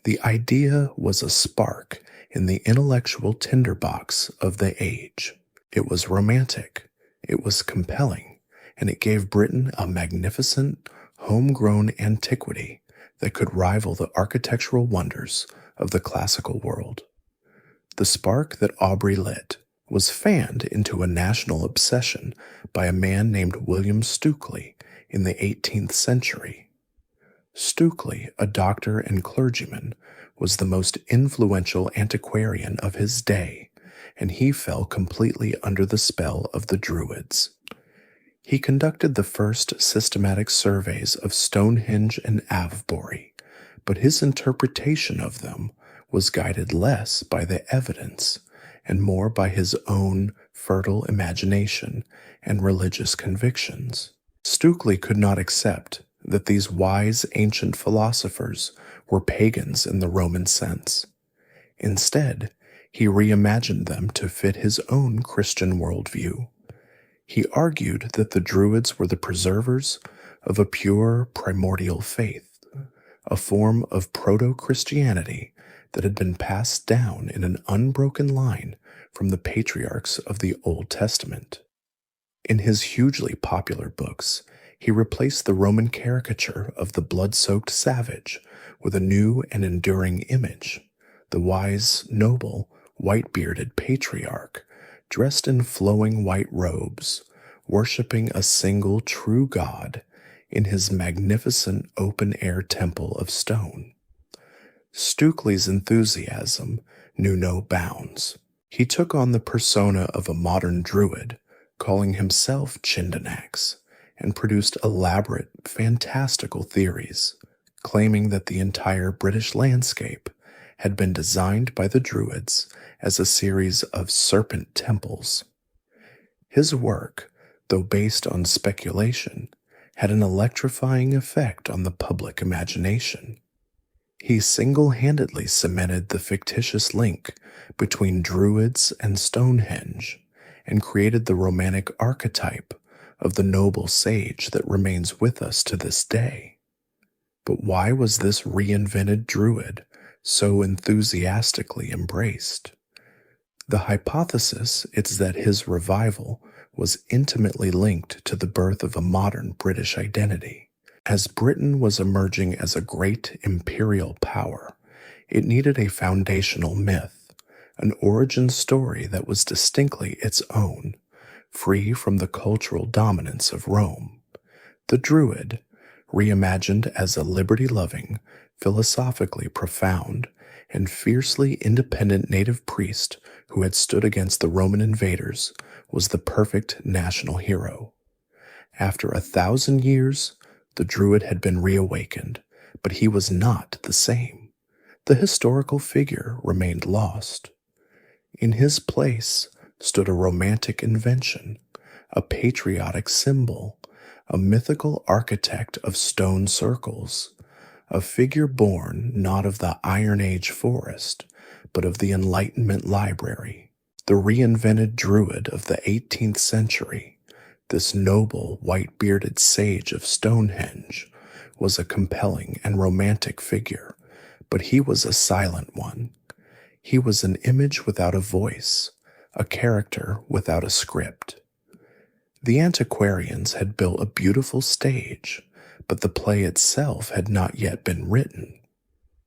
The idea was a spark in the intellectual tinderbox of the age. It was romantic, it was compelling, and it gave Britain a magnificent, homegrown antiquity that could rival the architectural wonders of the classical world. The spark that Aubrey lit was fanned into a national obsession by a man named William Stukely in the 18th century. Stukely, a doctor and clergyman, was the most influential antiquarian of his day, and he fell completely under the spell of the Druids. He conducted the first systematic surveys of Stonehenge and Avebury, but his interpretation of them was guided less by the evidence and more by his own fertile imagination and religious convictions. Stukely could not accept that these wise ancient philosophers were pagans in the Roman sense. Instead, he reimagined them to fit his own Christian worldview. He argued that the Druids were the preservers of a pure primordial faith, a form of proto-Christianity that had been passed down in an unbroken line from the patriarchs of the Old Testament. In his hugely popular books, he replaced the Roman caricature of the blood-soaked savage with a new and enduring image, the wise, noble, white-bearded patriarch, dressed in flowing white robes, worshiping a single true God in his magnificent open-air temple of stone. Stukely's enthusiasm knew no bounds. He took on the persona of a modern Druid, calling himself Chindanax, and produced elaborate, fantastical theories, claiming that the entire British landscape had been designed by the Druids as a series of serpent temples. His work, though based on speculation, had an electrifying effect on the public imagination. He single-handedly cemented the fictitious link between Druids and Stonehenge and created the romantic archetype of the noble sage that remains with us to this day. But why was this reinvented Druid so enthusiastically embraced. The hypothesis is that his revival was intimately linked to the birth of a modern British identity. As Britain was emerging as a great imperial power, it needed a foundational myth, an origin story that was distinctly its own, free from the cultural dominance of Rome. The Druid, reimagined as a liberty-loving, philosophically profound, and fiercely independent native priest who had stood against the Roman invaders, was the perfect national hero. After 1,000 years, the Druid had been reawakened, but he was not the same. The historical figure remained lost. In his place stood a romantic invention, a patriotic symbol, a mythical architect of stone circles, a figure born not of the Iron Age forest, but of the Enlightenment library. The reinvented Druid of the 18th century, this noble white-bearded sage of Stonehenge, was a compelling and romantic figure, but he was a silent one. He was an image without a voice, a character without a script. The antiquarians had built a beautiful stage, but the play itself had not yet been written.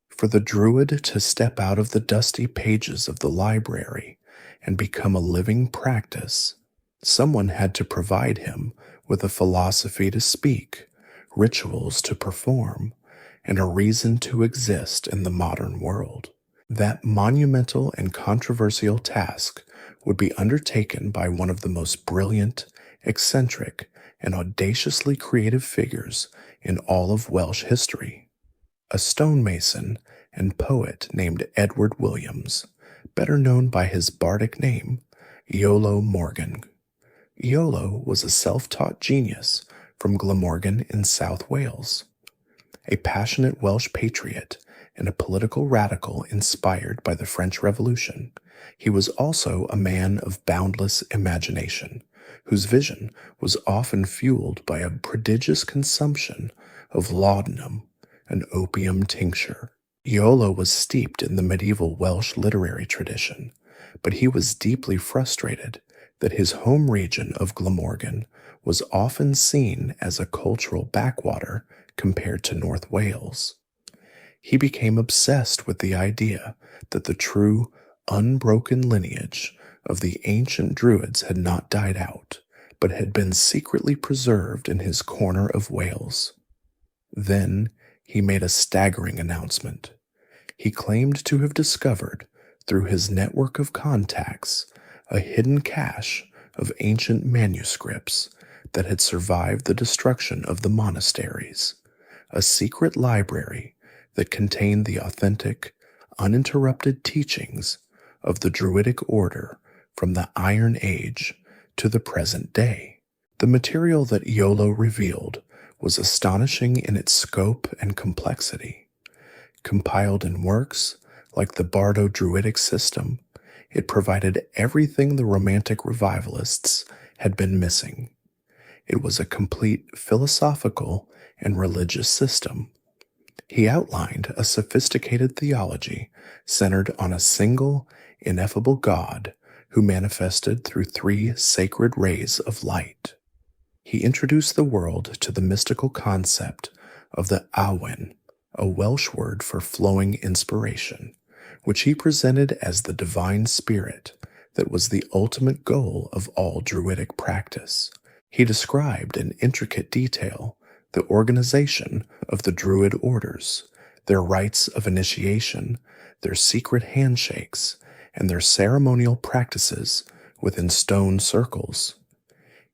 For the Druid to step out of the dusty pages of the library and become a living practice, someone had to provide him with a philosophy to speak, rituals to perform, and a reason to exist in the modern world. That monumental and controversial task would be undertaken by one of the most brilliant, eccentric, and audaciously creative figures in all of Welsh history, a stonemason and poet named Edward Williams, better known by his bardic name, Iolo Morgan. Iolo was a self-taught genius from Glamorgan in South Wales, a passionate Welsh patriot and a political radical inspired by the French Revolution. He was also a man of boundless imagination, whose vision was often fueled by a prodigious consumption of laudanum, an opium tincture. Iolo was steeped in the medieval Welsh literary tradition, but he was deeply frustrated that his home region of Glamorgan was often seen as a cultural backwater compared to North Wales. He became obsessed with the idea that the true, unbroken lineage of the ancient Druids had not died out, but had been secretly preserved in his corner of Wales. Then he made a staggering announcement. He claimed to have discovered, through his network of contacts, a hidden cache of ancient manuscripts that had survived the destruction of the monasteries, a secret library that contained the authentic, uninterrupted teachings of the Druidic order from the Iron Age to the present day. The material that Iolo revealed was astonishing in its scope and complexity. Compiled in works like the Bardo-Druidic system, it provided everything the Romantic revivalists had been missing. It was a complete philosophical and religious system. He outlined a sophisticated theology centered on a single, ineffable God who manifested through 3 sacred rays of light. He introduced the world to the mystical concept of the awen, a Welsh word for flowing inspiration, which he presented as the divine spirit that was the ultimate goal of all Druidic practice. He described in intricate detail the organization of the Druid orders, their rites of initiation, their secret handshakes, and their ceremonial practices within stone circles.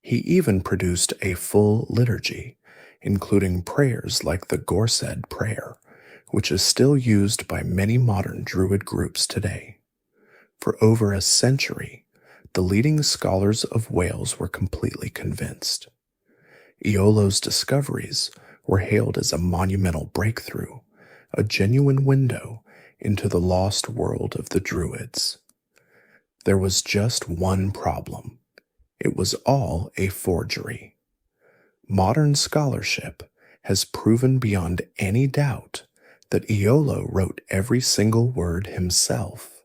He even produced a full liturgy, including prayers like the Gorsedd prayer, which is still used by many modern Druid groups today. For over a century, the leading scholars of Wales were completely convinced. Iolo's discoveries were hailed as a monumental breakthrough, a genuine window into the lost world of the Druids. There was just one problem. It was all a forgery. Modern scholarship has proven beyond any doubt that Iolo wrote every single word himself.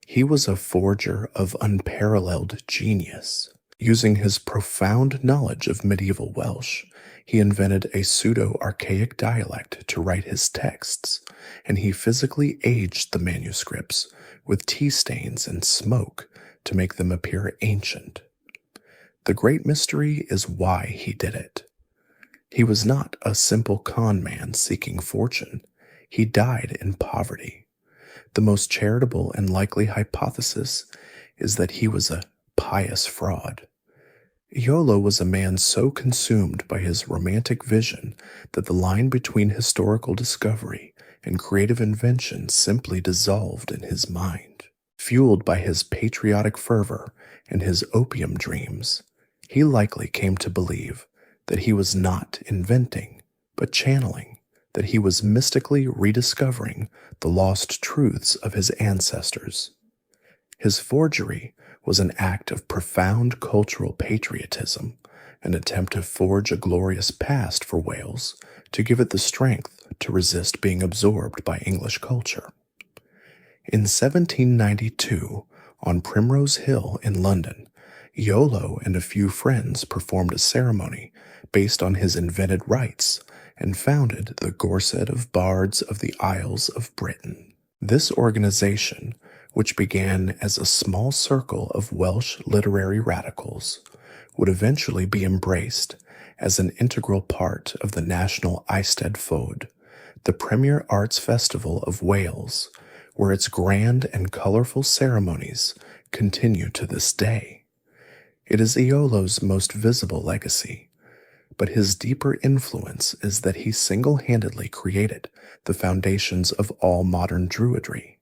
He was a forger of unparalleled genius. Using his profound knowledge of medieval Welsh, he invented a pseudo-archaic dialect to write his texts, and he physically aged the manuscripts with tea stains and smoke to make them appear ancient. The great mystery is why he did it. He was not a simple con man seeking fortune. He died in poverty. The most charitable and likely hypothesis is that he was a pious fraud. Iolo was a man so consumed by his romantic vision that the line between historical discovery and creative invention simply dissolved in his mind. Fueled by his patriotic fervor and his opium dreams, he likely came to believe that he was not inventing, but channeling, that he was mystically rediscovering the lost truths of his ancestors. His forgery was an act of profound cultural patriotism, an attempt to forge a glorious past for Wales to give it the strength to resist being absorbed by English culture. In 1792, on Primrose Hill in London, Iolo and a few friends performed a ceremony based on his invented rights and founded the Gorset of Bards of the Isles of Britain. This organization, which began as a small circle of Welsh literary radicals, would eventually be embraced as an integral part of the National Eisteddfod, the premier arts festival of Wales, where its grand and colorful ceremonies continue to this day. It is Iolo's most visible legacy, but his deeper influence is that he single-handedly created the foundations of all modern Druidry.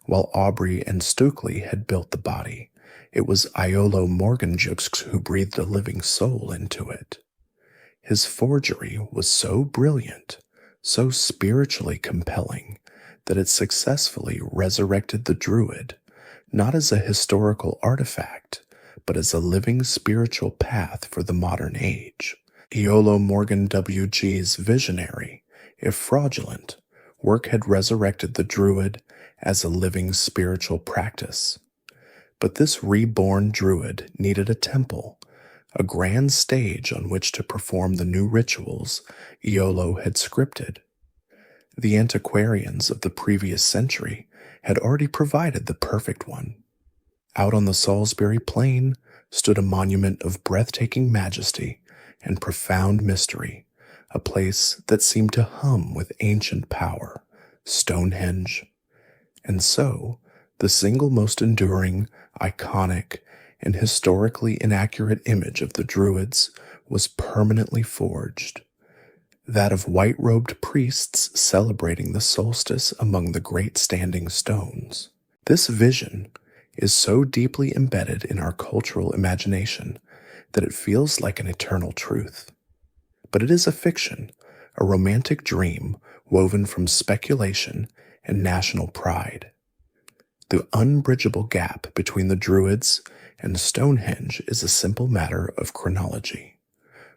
While Aubrey and Stukely had built the body, it was Iolo Morganjuks who breathed a living soul into it. His forgery was so brilliant, so spiritually compelling, that it successfully resurrected the Druid, not as a historical artifact, but as a living spiritual path for the modern age. Iolo Morgan W.G.'s visionary, if fraudulent, work had resurrected the Druid as a living spiritual practice. But this reborn Druid needed a temple, a grand stage on which to perform the new rituals Iolo had scripted. The antiquarians of the previous century had already provided the perfect one. Out on the Salisbury Plain stood a monument of breathtaking majesty and profound mystery, a place that seemed to hum with ancient power, Stonehenge. And so, the single most enduring, iconic, and historically inaccurate image of the Druids was permanently forged, that of white-robed priests celebrating the solstice among the great standing stones. This vision is so deeply embedded in our cultural imagination that it feels like an eternal truth. But it is a fiction, a romantic dream woven from speculation and national pride. The unbridgeable gap between the Druids and Stonehenge is a simple matter of chronology.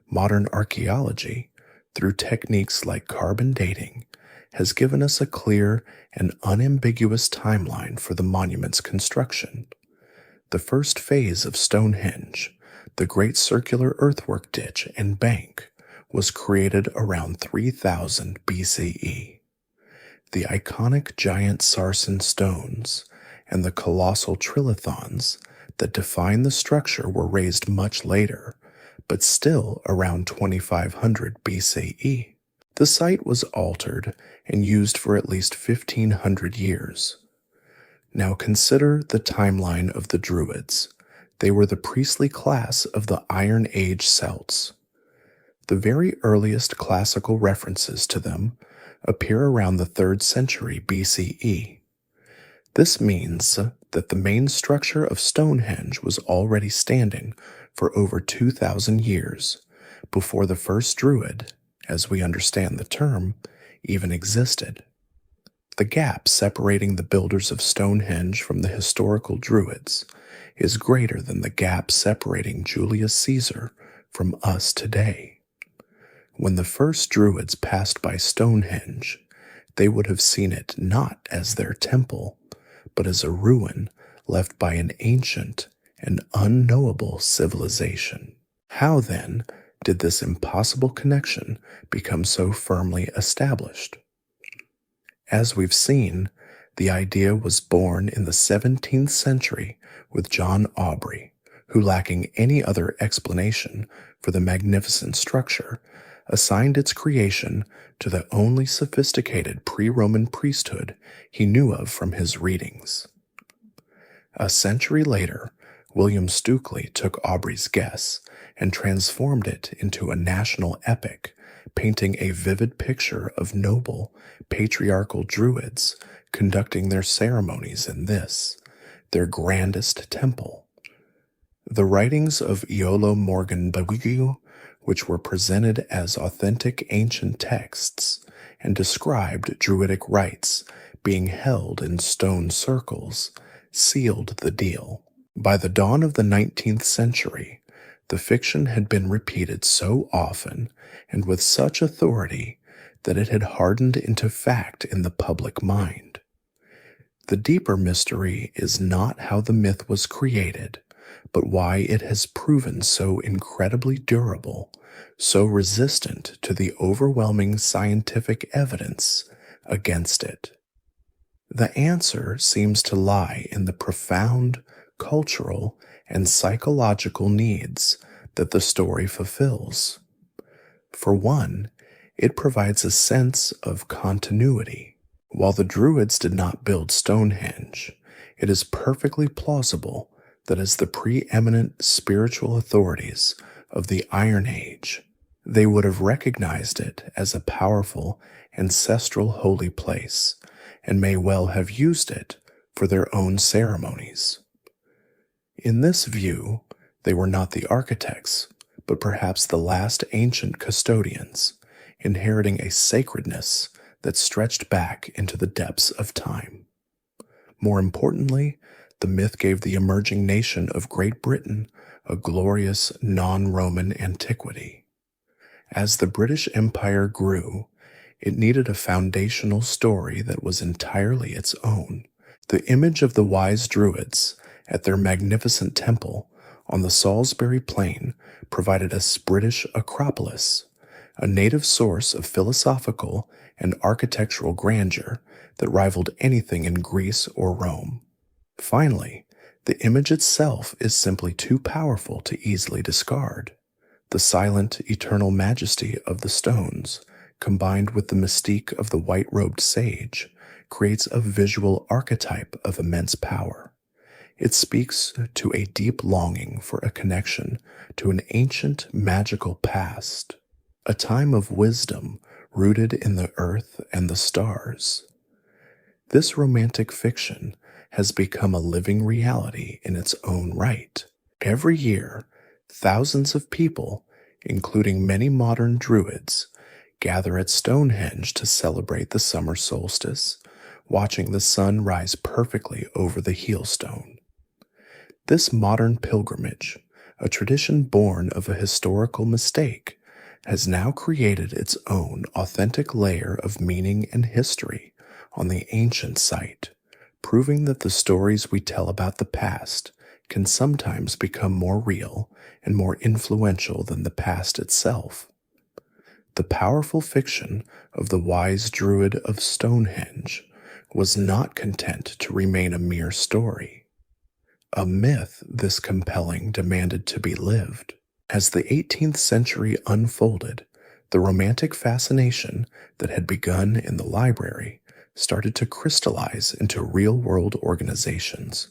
Modern archaeology, through techniques like carbon dating, has given us a clear and unambiguous timeline for the monument's construction. The first phase of Stonehenge, the great circular earthwork ditch and bank, was created around 3000 BCE. The iconic giant sarsen stones and the colossal trilithons that define the structure were raised much later, but still around 2500 BCE. The site was altered and used for at least 1500 years. Now consider the timeline of the Druids. They were the priestly class of the Iron Age Celts. The very earliest classical references to them appear around the 3rd century BCE. This means that the main structure of Stonehenge was already standing for over 2,000 years before the first Druid, as we understand the term, even existed. The gap separating the builders of Stonehenge from the historical Druids is greater than the gap separating Julius Caesar from us today. When the first Druids passed by Stonehenge, they would have seen it not as their temple, but as a ruin left by an ancient and unknowable civilization. How, then, did this impossible connection become so firmly established? As we've seen, the idea was born in the 17th century with John Aubrey, who, lacking any other explanation for the magnificent structure, assigned its creation to the only sophisticated pre-Roman priesthood he knew of from his readings. A century later, William Stukeley took Aubrey's guess and transformed it into a national epic, painting a vivid picture of noble, patriarchal Druids conducting their ceremonies in this, their grandest temple. The writings of Iolo Morganbaugu, which were presented as authentic ancient texts and described Druidic rites being held in stone circles, sealed the deal. By the dawn of the 19th century, the fiction had been repeated so often and with such authority that it had hardened into fact in the public mind. The deeper mystery is not how the myth was created, but why it has proven so incredibly durable, so resistant to the overwhelming scientific evidence against it. The answer seems to lie in the profound cultural and psychological needs that the story fulfills. For one, it provides a sense of continuity. While the Druids did not build Stonehenge, it is perfectly plausible that as the preeminent spiritual authorities of the Iron Age, they would have recognized it as a powerful ancestral holy place and may well have used it for their own ceremonies. In this view, they were not the architects, but perhaps the last ancient custodians, inheriting a sacredness that stretched back into the depths of time. More importantly, the myth gave the emerging nation of Great Britain a glorious non-Roman antiquity. As the British Empire grew, it needed a foundational story that was entirely its own. The image of the wise Druids at their magnificent temple on the Salisbury Plain provided a British Acropolis, a native source of philosophical and architectural grandeur that rivaled anything in Greece or Rome. Finally, the image itself is simply too powerful to easily discard. The silent, eternal majesty of the stones, combined with the mystique of the white-robed sage, creates a visual archetype of immense power. It speaks to a deep longing for a connection to an ancient magical past, a time of wisdom rooted in the earth and the stars. This romantic fiction has become a living reality in its own right. Every year, thousands of people, including many modern Druids, gather at Stonehenge to celebrate the summer solstice, watching the sun rise perfectly over the heelstone. This modern pilgrimage, a tradition born of a historical mistake, has now created its own authentic layer of meaning and history on the ancient site, proving that the stories we tell about the past can sometimes become more real and more influential than the past itself. The powerful fiction of the wise Druid of Stonehenge was not content to remain a mere story. A myth this compelling demanded to be lived. As the 18th century unfolded, the romantic fascination that had begun in the library started to crystallize into real-world organizations,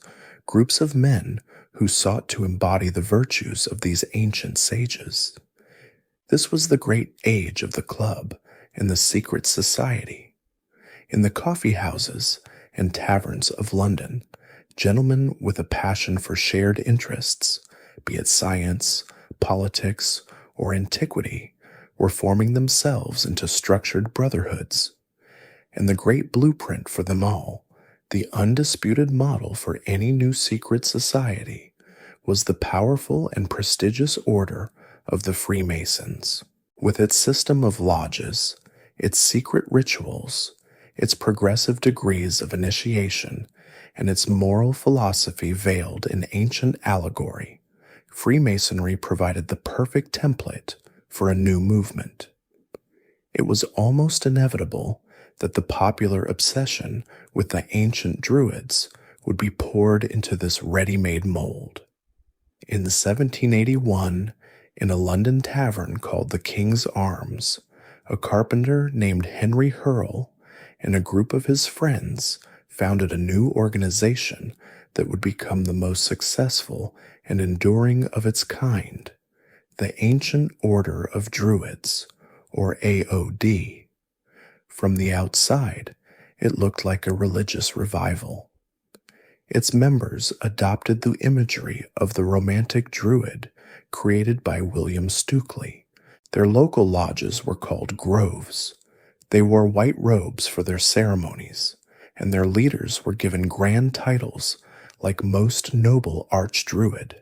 groups of men who sought to embody the virtues of these ancient sages. This was the great age of the club and the secret society. In the coffee houses and taverns of London, gentlemen with a passion for shared interests, be it science, politics, or antiquity, were forming themselves into structured brotherhoods. And the great blueprint for them all, the undisputed model for any new secret society, was the powerful and prestigious order of the Freemasons. With its system of lodges, its secret rituals, its progressive degrees of initiation, and its moral philosophy veiled in ancient allegory, Freemasonry provided the perfect template for a new movement. It was almost inevitable that the popular obsession with the ancient Druids would be poured into this ready-made mold. In 1781, in a London tavern called the King's Arms, a carpenter named Henry Hurrell and a group of his friends founded a new organization that would become the most successful and enduring of its kind, the Ancient Order of Druids, or AOD. From the outside, it looked like a religious revival. Its members adopted the imagery of the romantic Druid created by William Stukeley. Their local lodges were called groves. They wore white robes for their ceremonies, and their leaders were given grand titles like Most Noble Archdruid.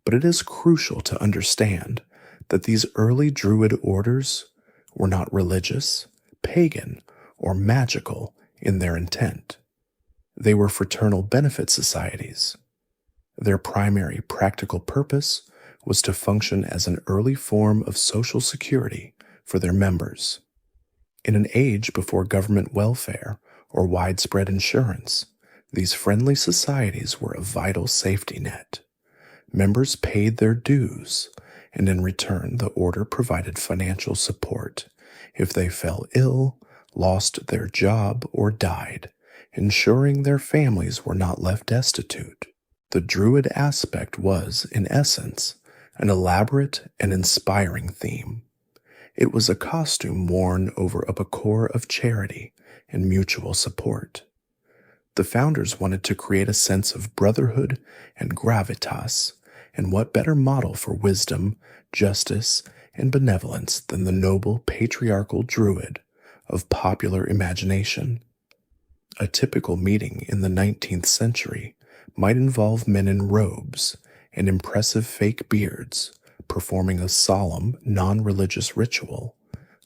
But it is crucial to understand that these early Druid orders were not religious, pagan, or magical in their intent. They were fraternal benefit societies. Their primary practical purpose was to function as an early form of social security for their members. In an age before government welfare or widespread insurance, these friendly societies were a vital safety net. Members paid their dues, and in return the order provided financial support if they fell ill, lost their job, or died, ensuring their families were not left destitute. The Druid aspect was, in essence, an elaborate and inspiring theme. It was a costume worn over a decor of charity and mutual support. The founders wanted to create a sense of brotherhood and gravitas, and what better model for wisdom, justice, and benevolence than the noble patriarchal Druid of popular imagination? A typical meeting in the 19th century might involve men in robes and impressive fake beards performing a solemn, non-religious ritual,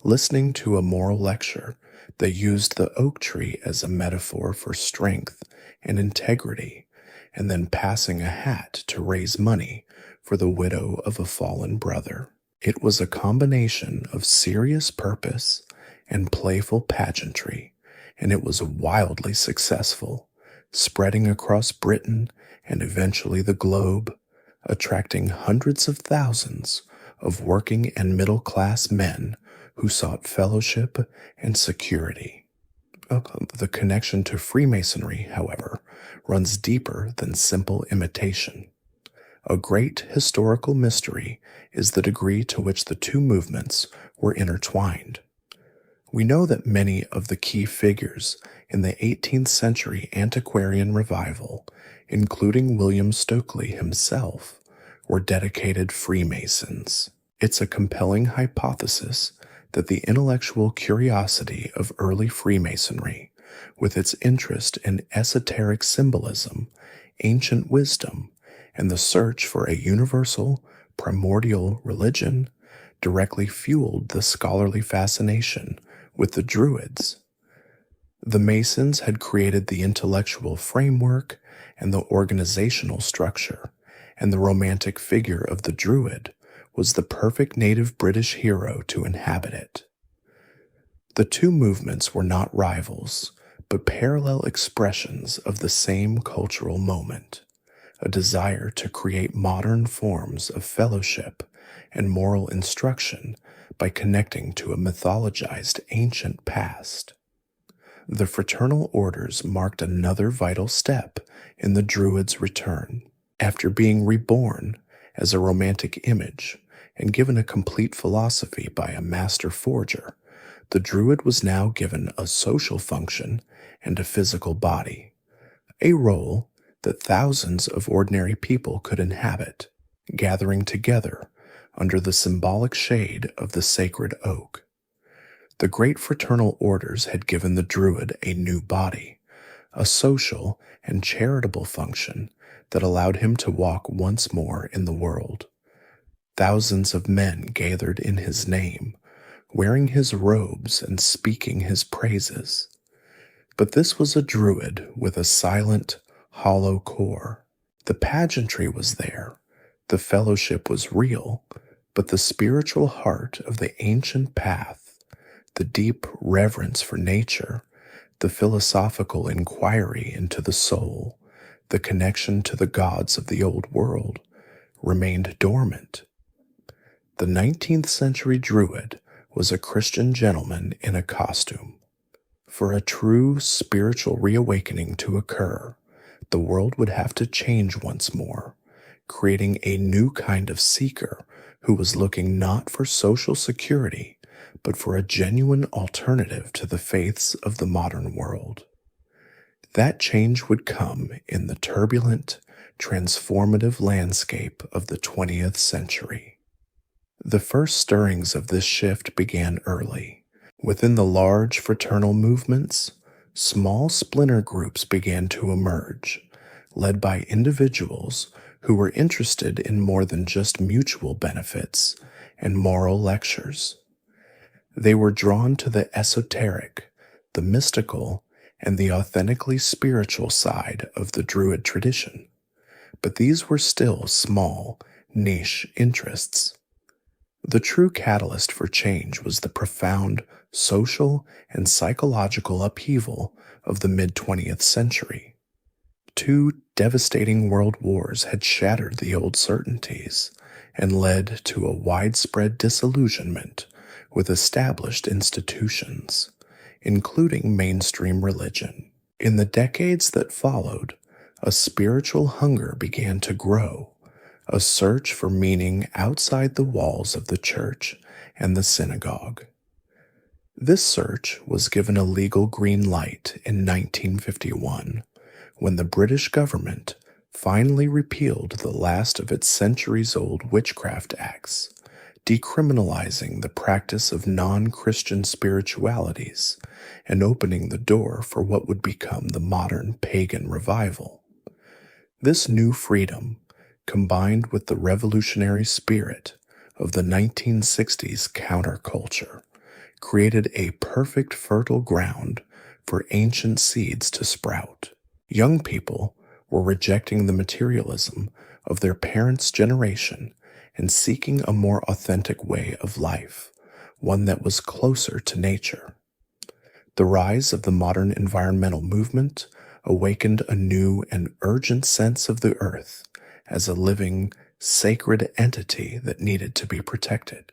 listening to a moral lecture that used the oak tree as a metaphor for strength and integrity, and then passing a hat to raise money for the widow of a fallen brother. It was a combination of serious purpose and playful pageantry, and it was wildly successful, spreading across Britain and eventually the globe, attracting hundreds of thousands of working and middle-class men who sought fellowship and security. The connection to Freemasonry, however, runs deeper than simple imitation. A great historical mystery is the degree to which the two movements were intertwined. We know that many of the key figures in the 18th century antiquarian revival, including William Stukeley himself, were dedicated Freemasons. It's a compelling hypothesis that the intellectual curiosity of early Freemasonry, with its interest in esoteric symbolism, ancient wisdom, and the search for a universal, primordial religion, directly fueled the scholarly fascination with the Druids. The Masons had created the intellectual framework and the organizational structure, and the romantic figure of the Druid was the perfect native British hero to inhabit it. The two movements were not rivals, but parallel expressions of the same cultural moment, a desire to create modern forms of fellowship and moral instruction by connecting to a mythologized ancient past. The fraternal orders marked another vital step in the Druids' return. After being reborn as a romantic image and given a complete philosophy by a master forger, the Druid was now given a social function and a physical body, a role that thousands of ordinary people could inhabit, gathering together under the symbolic shade of the sacred oak. The great fraternal orders had given the Druid a new body, a social and charitable function that allowed him to walk once more in the world. Thousands of men gathered in his name, wearing his robes and speaking his praises. But this was a druid with a silent, hollow core. The pageantry was there, the fellowship was real, but the spiritual heart of the ancient path, the deep reverence for nature, the philosophical inquiry into the soul, the connection to the gods of the old world, remained dormant. The 19th century Druid was a Christian gentleman in a costume. For a true spiritual reawakening to occur, the world would have to change once more, creating a new kind of seeker who was looking not for social security, but for a genuine alternative to the faiths of the modern world. That change would come in the turbulent, transformative landscape of the 20th century. The first stirrings of this shift began early. Within the large fraternal movements, small splinter groups began to emerge, led by individuals who were interested in more than just mutual benefits and moral lectures. They were drawn to the esoteric, the mystical, and the authentically spiritual side of the Druid tradition. But these were still small, niche interests. The true catalyst for change was the profound social and psychological upheaval of the mid-20th century. Two devastating world wars had shattered the old certainties and led to a widespread disillusionment with established institutions, including mainstream religion. In the decades that followed, a spiritual hunger began to grow, a search for meaning outside the walls of the church and the synagogue. This search was given a legal green light in 1951, when the British government finally repealed the last of its centuries-old witchcraft acts, decriminalizing the practice of non-Christian spiritualities and opening the door for what would become the modern pagan revival. This new freedom, combined with the revolutionary spirit of the 1960s counterculture, created a perfect fertile ground for ancient seeds to sprout. Young people were rejecting the materialism of their parents' generation and seeking a more authentic way of life, one that was closer to nature. The rise of the modern environmental movement awakened a new and urgent sense of the earth as a living, sacred entity that needed to be protected.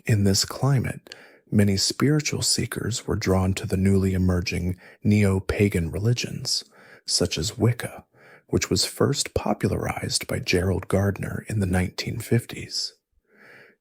In this climate, many spiritual seekers were drawn to the newly emerging neo-pagan religions, such as Wicca, which was first popularized by Gerald Gardner in the 1950s.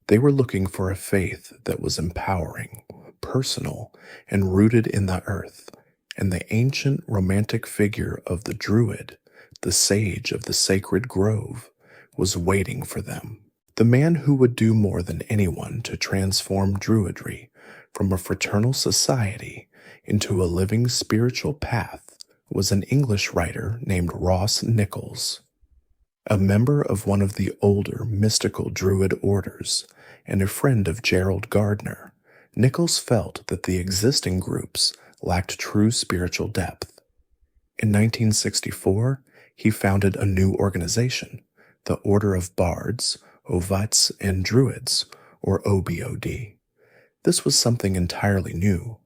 They were looking for a faith that was empowering, personal, and rooted in the earth, and the ancient romantic figure of the Druid, the sage of the sacred grove, was waiting for them. The man who would do more than anyone to transform Druidry from a fraternal society into a living spiritual path was an English writer named Ross Nichols. A member of one of the older mystical Druid orders and a friend of Gerald Gardner, Nichols felt that the existing groups lacked true spiritual depth. In 1964, he founded a new organization, the Order of Bards, Ovites, and Druids, or OBOD. This was something entirely new.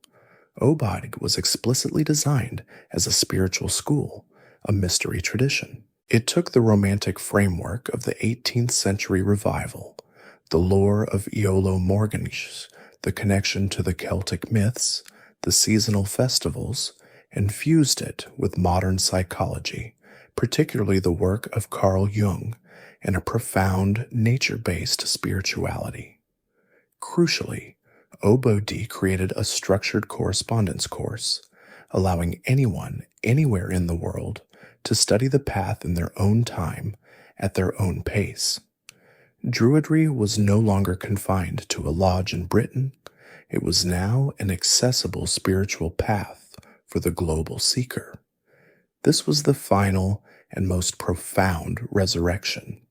OBOD was explicitly designed as a spiritual school, a mystery tradition. It took the romantic framework of the 18th century revival, the lore of Iolo Morganwg, the connection to the Celtic myths, the seasonal festivals, and fused it with modern psychology, particularly the work of Carl Jung, and a profound nature-based spirituality. Crucially, OBOD created a structured correspondence course, allowing anyone, anywhere in the world, to study the path in their own time, at their own pace. Druidry was no longer confined to a lodge in Britain. It was now an accessible spiritual path for the global seeker. This was the final and most profound resurrection.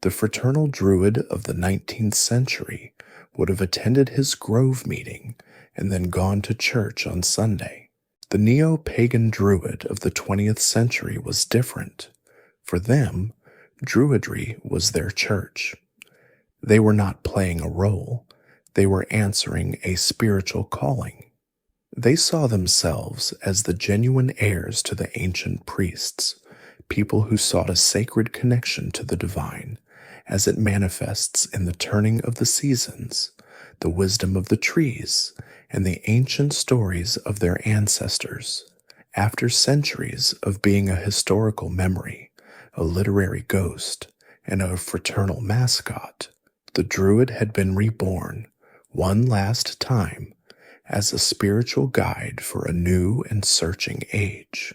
The fraternal Druid of the 19th century would have attended his grove meeting and then gone to church on Sunday. The neo-pagan Druid of the 20th century was different. For them, Druidry was their church. They were not playing a role, they were answering a spiritual calling. They saw themselves as the genuine heirs to the ancient priests, people who sought a sacred connection to the divine, as it manifests in the turning of the seasons, the wisdom of the trees, and the ancient stories of their ancestors. After centuries of being a historical memory, a literary ghost, and a fraternal mascot, the Druid had been reborn, one last time, as a spiritual guide for a new and searching age.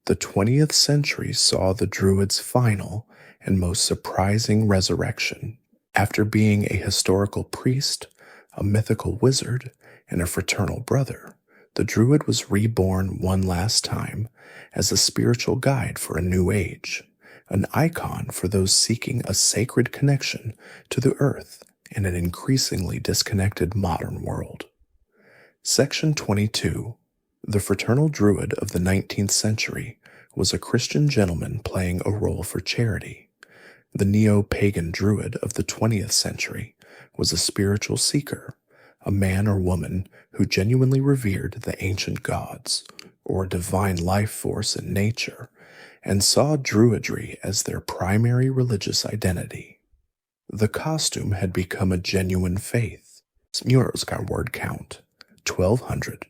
The 20th century saw the Druid's final and most surprising resurrection. After being a historical priest, a mythical wizard, and a fraternal brother, the Druid was reborn one last time as a spiritual guide for a new age, an icon for those seeking a sacred connection to the earth in an increasingly disconnected modern world. Section 22. The fraternal Druid of the 19th century was a Christian gentleman playing a role for charity. The neo-pagan Druid of the 20th century was a spiritual seeker, a man or woman who genuinely revered the ancient gods, or a divine life force in nature, and saw Druidry as their primary religious identity. The costume had become a genuine faith. Muro's got word count. 1200.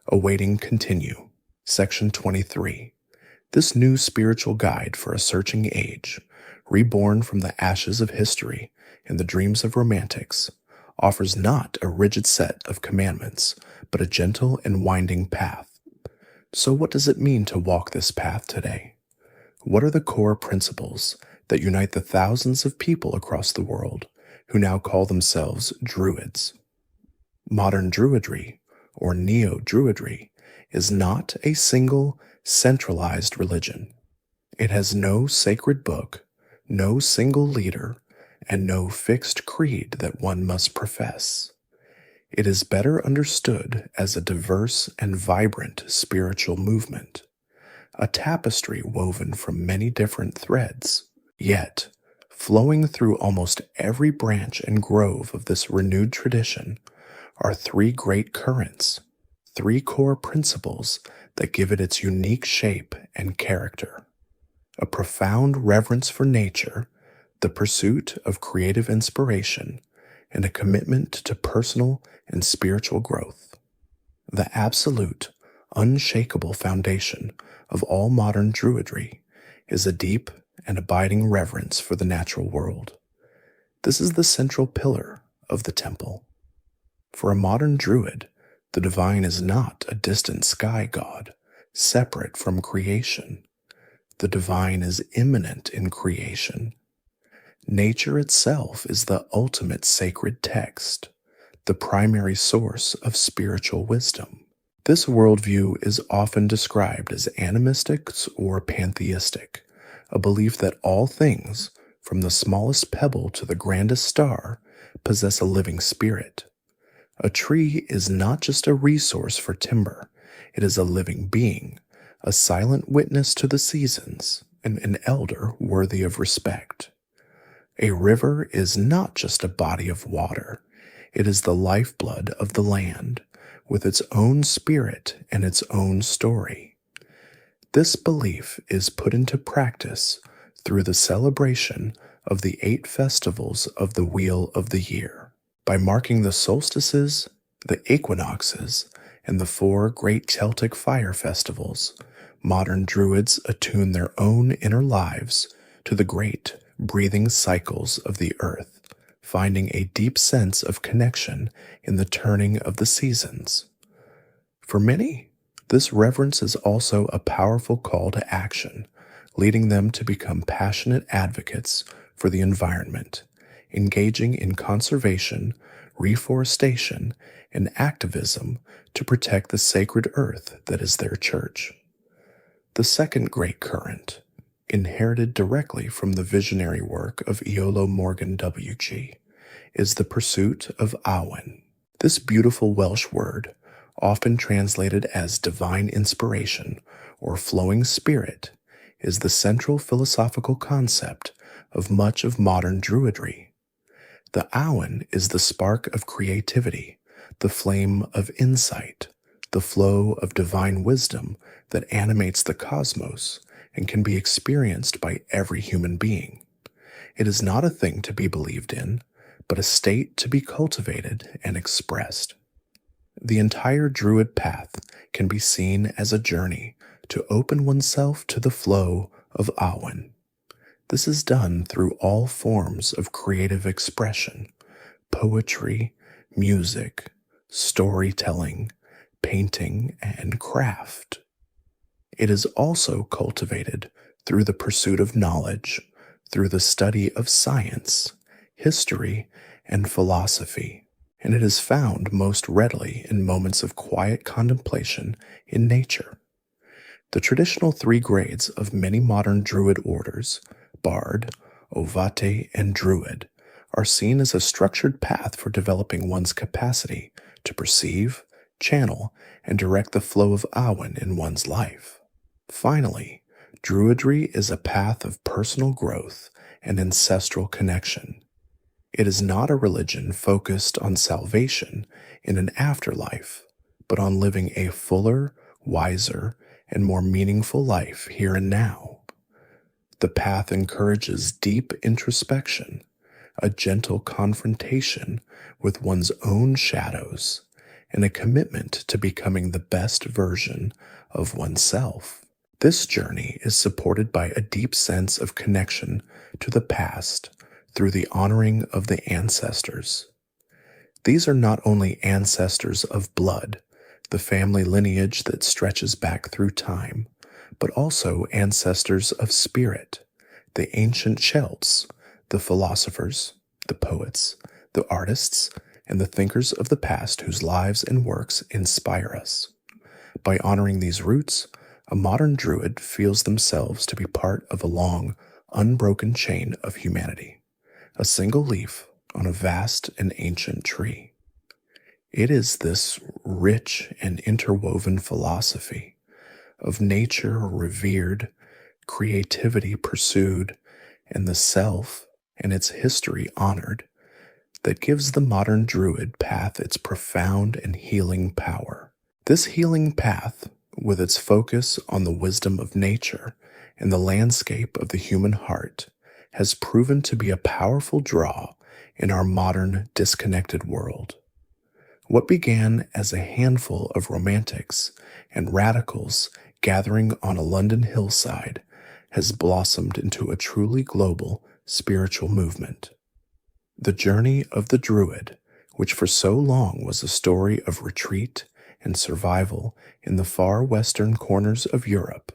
Awaiting continue. Section 23. This new spiritual guide for a searching age, reborn from the ashes of history and the dreams of romantics, offers not a rigid set of commandments, but a gentle and winding path. So what does it mean to walk this path today? What are the core principles that unite the thousands of people across the world who now call themselves Druids? Modern Druidry, or Neo-Druidry, is not a single, centralized religion. It has no sacred book, no single leader, and no fixed creed that one must profess. It is better understood as a diverse and vibrant spiritual movement, a tapestry woven from many different threads, yet flowing through almost every branch and grove of this renewed tradition are three great currents, three core principles that give it its unique shape and character: a profound reverence for nature, the pursuit of creative inspiration, and a commitment to personal and spiritual growth. The absolute, unshakable foundation of all modern Druidry is a deep and abiding reverence for the natural world. This is the central pillar of the temple. For a modern Druid, the divine is not a distant sky god, separate from creation. The divine is immanent in creation. Nature itself is the ultimate sacred text, the primary source of spiritual wisdom. This worldview is often described as animistic or pantheistic, a belief that all things, from the smallest pebble to the grandest star, possess a living spirit. A tree is not just a resource for timber, it is a living being, a silent witness to the seasons, and an elder worthy of respect. A river is not just a body of water, it is the lifeblood of the land, with its own spirit and its own story. This belief is put into practice through the celebration of the 8 festivals of the Wheel of the Year. By marking the solstices, the equinoxes, and the 4 great Celtic fire festivals, modern Druids attune their own inner lives to the great breathing cycles of the earth, finding a deep sense of connection in the turning of the seasons. For many, this reverence is also a powerful call to action, leading them to become passionate advocates for the environment, engaging in conservation, reforestation, and activism to protect the sacred earth that is their church. The second great current, inherited directly from the visionary work of Iolo Morgan W.G., is the pursuit of Awen. This beautiful Welsh word, often translated as divine inspiration or flowing spirit, is the central philosophical concept of much of modern Druidry. The Awen is the spark of creativity, the flame of insight, the flow of divine wisdom that animates the cosmos and can be experienced by every human being. It is not a thing to be believed in, but a state to be cultivated and expressed. The entire Druid path can be seen as a journey to open oneself to the flow of Awen. This is done through all forms of creative expression: poetry, music, storytelling, painting, and craft. It is also cultivated through the pursuit of knowledge, through the study of science, history, and philosophy, and it is found most readily in moments of quiet contemplation in nature. The traditional three grades of many modern Druid orders, Bard, Ovate, and Druid, are seen as a structured path for developing one's capacity to perceive, channel, and direct the flow of Awen in one's life. Finally, Druidry is a path of personal growth and ancestral connection. It is not a religion focused on salvation in an afterlife, but on living a fuller, wiser, and more meaningful life here and now. The path encourages deep introspection, a gentle confrontation with one's own shadows, and a commitment to becoming the best version of oneself. This journey is supported by a deep sense of connection to the past through the honoring of the ancestors. These are not only ancestors of blood, the family lineage that stretches back through time, but also ancestors of spirit, the ancient Celts, the philosophers, the poets, the artists, and the thinkers of the past whose lives and works inspire us. By honoring these roots, a modern Druid feels themselves to be part of a long, unbroken chain of humanity, a single leaf on a vast and ancient tree. It is this rich and interwoven philosophy of nature revered, creativity pursued, and the self and its history honored that gives the modern Druid path its profound and healing power. This healing path, with its focus on the wisdom of nature and the landscape of the human heart, has proven to be a powerful draw in our modern, disconnected world. What began as a handful of romantics and radicals gathering on a London hillside has blossomed into a truly global spiritual movement. The journey of the Druid, which for so long was a story of retreat and survival in the far western corners of Europe,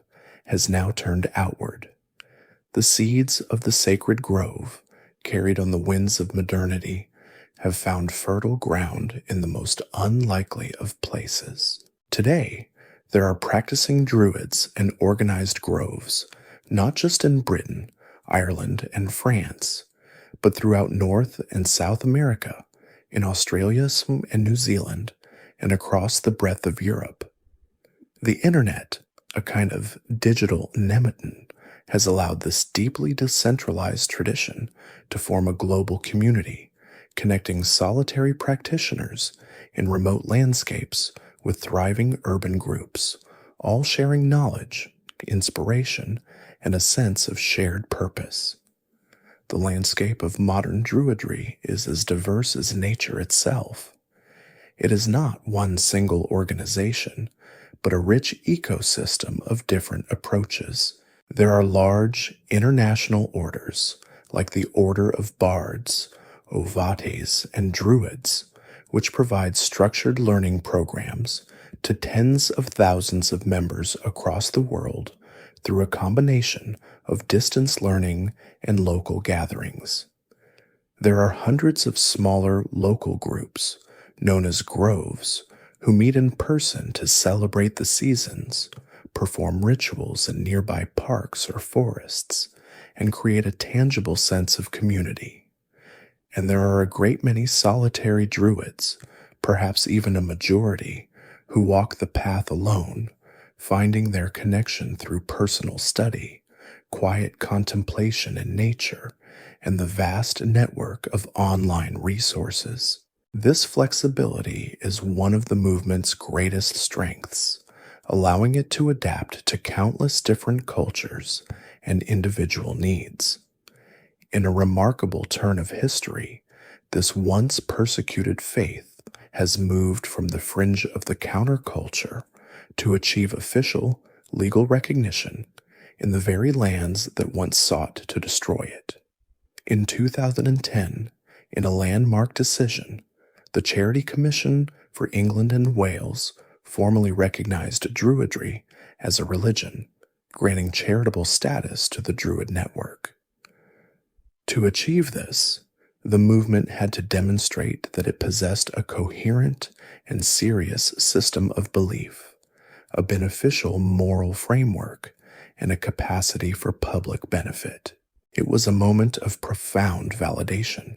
has now turned outward. The seeds of the sacred grove, carried on the winds of modernity, have found fertile ground in the most unlikely of places. Today, there are practicing Druids and organized groves, not just in Britain, Ireland, and France, but throughout North and South America, in Australia and New Zealand, and across the breadth of Europe. The internet, a kind of digital nemeton, has allowed this deeply decentralized tradition to form a global community, connecting solitary practitioners in remote landscapes with thriving urban groups, all sharing knowledge, inspiration, and a sense of shared purpose. The landscape of modern Druidry is as diverse as nature itself. It is not one single organization, but a rich ecosystem of different approaches. There are large international orders, like the Order of Bards, Ovates, and Druids, which provide structured learning programs to tens of thousands of members across the world through a combination of distance learning and local gatherings. There are hundreds of smaller local groups, known as groves, who meet in person to celebrate the seasons, perform rituals in nearby parks or forests, and create a tangible sense of community. And there are a great many solitary Druids, perhaps even a majority, who walk the path alone, finding their connection through personal study, quiet contemplation in nature, and the vast network of online resources. This flexibility is one of the movement's greatest strengths, allowing it to adapt to countless different cultures and individual needs. In a remarkable turn of history, this once persecuted faith has moved from the fringe of the counterculture to achieve official, legal recognition in the very lands that once sought to destroy it. In 2010, in a landmark decision, the Charity Commission for England and Wales formally recognized Druidry as a religion, granting charitable status to the Druid network. To achieve this, the movement had to demonstrate that it possessed a coherent and serious system of belief, a beneficial moral framework, and a capacity for public benefit. It was a moment of profound validation.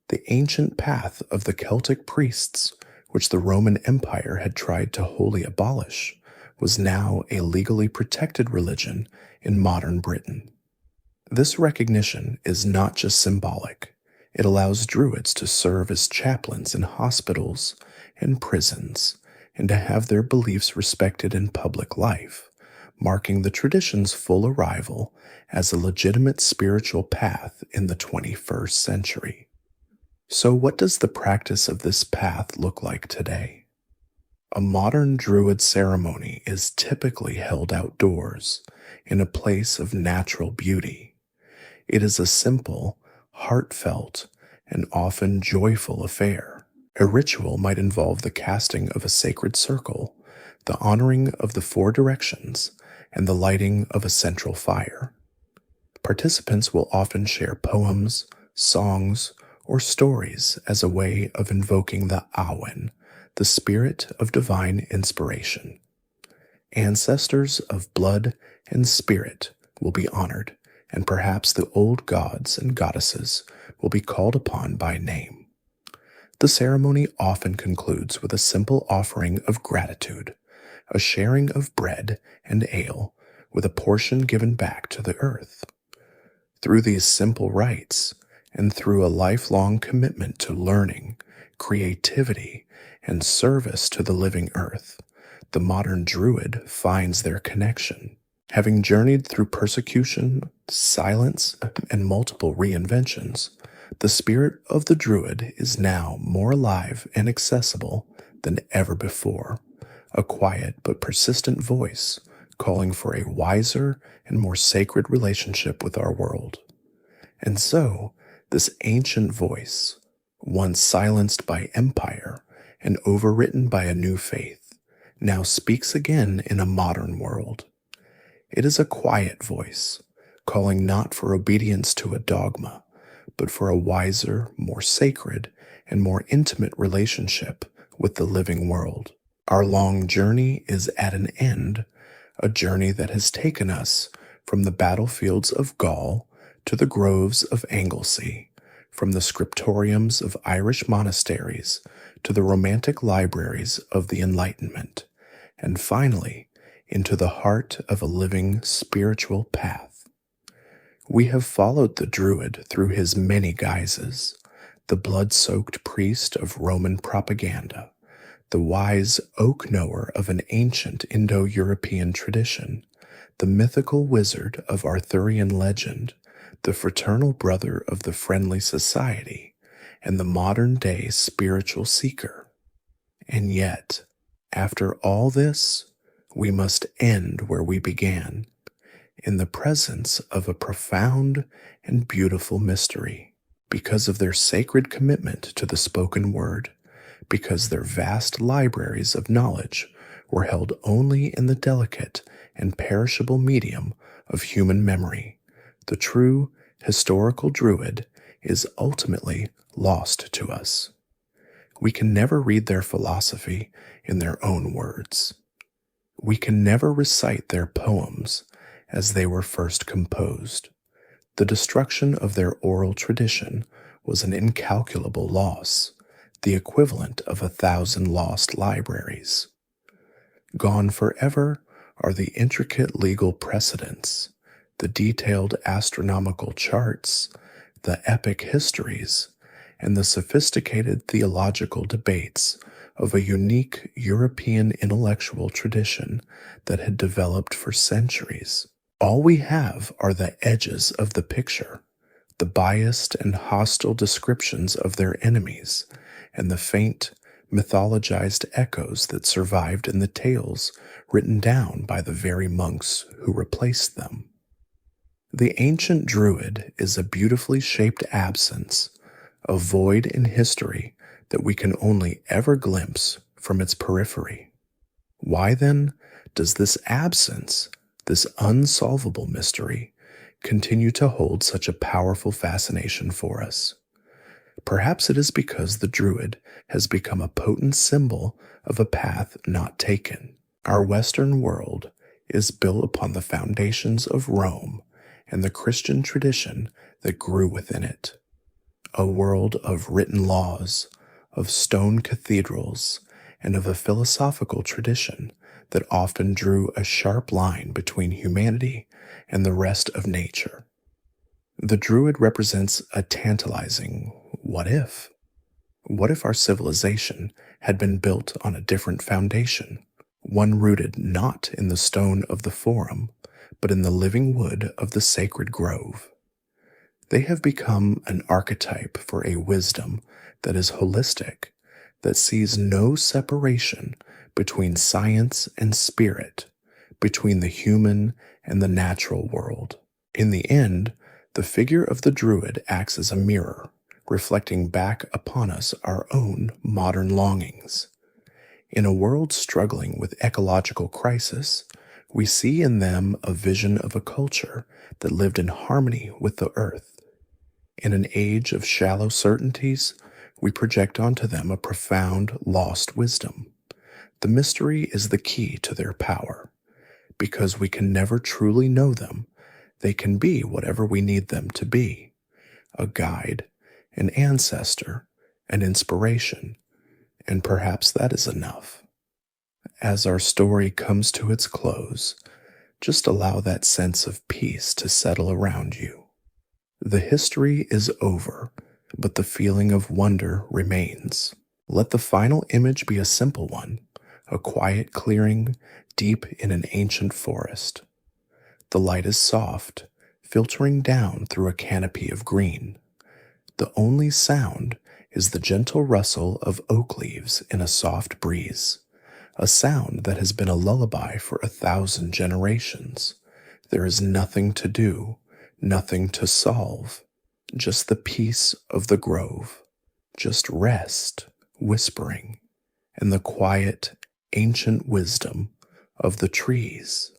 The ancient path of the Celtic priests, which the Roman Empire had tried to wholly abolish, was now a legally protected religion in modern Britain. This recognition is not just symbolic. It allows Druids to serve as chaplains in hospitals and prisons, and to have their beliefs respected in public life, marking the tradition's full arrival as a legitimate spiritual path in the 21st century. So what does the practice of this path look like today? A modern Druid ceremony is typically held outdoors, in a place of natural beauty. It is a simple, heartfelt, and often joyful affair. A ritual might involve the casting of a sacred circle, the honoring of the four directions, and the lighting of a central fire. Participants will often share poems, songs, or stories as a way of invoking the Awen, the spirit of divine inspiration. Ancestors of blood and spirit will be honored, and perhaps the old gods and goddesses will be called upon by name. The ceremony often concludes with a simple offering of gratitude, a sharing of bread and ale, with a portion given back to the earth. Through these simple rites, and through a lifelong commitment to learning, creativity, and service to the living earth, the modern Druid finds their connection. Having journeyed through persecution, silence, and multiple reinventions, the spirit of the Druid is now more alive and accessible than ever before, a quiet but persistent voice calling for a wiser and more sacred relationship with our world. And so, this ancient voice, once silenced by empire and overwritten by a new faith, now speaks again in a modern world. It is a quiet voice, calling not for obedience to a dogma, but for a wiser, more sacred, and more intimate relationship with the living world. Our long journey is at an end, a journey that has taken us from the battlefields of Gaul to the groves of Anglesey, from the scriptoriums of Irish monasteries to the romantic libraries of the Enlightenment, and finally into the heart of a living spiritual path. We have followed the Druid through his many guises, the blood-soaked priest of Roman propaganda, the wise oak knower of an ancient Indo-European tradition, the mythical wizard of Arthurian legend, the fraternal brother of the friendly society, and the modern-day spiritual seeker. And yet, after all this, we must end where we began, in the presence of a profound and beautiful mystery, because of their sacred commitment to the spoken word, because their vast libraries of knowledge were held only in the delicate and perishable medium of human memory. The true historical Druid is ultimately lost to us. We can never read their philosophy in their own words. We can never recite their poems as they were first composed. The destruction of their oral tradition was an incalculable loss, the equivalent of 1,000 lost libraries. Gone forever are the intricate legal precedents, the detailed astronomical charts, the epic histories, and the sophisticated theological debates of a unique European intellectual tradition that had developed for centuries. All we have are the edges of the picture, the biased and hostile descriptions of their enemies, and the faint, mythologized echoes that survived in the tales written down by the very monks who replaced them. The ancient Druid is a beautifully shaped absence, a void in history that we can only ever glimpse from its periphery. Why then does this absence, this unsolvable mystery, continue to hold such a powerful fascination for us? Perhaps it is because the Druid has become a potent symbol of a path not taken. Our Western world is built upon the foundations of Rome and the Christian tradition that grew within it. A world of written laws, of stone cathedrals, and of a philosophical tradition that often drew a sharp line between humanity and the rest of nature. The Druid represents a tantalizing what if? What if our civilization had been built on a different foundation, one rooted not in the stone of the forum, but in the living wood of the sacred grove? They have become an archetype for a wisdom that is holistic, that sees no separation between science and spirit, between the human and the natural world. In the end, the figure of the Druid acts as a mirror, reflecting back upon us our own modern longings. In a world struggling with ecological crisis, we see in them a vision of a culture that lived in harmony with the earth. In an age of shallow certainties, we project onto them a profound, lost wisdom. The mystery is the key to their power. Because we can never truly know them, they can be whatever we need them to be: a guide, an ancestor, an inspiration, and perhaps that is enough. As our story comes to its close, just allow that sense of peace to settle around you. The history is over, but the feeling of wonder remains. Let the final image be a simple one, a quiet clearing deep in an ancient forest. The light is soft, filtering down through a canopy of green. The only sound is the gentle rustle of oak leaves in a soft breeze, a sound that has been a lullaby for 1,000 generations. There is nothing to do, nothing to solve, just the peace of the grove, just rest, whispering, and the quiet, ancient wisdom of the trees.